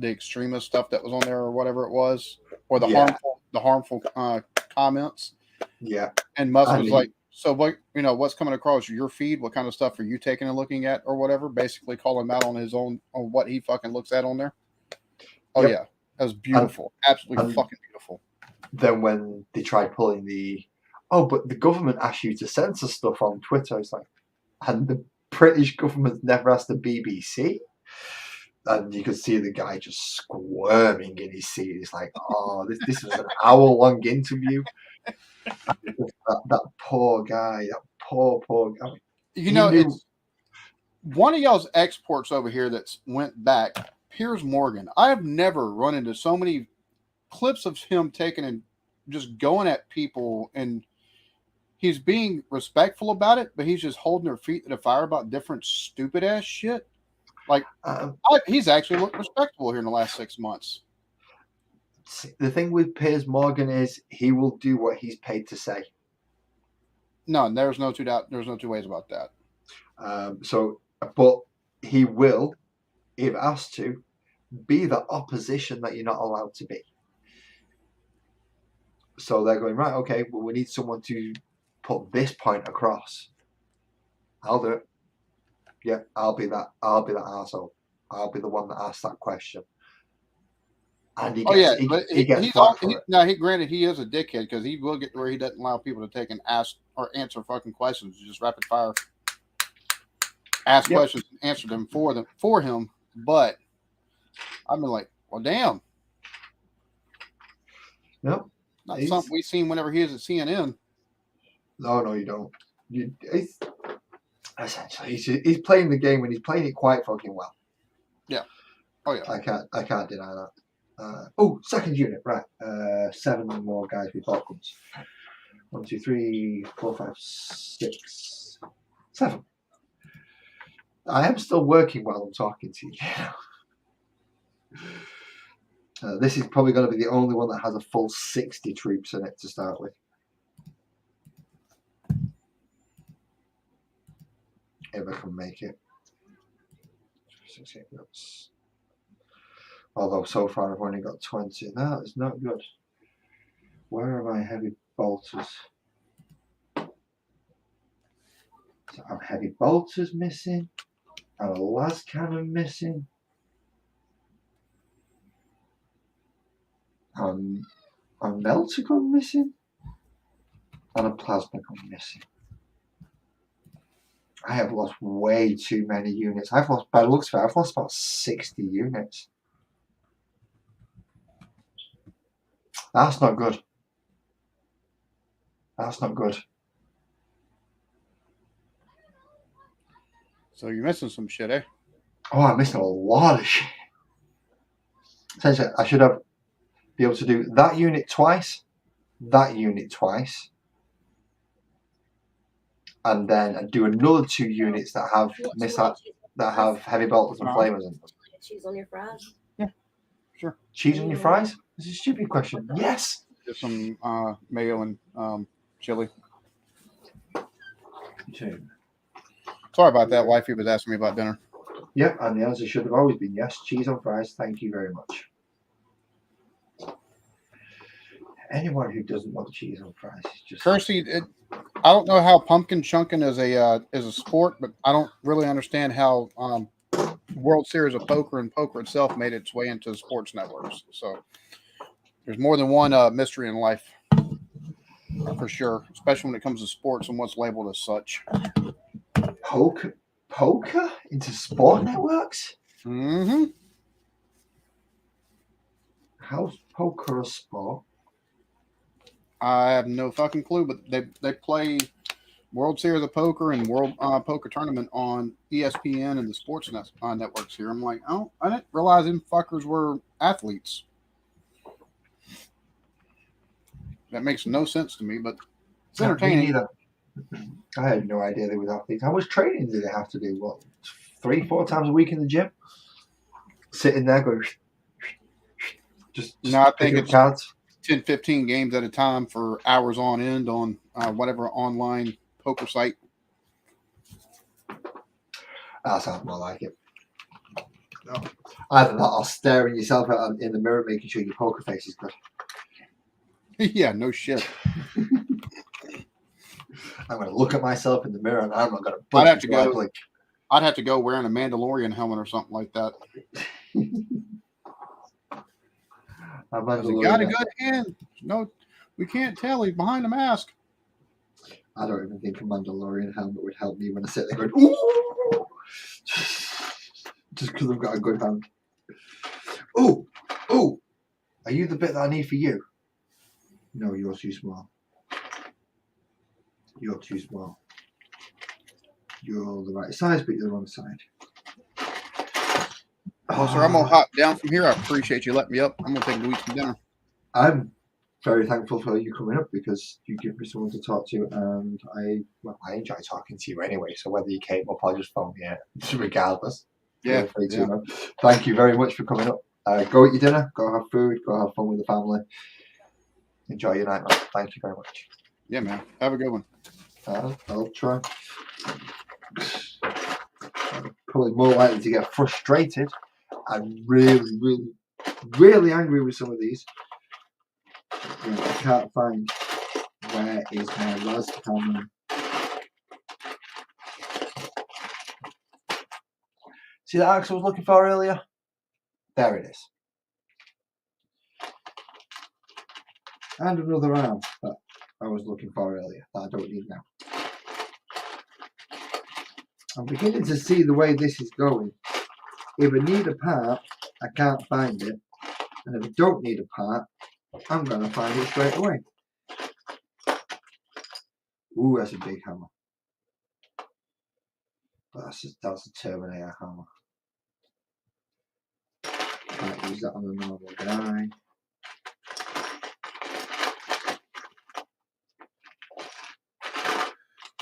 extremist stuff that was on there, or whatever it was, or the harmful comments? Yeah. And Musk was like, so what, what's coming across your feed? What kind of stuff are you taking and looking at, or whatever? Basically calling him out on what he fucking looks at on there. Oh yeah, that was beautiful, absolutely fucking beautiful. Then when they tried pulling but the government asked you to censor stuff on Twitter, it's like, and the British government never asked the BBC. And you could see the guy just squirming in his seat. It's like, this was an hour-long interview. That poor guy, that poor guy. It's one of y'all's exports over here that's went back, Piers Morgan. I have never run into so many clips of him taking and just going at people, and he's being respectful about it, but he's just holding their feet to the fire about different stupid ass shit. Like he's actually looked respectable here in the last 6 months. The thing with Piers Morgan is he will do what he's paid to say. No, there's no two ways about that. But he will, if asked to, be the opposition that you're not allowed to be. So they're going, right, okay, well, we need someone to put this point across. I'll do it. Yeah, I'll be that arsehole. I'll be the one that asks that question. And he gets flack for it. Now, granted, he is a dickhead because he will get to where he doesn't allow people to take and ask or answer fucking questions. Just rapid fire ask questions and answer them for him. But I've been like, well, damn. No. Not something we've seen whenever he is at CNN. No, you don't. Essentially, he's playing the game and he's playing it quite fucking well. Yeah. Oh yeah. I can't deny that. Second unit, right? 7 more guys with balkans. 1, 2, 3, 4, 5, 6, 7. I am still working while I'm talking to you. This is probably going to be the only one that has a full 60 troops in it to start with. If I can make it. Although so far I've only got 20. No, it's not good. Where are my heavy bolters? So I have heavy bolters missing. And a las cannon missing. A melter gun missing. And a plasma gun missing. I have lost way too many units. By the looks of it, I've lost about 60 units. That's not good. That's not good. So you're missing some shit, eh? Oh, I'm missing a lot of shit. Essentially, I should be able to do that unit twice, and then do another 2 units that have heavy bolters and flamers in them. Cheese on your fries? Yeah, sure. Cheese on your fries? It's a stupid question. Yes. Just some mayo and chili. Sorry about that. Wifey was asking me about dinner. Yep, and the answer should have always been yes. Cheese on fries. Thank you very much. Anyone who doesn't want cheese on fries is just Kirsty. I don't know how pumpkin chunking is a sport, but I don't really understand how World Series of Poker and poker itself made its way into sports networks. So there's more than one mystery in life, for sure, especially when it comes to sports and what's labeled as such. Poker into sport networks? Mm-hmm. How's poker a sport? I have no fucking clue, but they play World Series of Poker and World Poker Tournament on ESPN and the sports networks here. I'm like, oh, I didn't realize them fuckers were athletes. That makes no sense to me, but it's entertaining. I had no idea they were athletes. How much training do they have to do? What, 3-4 times a week in the gym? Sitting there going, just no, I think it's cards. 10, 15 games at a time for hours on end on whatever online poker site. That sounds more like it. No. Either that or staring yourself out in the mirror, making sure your poker face is good. Yeah, no shit. I'm going to look at myself in the mirror and I'm not going to. I'd have to go wearing a Mandalorian helmet or something like that. He got a good hand. No, we can't tell. He's behind the mask. I don't even think a Mandalorian helmet would help me when I sit there going, ooh! Just because I've got a good hand. Ooh! Are you the bit that I need for you? No, you're too small. You're too small. You're the right size, but you're the wrong side. Oh, sir, I'm going to hop down from here. I appreciate you letting me up. I'm going to take a week from dinner. I'm very thankful for you coming up because you give me someone to talk to, and I enjoy talking to you anyway. So whether you came up or just phoned me out, regardless, Yeah, feel free to. yeah. Thank you very much for coming up. Go eat your dinner, go have food, go have fun with the family. Enjoy your night, man. Thank you very much. Yeah, man. Have a good one. I'll try. I'm probably more likely to get frustrated and really angry with some of these. Yeah, I can't find where is my las camera. See that axe I was looking for earlier? There it is. And another arm that I was looking for earlier that I don't need now. I'm beginning to see the way this is going. If I need a part, I can't find it. And if I don't need a part, I'm going to find it straight away. Ooh, that's a big hammer. But that's a Terminator hammer. Can't use that on a normal guy.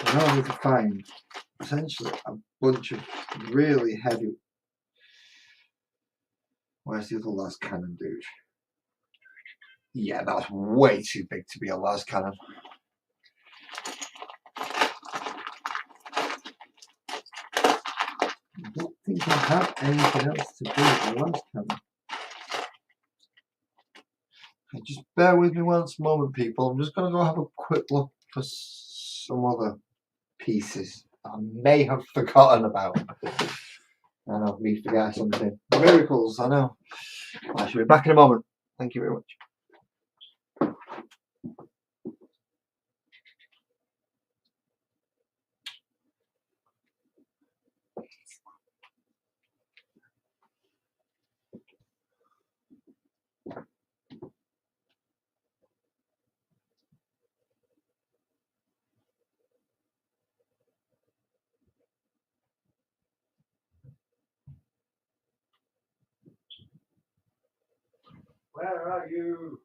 Now I need to find essentially a bunch of really heavy. Where's the other las cannon dude? Yeah, that's way too big to be a las cannon. I don't think I have anything else to do with the las cannon. Just bear with me one moment, people. I'm just going to go have a quick look for some other pieces I may have forgotten about. I know, me forget something. Miracles, I know. I shall be back in a moment. Thank you very much. Where are you?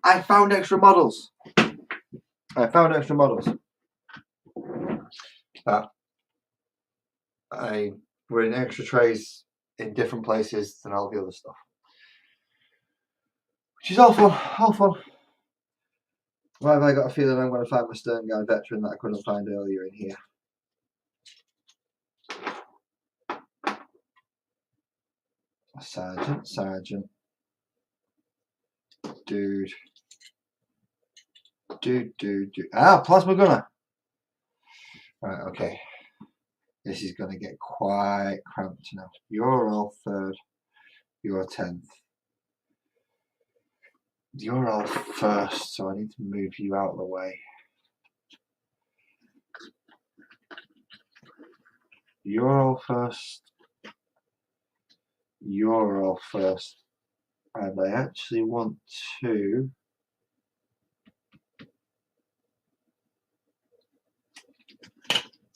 I found extra models. I were in extra trays in different places than all the other stuff. Which is all fun. Why have I got a feeling I'm going to find my Stern Guard veteran that I couldn't find earlier in here? Sergeant. Dude. Ah, plasma gunner. Right, okay. This is going to get quite cramped now. You're all third. You're 10th. You're all first, so I need to move you out of the way. You're all first. You're all first. And I actually want to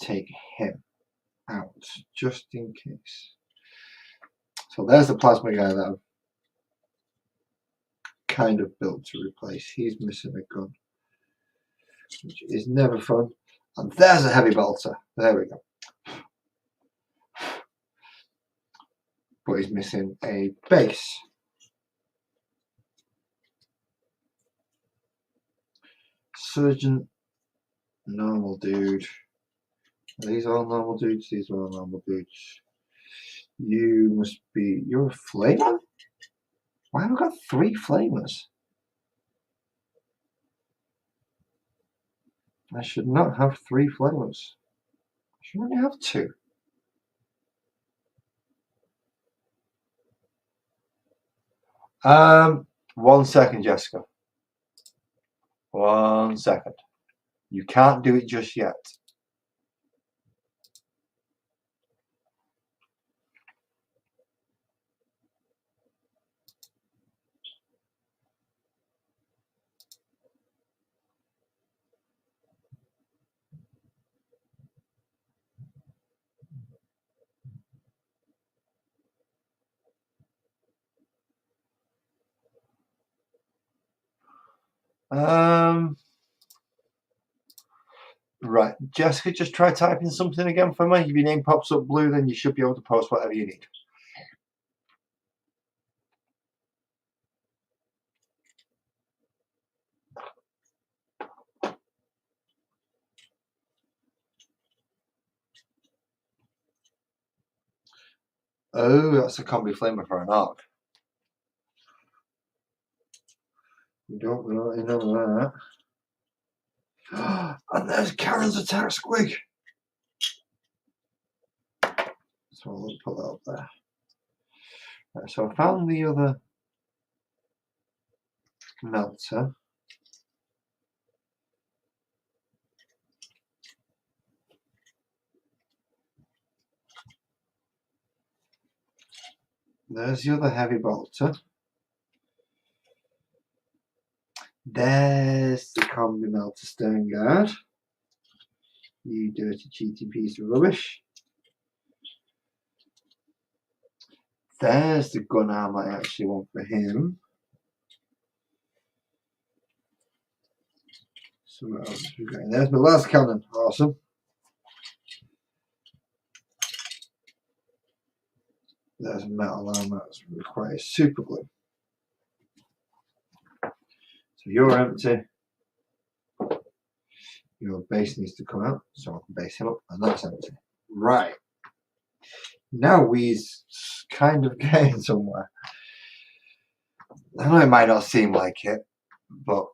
take him out just in case. So there's the plasma guy that I've kind of built to replace. He's missing a gun, which is never fun. And there's a heavy bolter. There we go. but he's missing a base. Surgeon, normal dude. Are these all normal dudes? These are all normal dudes. You must be. You're a flamer? Why have I got 3 flamers? I should not have 3 flamers. I should only have 2. One second, Jessica. 1 second. You can't do it just yet. Right, Jessica, just try typing something again for me. If your name pops up blue, then you should be able to post whatever you need. Oh, that's a combi flamer for an arc. We don't really know that. And there's Karen's attack squig. So I'll put that up there. Right, so I found the other melter. There's the other heavy bolter. There's the combi melter stern guard. You dirty cheating piece of rubbish. There's the gun arm I actually want for him. So what else we got? There's my last cannon. Awesome. There's a metal arm that requires super glue. So you're empty. Your base needs to come out, so I can base him up, and that's empty. Right. Now we're kind of getting somewhere. I know it might not seem like it, but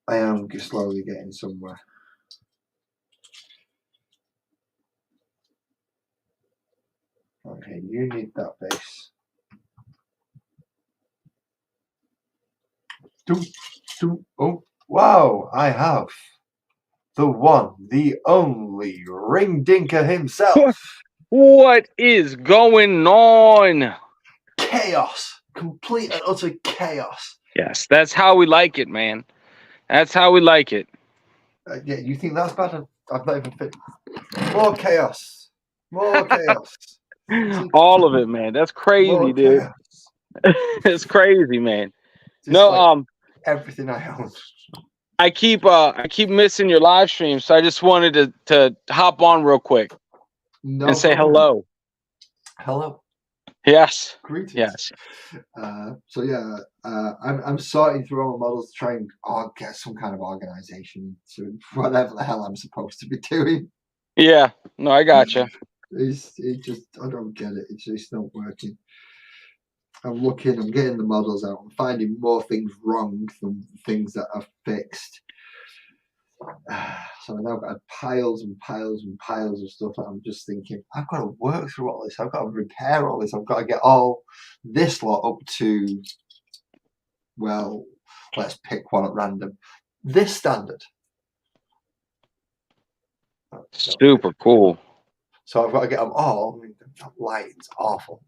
I am slowly getting somewhere. Okay, you need that base. Oh, wow, I have the one, the only Ring Dinker himself. What is going on? Chaos. Complete and utter chaos. Yes, that's how we like it, man. That's how we like it. Yeah, you think that's bad? I've not even fit. More chaos. More chaos. All of it, man. That's crazy, dude. It's crazy, man. Just No, like everything I own. I keep missing your live stream, so I just wanted to hop on real quick and say hello. Hello. Yes. Greetings. Yes. So yeah, I'm sorting through all my models to try and get some kind of organization to whatever the hell I'm supposed to be doing. Yeah. No, I gotcha. I don't get it. It's just not working. I'm looking, I'm getting the models out, I'm finding more things wrong than things that are fixed. So I've now got piles and piles and piles of stuff that I'm just thinking, I've got to work through all this, I've got to repair all this, I've got to get all this lot up to, well, let's pick one at random. This standard. Super cool. So I've got to get them all, I mean, that lighting's awful.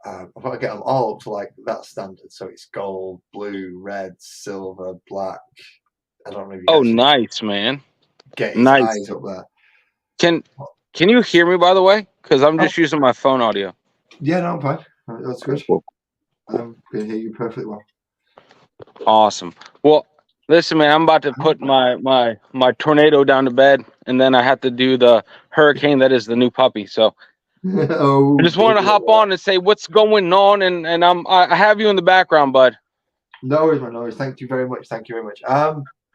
I've got to get them all up to like that standard. So it's gold, blue, red, silver, black. I don't know if you Oh, nice, man. Get his eyes up there. Can you hear me, by the way? Because I'm just using my phone audio. Yeah, no, I'm fine. That's good. I can hear you perfectly well. Awesome. Well, listen, man, I'm about to put my tornado down to bed, and then I have to do the hurricane that is the new puppy. So Oh, I just wanted to hop on and say what's going on, and I have you in the background, bud. No worries, man. No worries. Thank you very much. Thank you very much.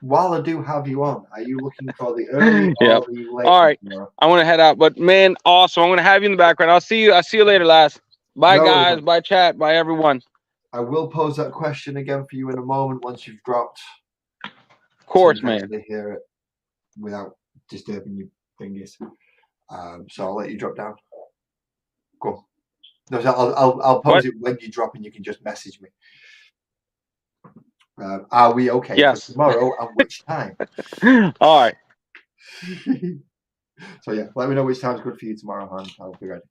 While I do have you on, are you looking for the early Yep. or the late? All right. Tomorrow? I want to head out, but man, awesome. I'm gonna have you in the background. I'll see you later, lads. Bye, No worries, guys. man. Bye, chat. Bye, everyone. I will pose that question again for you in a moment once you've dropped. Of course, so you can man. actually hear it without disturbing your fingers. So I'll let you drop down. Go. No, so I'll pose it when you drop, and you can just message me. Are we okay Yes. for tomorrow, and which time? All right. So yeah, let me know which time's good for you tomorrow, and I'll be ready.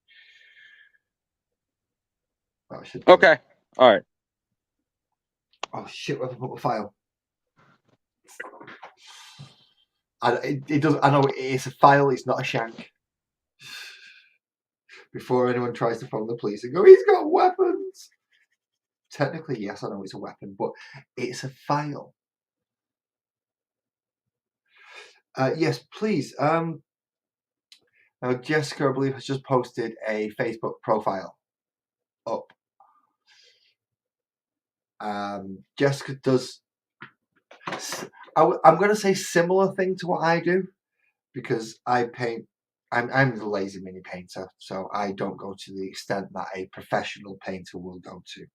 That should do it. Okay. All right. Oh shit! Where have I put my file? It does. I know it's a file. It's not a shank. Before anyone tries to phone the police and go, he's got weapons. Technically, yes, I know it's a weapon, but it's a file. Yes, please. Now Jessica, I believe, has just posted a Facebook profile up. Jessica does. I'm going to say similar thing to what I do, because I paint. I'm the lazy mini painter, so I don't go to the extent that a professional painter will go to.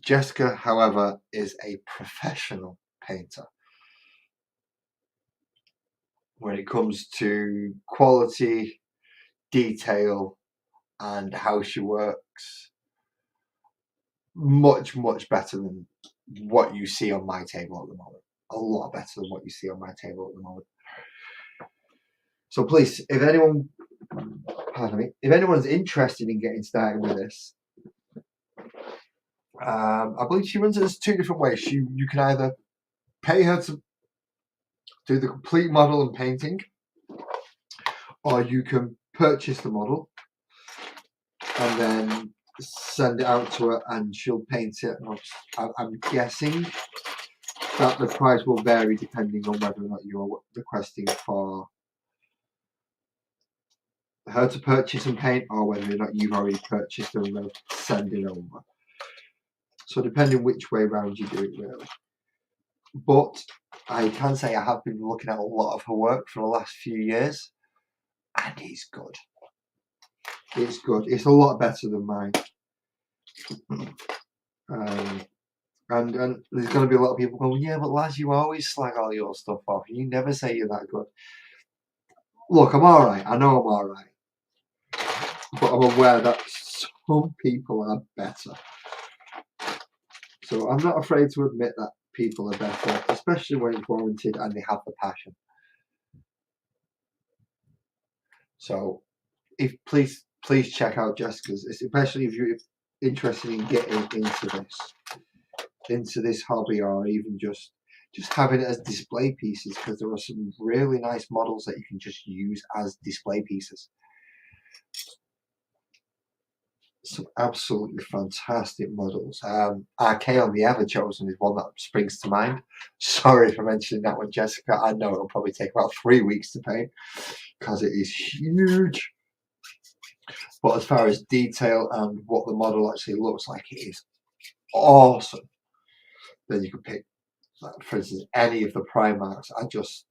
Jessica, however, is a professional painter when it comes to quality, detail, and how she works. Much, much better than what you see on my table at the moment. A lot better than what you see on my table at the moment. So please, if anyone's interested in getting started with this, I believe she runs it as 2 different ways. You can either pay her to do the complete model and painting, or you can purchase the model and then send it out to her and she'll paint it. I'm guessing that the price will vary depending on whether or not you're requesting for her to purchase and paint, or whether or not you've already purchased and will send it over. So depending which way round you do it, really. But I can say I have been looking at a lot of her work for the last few years, and it's good. It's good. It's a lot better than mine. And there's going to be a lot of people going, yeah, but lads, you always slag all your stuff off. You never say you're that good. Look, I'm all right. I know I'm all right. But I'm aware that some people are better. So I'm not afraid to admit that people are better, especially when it's warranted and they have the passion. So please check out Jessica's, especially if you're interested in getting into this hobby, or even just having it as display pieces, because there are some really nice models that you can just use as display pieces. Some absolutely fantastic models. RK on the Ever Chosen is one that springs to mind. Sorry for mentioning that one, Jessica. I know it'll probably take about 3 weeks to paint because it is huge. But as far as detail and what the model actually looks like, it is awesome. Then you can pick, for instance, any of the Primarks. I just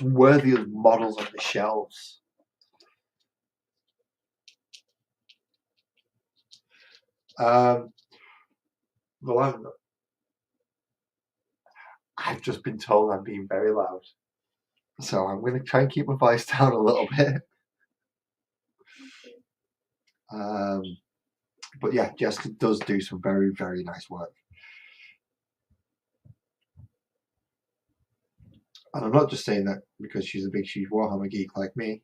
worthy of models on the shelves. Well, I've just been told I'm being very loud, so I'm going to try and keep my voice down a little bit. But yeah, Jessica does do some very, very nice work. And I'm not just saying that because she's a big, huge Warhammer geek like me.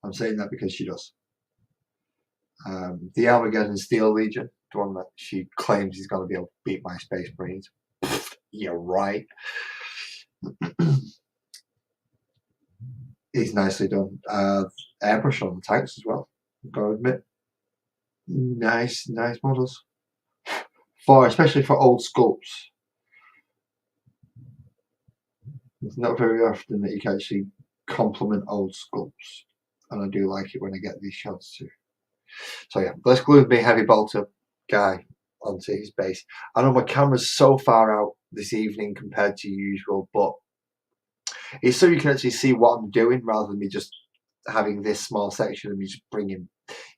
I'm saying that because she does. The Armageddon Steel Legion, the one that she claims is going to be able to beat my Space Marines. You're right. He's nicely done. Airbrush on the tanks as well, I've got to admit. Nice models. Especially for old sculpts. It's not very often that you can actually compliment old sculpts, and I do like it when I get these shots too. So yeah, let's glue my heavy bolter guy onto his base. I know my camera's so far out this evening compared to usual, but it's so you can actually see what I'm doing rather than me just having this small section and me just bringing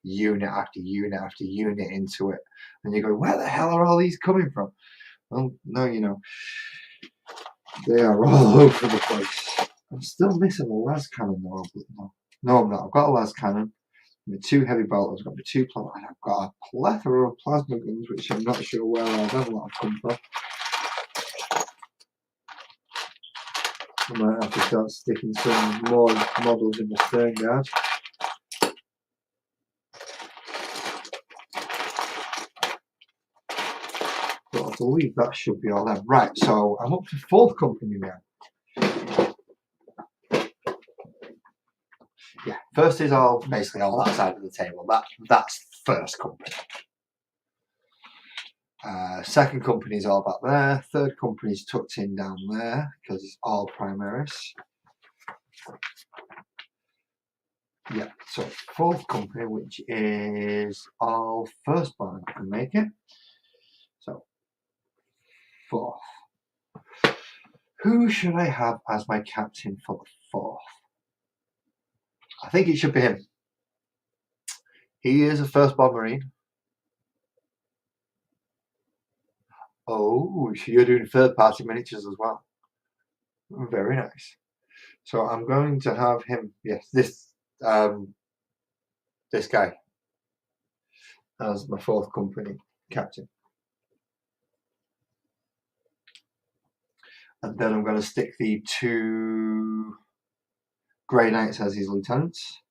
unit after unit after unit into it. And you go, where the hell are all these coming from? Well, no, you know, they are all over the place. I'm still missing a las cannon though. No, I'm not. I've got a las cannon. My 2 heavy bolters, I've got my 2 plasma, and I've got a plethora of plasma guns, which I'm not sure where I've had a lot of come from. I might have to start sticking some more models in the stern guard. But I believe that should be all them. Right, so I'm up to 4th company now. Yeah, first is all basically all that side of the table. That's 1st company. 2nd company is all back there. 3rd company is tucked in down there because it's all Primaris. Yeah, so 4th company, which is all firstborn, I can make it. So 4th. Who should I have as my captain for the 4th? I think it should be him. He is a firstborn Marine. Oh, so you're doing 3rd-party miniatures as well. Very nice. So I'm going to have him. Yes, this guy as my 4th company captain, and then I'm going to stick the 2 Grey Knights as his lieutenants.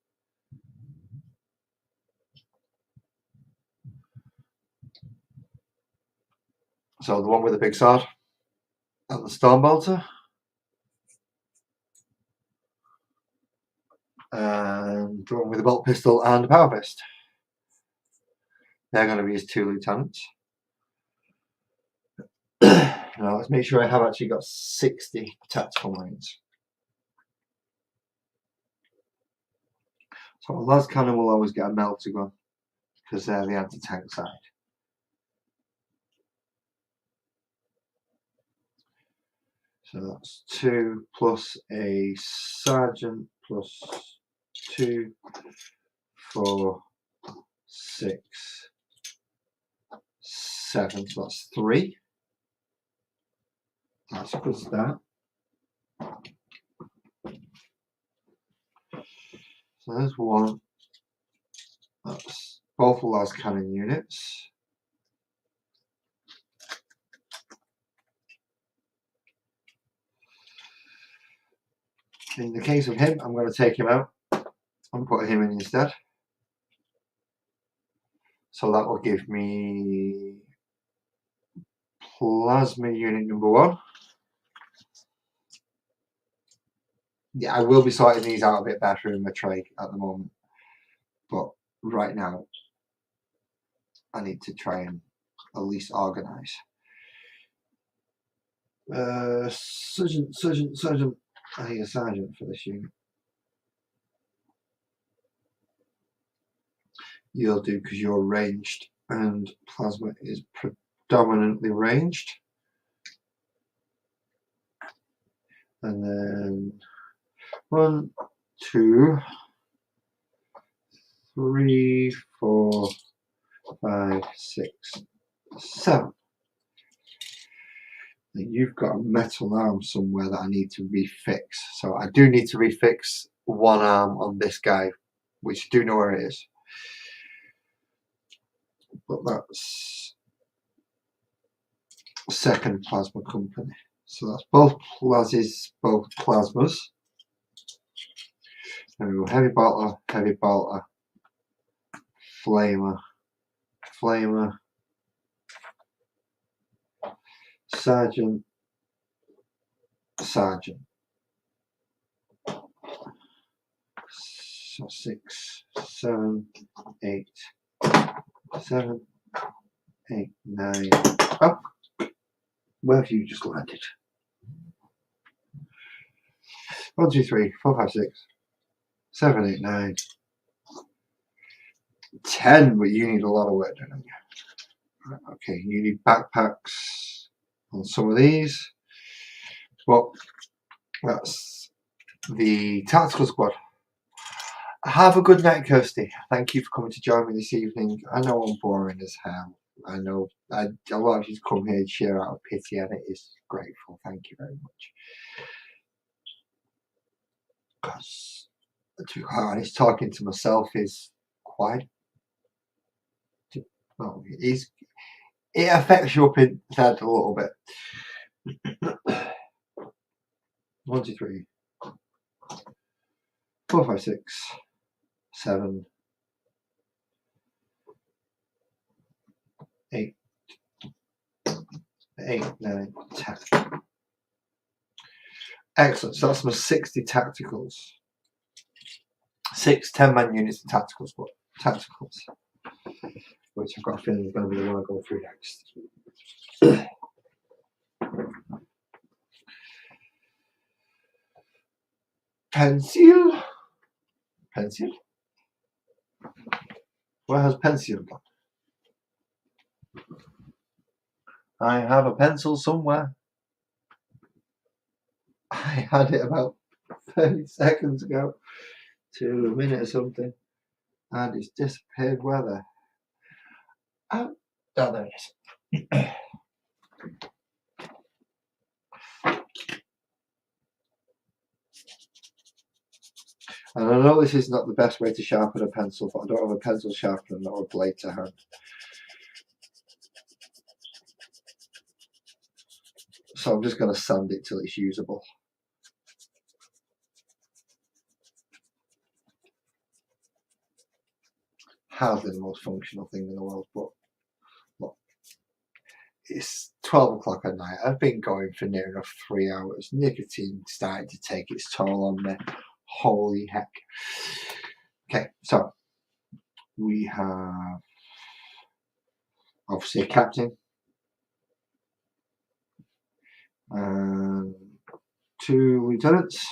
So the one with the big sword and the Stormbolter, and the one with the bolt pistol and the power fist. They're going to be his 2 lieutenants. Now let's make sure I have actually got 60 tactical marines. So a las cannon will always get a melter gun because they're the anti-tank side. So that's 2 plus a sergeant plus 2, 4, 6, 7. So that's 3. That's a good start. So there's 1. That's both las cannon units. In the case of him, I'm going to take him out and put him in instead. So that will give me plasma unit number 1. Yeah, I will be sorting these out a bit better in my tray at the moment, but right now I need to try and at least organise. Sergeant. I need a sergeant for this unit. You'll do because you're ranged, and plasma is predominantly ranged. And then 1, 2, 3, 4, 5, 6, 7. You've got a metal arm somewhere that I need to refix. So I do need to refix 1 arm on this guy, which I do know where it is. But that's 2nd plasma company. So that's both plasmas. There we go. Heavy bolter, flamer, sergeant. So 6, 7, 8, 7, 8, 9. Oh, where have you just landed? 1, 2, 3, 4, 5, 6, 7, 8, 9, 10. But you need a lot of work done. Right, okay, you need backpacks on some of these. Well, that's the tactical squad. Have a good night, Kirsty. Thank you for coming to join me this evening. I know I'm boring as hell. I know a lot of you come here to share out of pity, and it is grateful. Thank you very much. Because, to be quite honest, talking to myself is quite. Well, it affects you up inside a little bit. 1, 2, 3, 4, 5, 6, 7, 8, 9, 10. Excellent. So that's my 60 tacticals. 6 10-man units of tacticals, which I've got a feeling is going to be the one I go through next. Pencil. Where has pencil gone? I have a pencil somewhere. I had it about 30 seconds ago to a minute or something, and it's disappeared. Where the? Oh, there it is. And I know this is not the best way to sharpen a pencil, but I don't have a pencil sharpener or a blade to hand. So I'm just going to sand it till it's usable. Hardly the most functional thing in the world, but look, it's 12 o'clock at night. I've been going for near enough 3 hours. Nicotine started to take its toll on me. Holy heck. Okay, so we have obviously a captain and 2 lieutenants.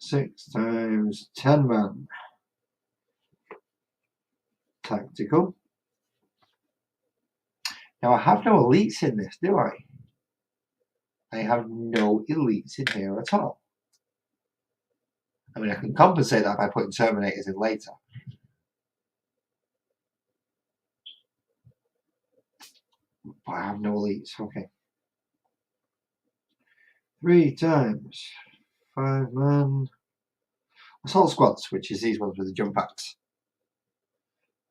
6 times 10 man. Tactical. Now I have no elites in this, do I? I have no elites in here at all. I mean, I can compensate that by putting Terminators in later. But I have no elites. Okay. 3 times 5 man. Assault squads, which is these ones with the jump packs.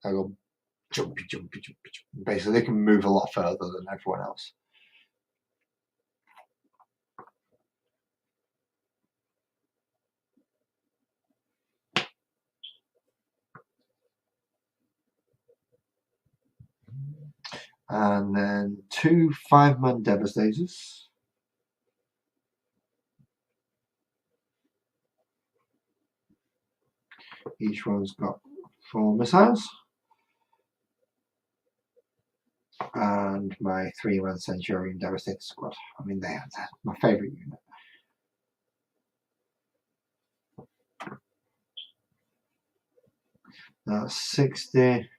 I go jumpy. Basically, they can move a lot further than everyone else. And then 2 5-man devastators. Each one's got 4 missiles. And my 3-man Centurion Devastator Squad. I mean, they're my favourite unit. That's 60,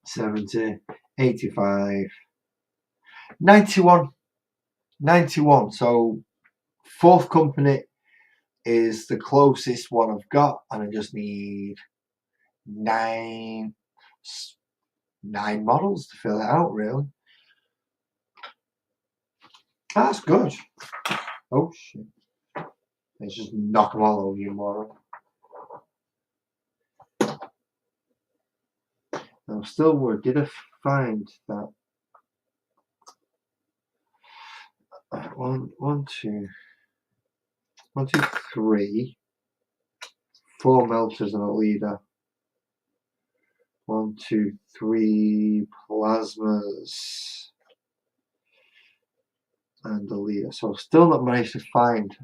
70, 85, 91. 91. So 4th company is the closest one I've got, and I just need 9 models to fill it out, really. That's good. Oh shit. Let's just knock them all over, you moron. I'm still worried. Did I find that? 1, 2, 3. 4 melters and a leader. 1, 2, 3 plasmas and a leader. So I've still not managed to find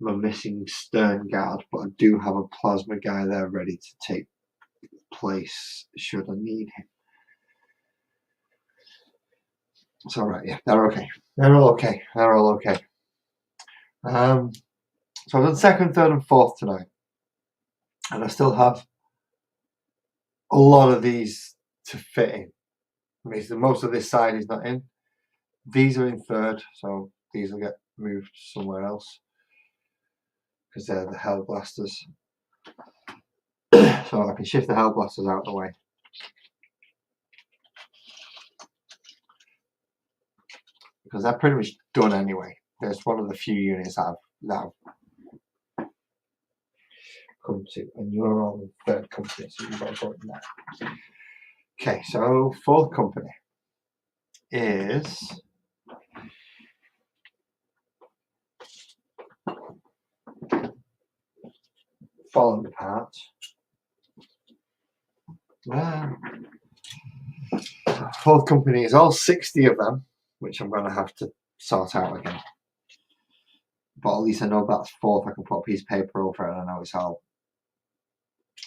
my missing stern guard, but I do have a plasma guy there ready to take place should I need him. It's alright, yeah, they're okay. They're all okay. So I've done second, third, and fourth tonight, and I still have a lot of these to fit in. I mean, most of this side is not in. These are in third, so these will get moved somewhere else because they're the hell blasters. So I can shift the hell blasters out of the way. Because they're pretty much done anyway. There's one of the few units that I've come to, and you're on the third company, so you've got to go in there. Okay, so fourth company is falling apart. Fourth company is all 60 of them, which I'm going to have to sort out again. But at least I know that's fourth. I can put a piece of paper over it, and I know it's all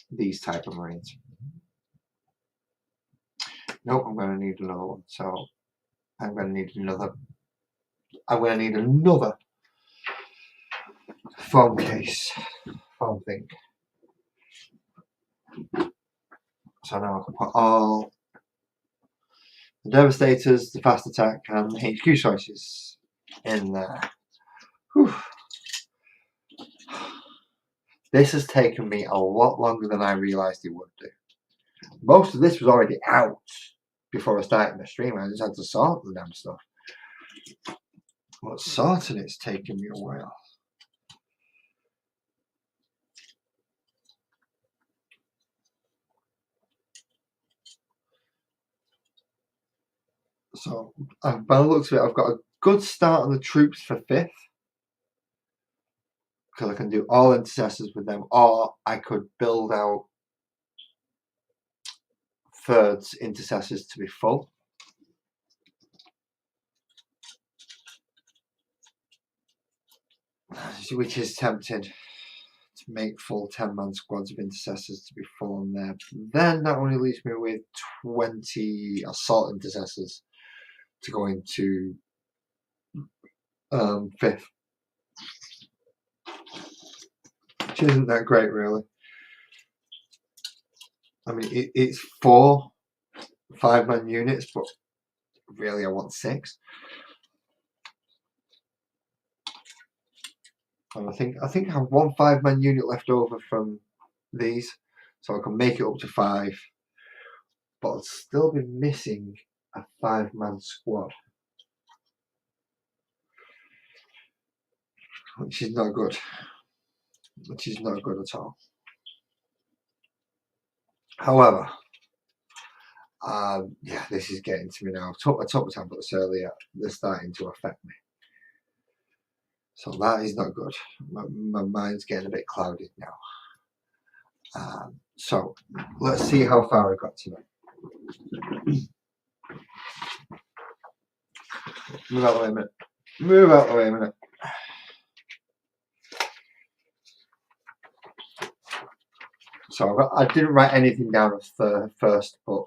these type of marines. Nope, I'm going to need another one. So I'm going to need another. I'm going to need another foam case, foam thing. So now I can put all the Devastators, the Fast Attack, and the HQ choices in there. Whew. This has taken me a lot longer than I realised it would do. Most of this was already out before I started my stream. I just had to sort the damn stuff. But sorting it's taken me a while. So by the looks of it, I've got a good start on the troops for 5th. Because I can do all intercessors with them, or I could build out 3rds intercessors to be full. Which is tempting, to make full 10-man squads of intercessors to be full on there. Then that only leaves me with 20 assault intercessors to go into 5th. Which isn't that great, really. I mean, it's 4 5-man units, but really I want 6. And I think I have 1 5-man unit left over from these, so I can make it up to 5. But I'll still be missing a 5-man squad, which is not good. Which is not good at all. However, yeah, this is getting to me now. I talked about this earlier. They're starting to affect me. So that is not good. My mind's getting a bit clouded now. So let's see how far I got tonight. Move out the way a minute. Move out the way a minute. So I didn't write anything down at first, but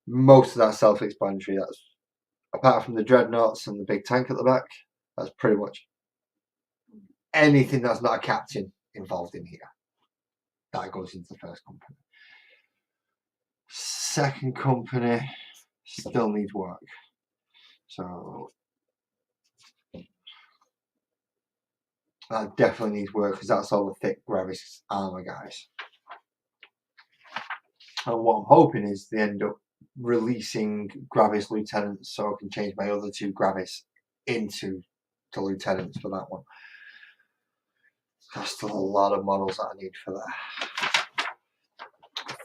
most of that self-explanatory. That's apart from the dreadnoughts and the big tank at the back. That's pretty much anything that's not a captain involved in here. That goes into the first company. Second company still needs work. So that definitely needs work because that's all the thick Gravis armor guys. And what I'm hoping is they end up releasing Gravis lieutenants so I can change my other 2 Gravis into the lieutenants for that one. There's still a lot of models that I need for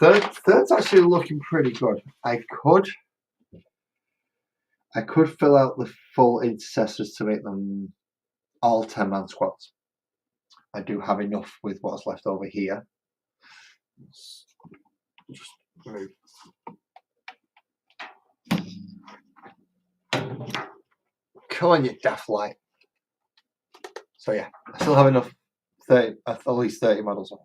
that. Third's actually looking pretty good. I could fill out the full intercessors to make them all 10-man squads. I do have enough with what's left over here. Just move. Come on, you daft light. So yeah, I still have enough. 30, at least 30 models on.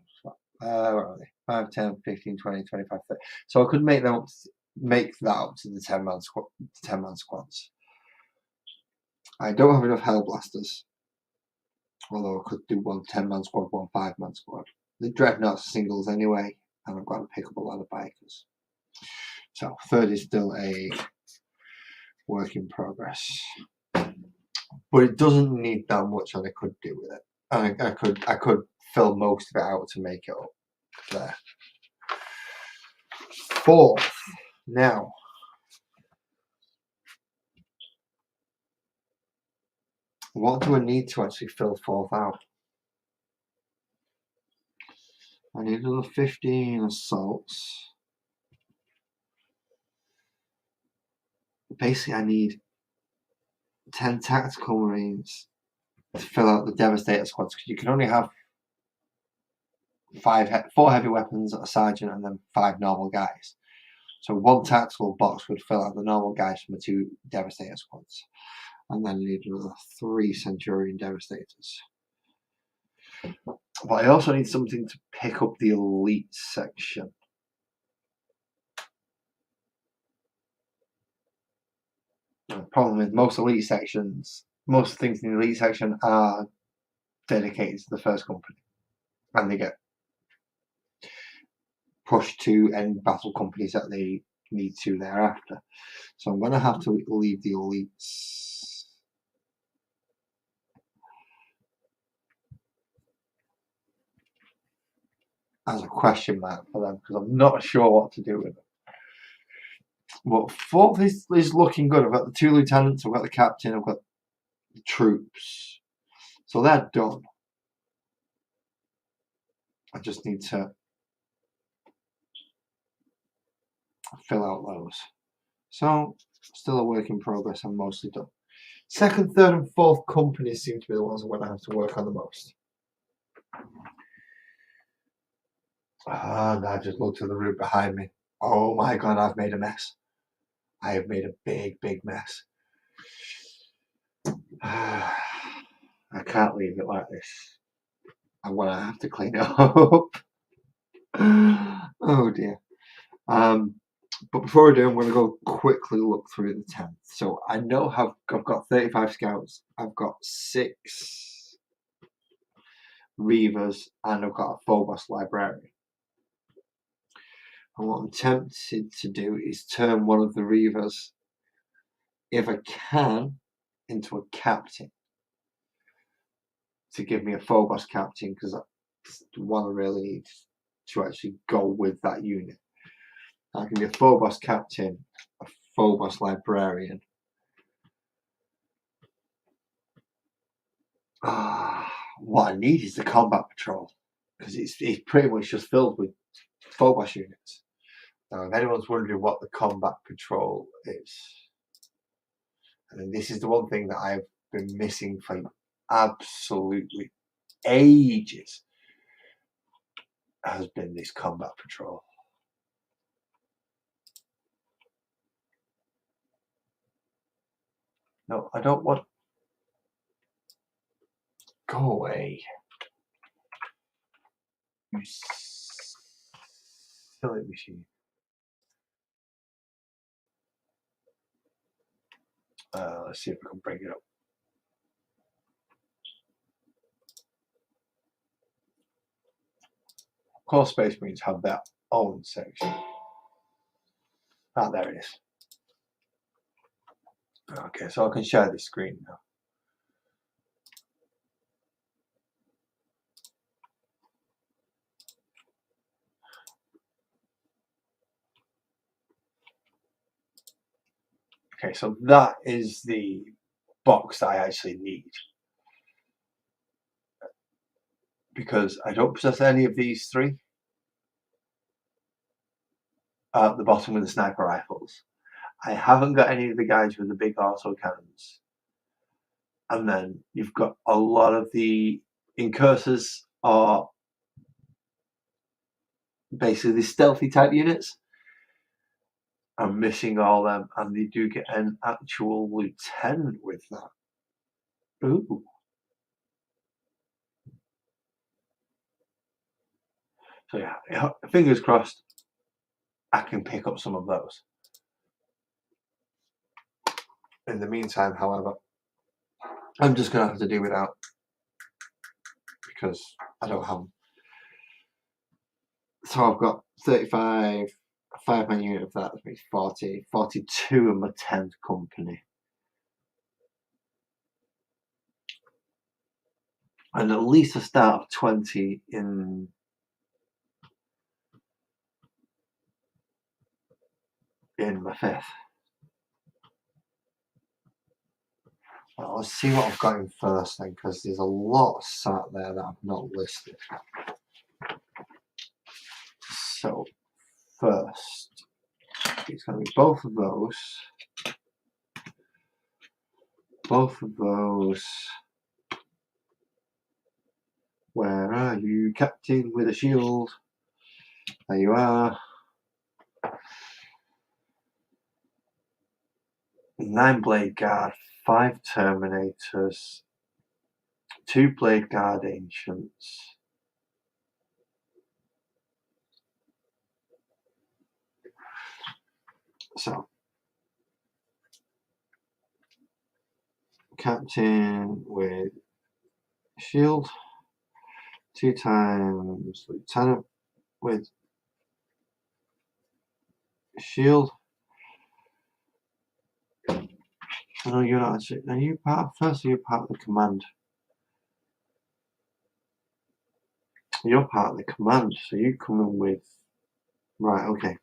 Where are they? 5, 10, 15, 20, 25, 30. So I could make them make that up to the 10-man squads. I don't have enough hell blasters Although I could do one 10-man squad, one 5-man squad. The Dreadnoughts are singles anyway, and I've got to pick up a lot of bikers. So third is still a work in progress. But it doesn't need that much, and I could do with it. And I could fill most of it out to make it up there. Fourth, now. What do I need to actually fill fourth out? I need another 15 assaults. Basically, I need 10 tactical marines to fill out the Devastator squads, because you can only have 4 heavy weapons, a sergeant, and then 5 normal guys. So one tactical box would fill out the normal guys from the 2 Devastator squads. And then I need another 3 Centurion Devastators. But I also need something to pick up the elite section. The problem is most elite sections, most things in the elite section are dedicated to the first company, and they get pushed to end battle companies that they need to thereafter. So I'm going to have to leave the elites as a question mark for them, because I'm not sure what to do with them. But fourth is looking good. I've got the 2 lieutenants, I've got the captain, I've got the troops. So they're done. I just need to fill out those. So still a work in progress. I'm mostly done. Second, third, and fourth companies seem to be the ones I'm going to have to work on the most. And I just looked at the route behind me. Oh my god, I've made a mess. I have made a big, big mess. I can't leave it like this. I'm going to have to clean it up. Oh dear. But before I do, I'm going to go quickly look through the 10th. So I know I've got 35 scouts, I've got 6 Reavers, and I've got a Phobos librarian. And what I'm tempted to do is turn one of the Reavers, if I can, into a captain. To give me a Phobos captain, because that's the one I really need to actually go with that unit. I can be a Phobos captain, a Phobos librarian. What I need is the combat patrol, because it's pretty much just filled with Phobos units. Now, if anyone's wondering what the combat patrol is, and this is the one thing that I've been missing for absolutely ages, has been this combat patrol. No, I don't want. Go away. You silly machine. Let's see if we can bring it up. Of course, Space Marines have their own section. Ah, there it is. Okay, so I can share this screen now. Okay, so that is the box that I actually need, because I don't possess any of these 3 at the bottom with the sniper rifles. I haven't got any of the guys with the big auto cannons, and then you've got a lot of the incursors are basically the stealthy type units. I'm missing all them, and they do get an actual lieutenant with that. Ooh. So yeah, fingers crossed I can pick up some of those. In the meantime, however, I'm just going to have to do without because I don't have them. So I've got 35, a 5-man unit of that makes 40, 42 in my 10th company. And at least a start of 20 in my 5th. Well, let's see what I've got in first then, because there's a lot sat there that I've not listed. So first, it's going to be both of those. Both of those. Where are you, Captain with a shield? There you are. 9 blade guard, 5 terminators, 2 blade guard ancients. So, Captain with shield, 2 times lieutenant with shield. No, you're not actually. Are you part of first or you're part of the command? You're part of the command, so you come in with. Right, okay.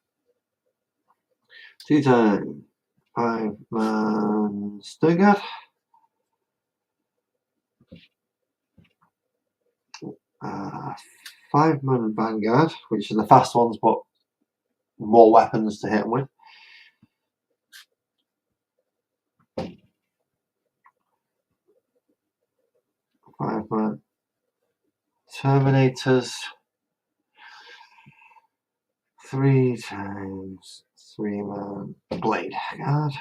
2 times 5-man Sturgard. 5-man Vanguard, which are the fast ones, but more weapons to hit them with. 5-man Terminators. 3 times 3-man Blade Guard.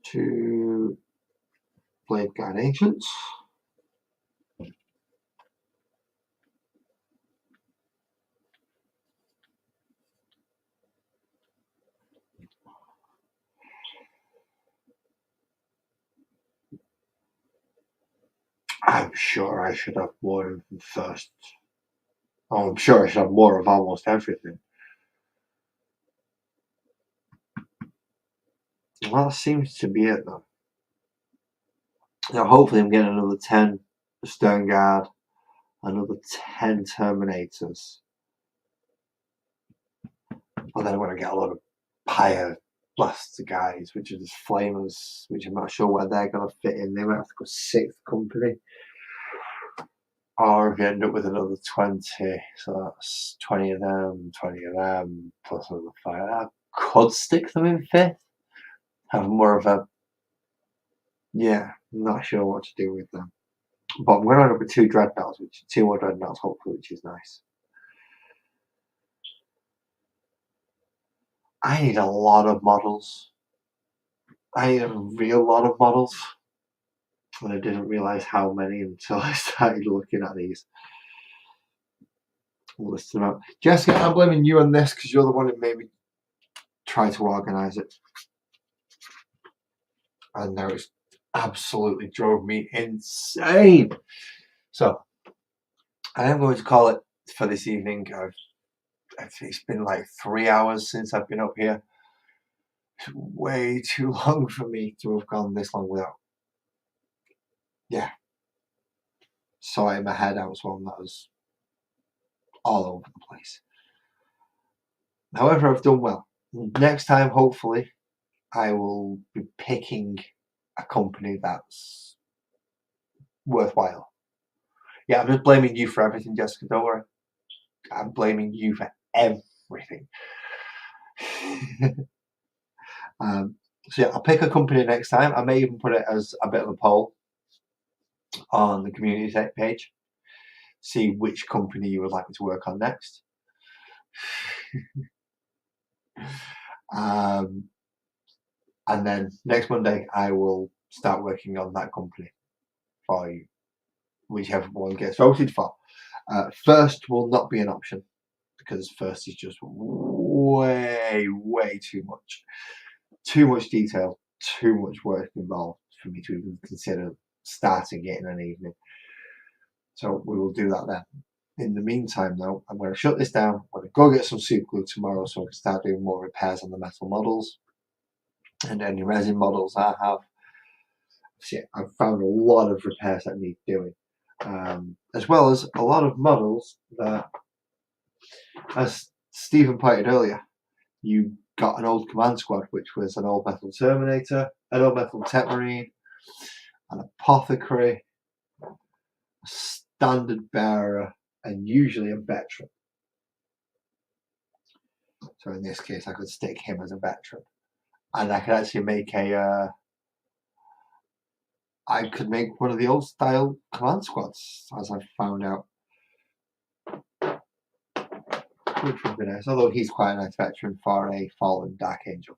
2 Blade Guard Ancients. I'm sure I should have more of them first. Oh, I'm sure I should have more of almost everything. Well, that seems to be it though. Now hopefully I'm getting another 10 Stern Guard, another 10 Terminators. And then I'm going to get a lot of Pyre Blaster guys, which are just flamers, which I'm not sure where they're going to fit in. They might have to go 6th company. Or if you end up with another 20, so that's 20 of them, plus another 5. I could stick them in 5th. Have more of a. Yeah, I'm not sure what to do with them. But I'm going to end up with 2 Dreadnoughts, 2 more Dreadnoughts, hopefully, which is nice. I need a lot of models. I need a real lot of models. And I didn't realise how many until I started looking at these. I'll list them out. Jessica, I'm blaming you on this because you're the one who made me try to organise it. And now it's absolutely drove me insane. So, I am going to call it for this evening. It's been like 3 hours since I've been up here. It's way too long for me to have gone this long without. Yeah. Sorting my head out as well, and that was all over the place. However, I've done well. Next time, hopefully, I will be picking a company that's worthwhile. Yeah, I'm just blaming you for everything, Jessica, don't worry. I'm blaming you for everything. So yeah, I'll pick a company next time. I may even put it as a bit of a poll on the community page. See which company you would like me to work on next. And then next Monday I will start working on that company for you, whichever one gets voted for. First will not be an option because first is just way too much. too much detail, too much work involved for me to even consider starting it in an evening. So we will do that then. In the meantime, though, I'm going to shut this down. I'm going to go get some super glue tomorrow so I can start doing more repairs on the metal models and any resin models I have. See, I've found a lot of repairs that need doing, as well as a lot of models that, as Stephen pointed earlier, you got an old command squad, which was an old metal Terminator, an old metal Tech Marine, an Apothecary, a standard bearer, and usually a veteran. So in this case, I could stick him as a veteran, and I could actually make I could make one of the old style command squads, as I found out, which would be nice. Although he's quite a nice veteran for a fallen Dark Angel.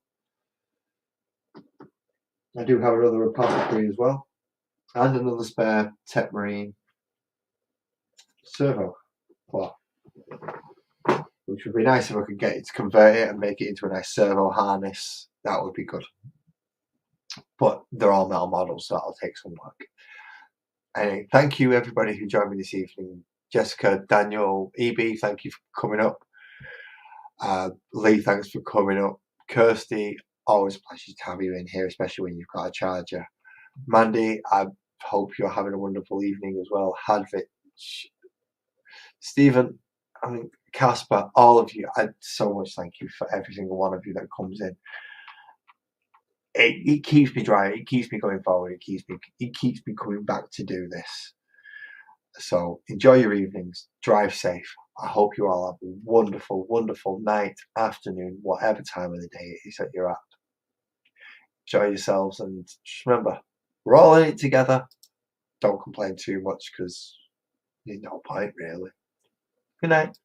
I do have another Apothecary as well, and another spare Tech Marine servo claw, which would be nice if I could get it to convert it and make it into a nice servo harness. That would be good. But they're all metal models, so that'll take some work. Anyway, thank you everybody who joined me this evening. Jessica, Daniel, EB, thank you for coming up. Lee, thanks for coming up. Kirsty, always a pleasure to have you in here, especially when you've got a charger. Mandy, I hope you're having a wonderful evening as well. Hadvich, Stephen, Casper, all of you, I so much thank you for every single one of you that comes in. It keeps me dry. It keeps me going forward. It keeps me coming back to do this. So enjoy your evenings. Drive safe. I hope you all have a wonderful, wonderful night, afternoon, whatever time of the day it is that you're at. Enjoy yourselves, and just remember, we're all in it together. Don't complain too much because there's no point really. Good night.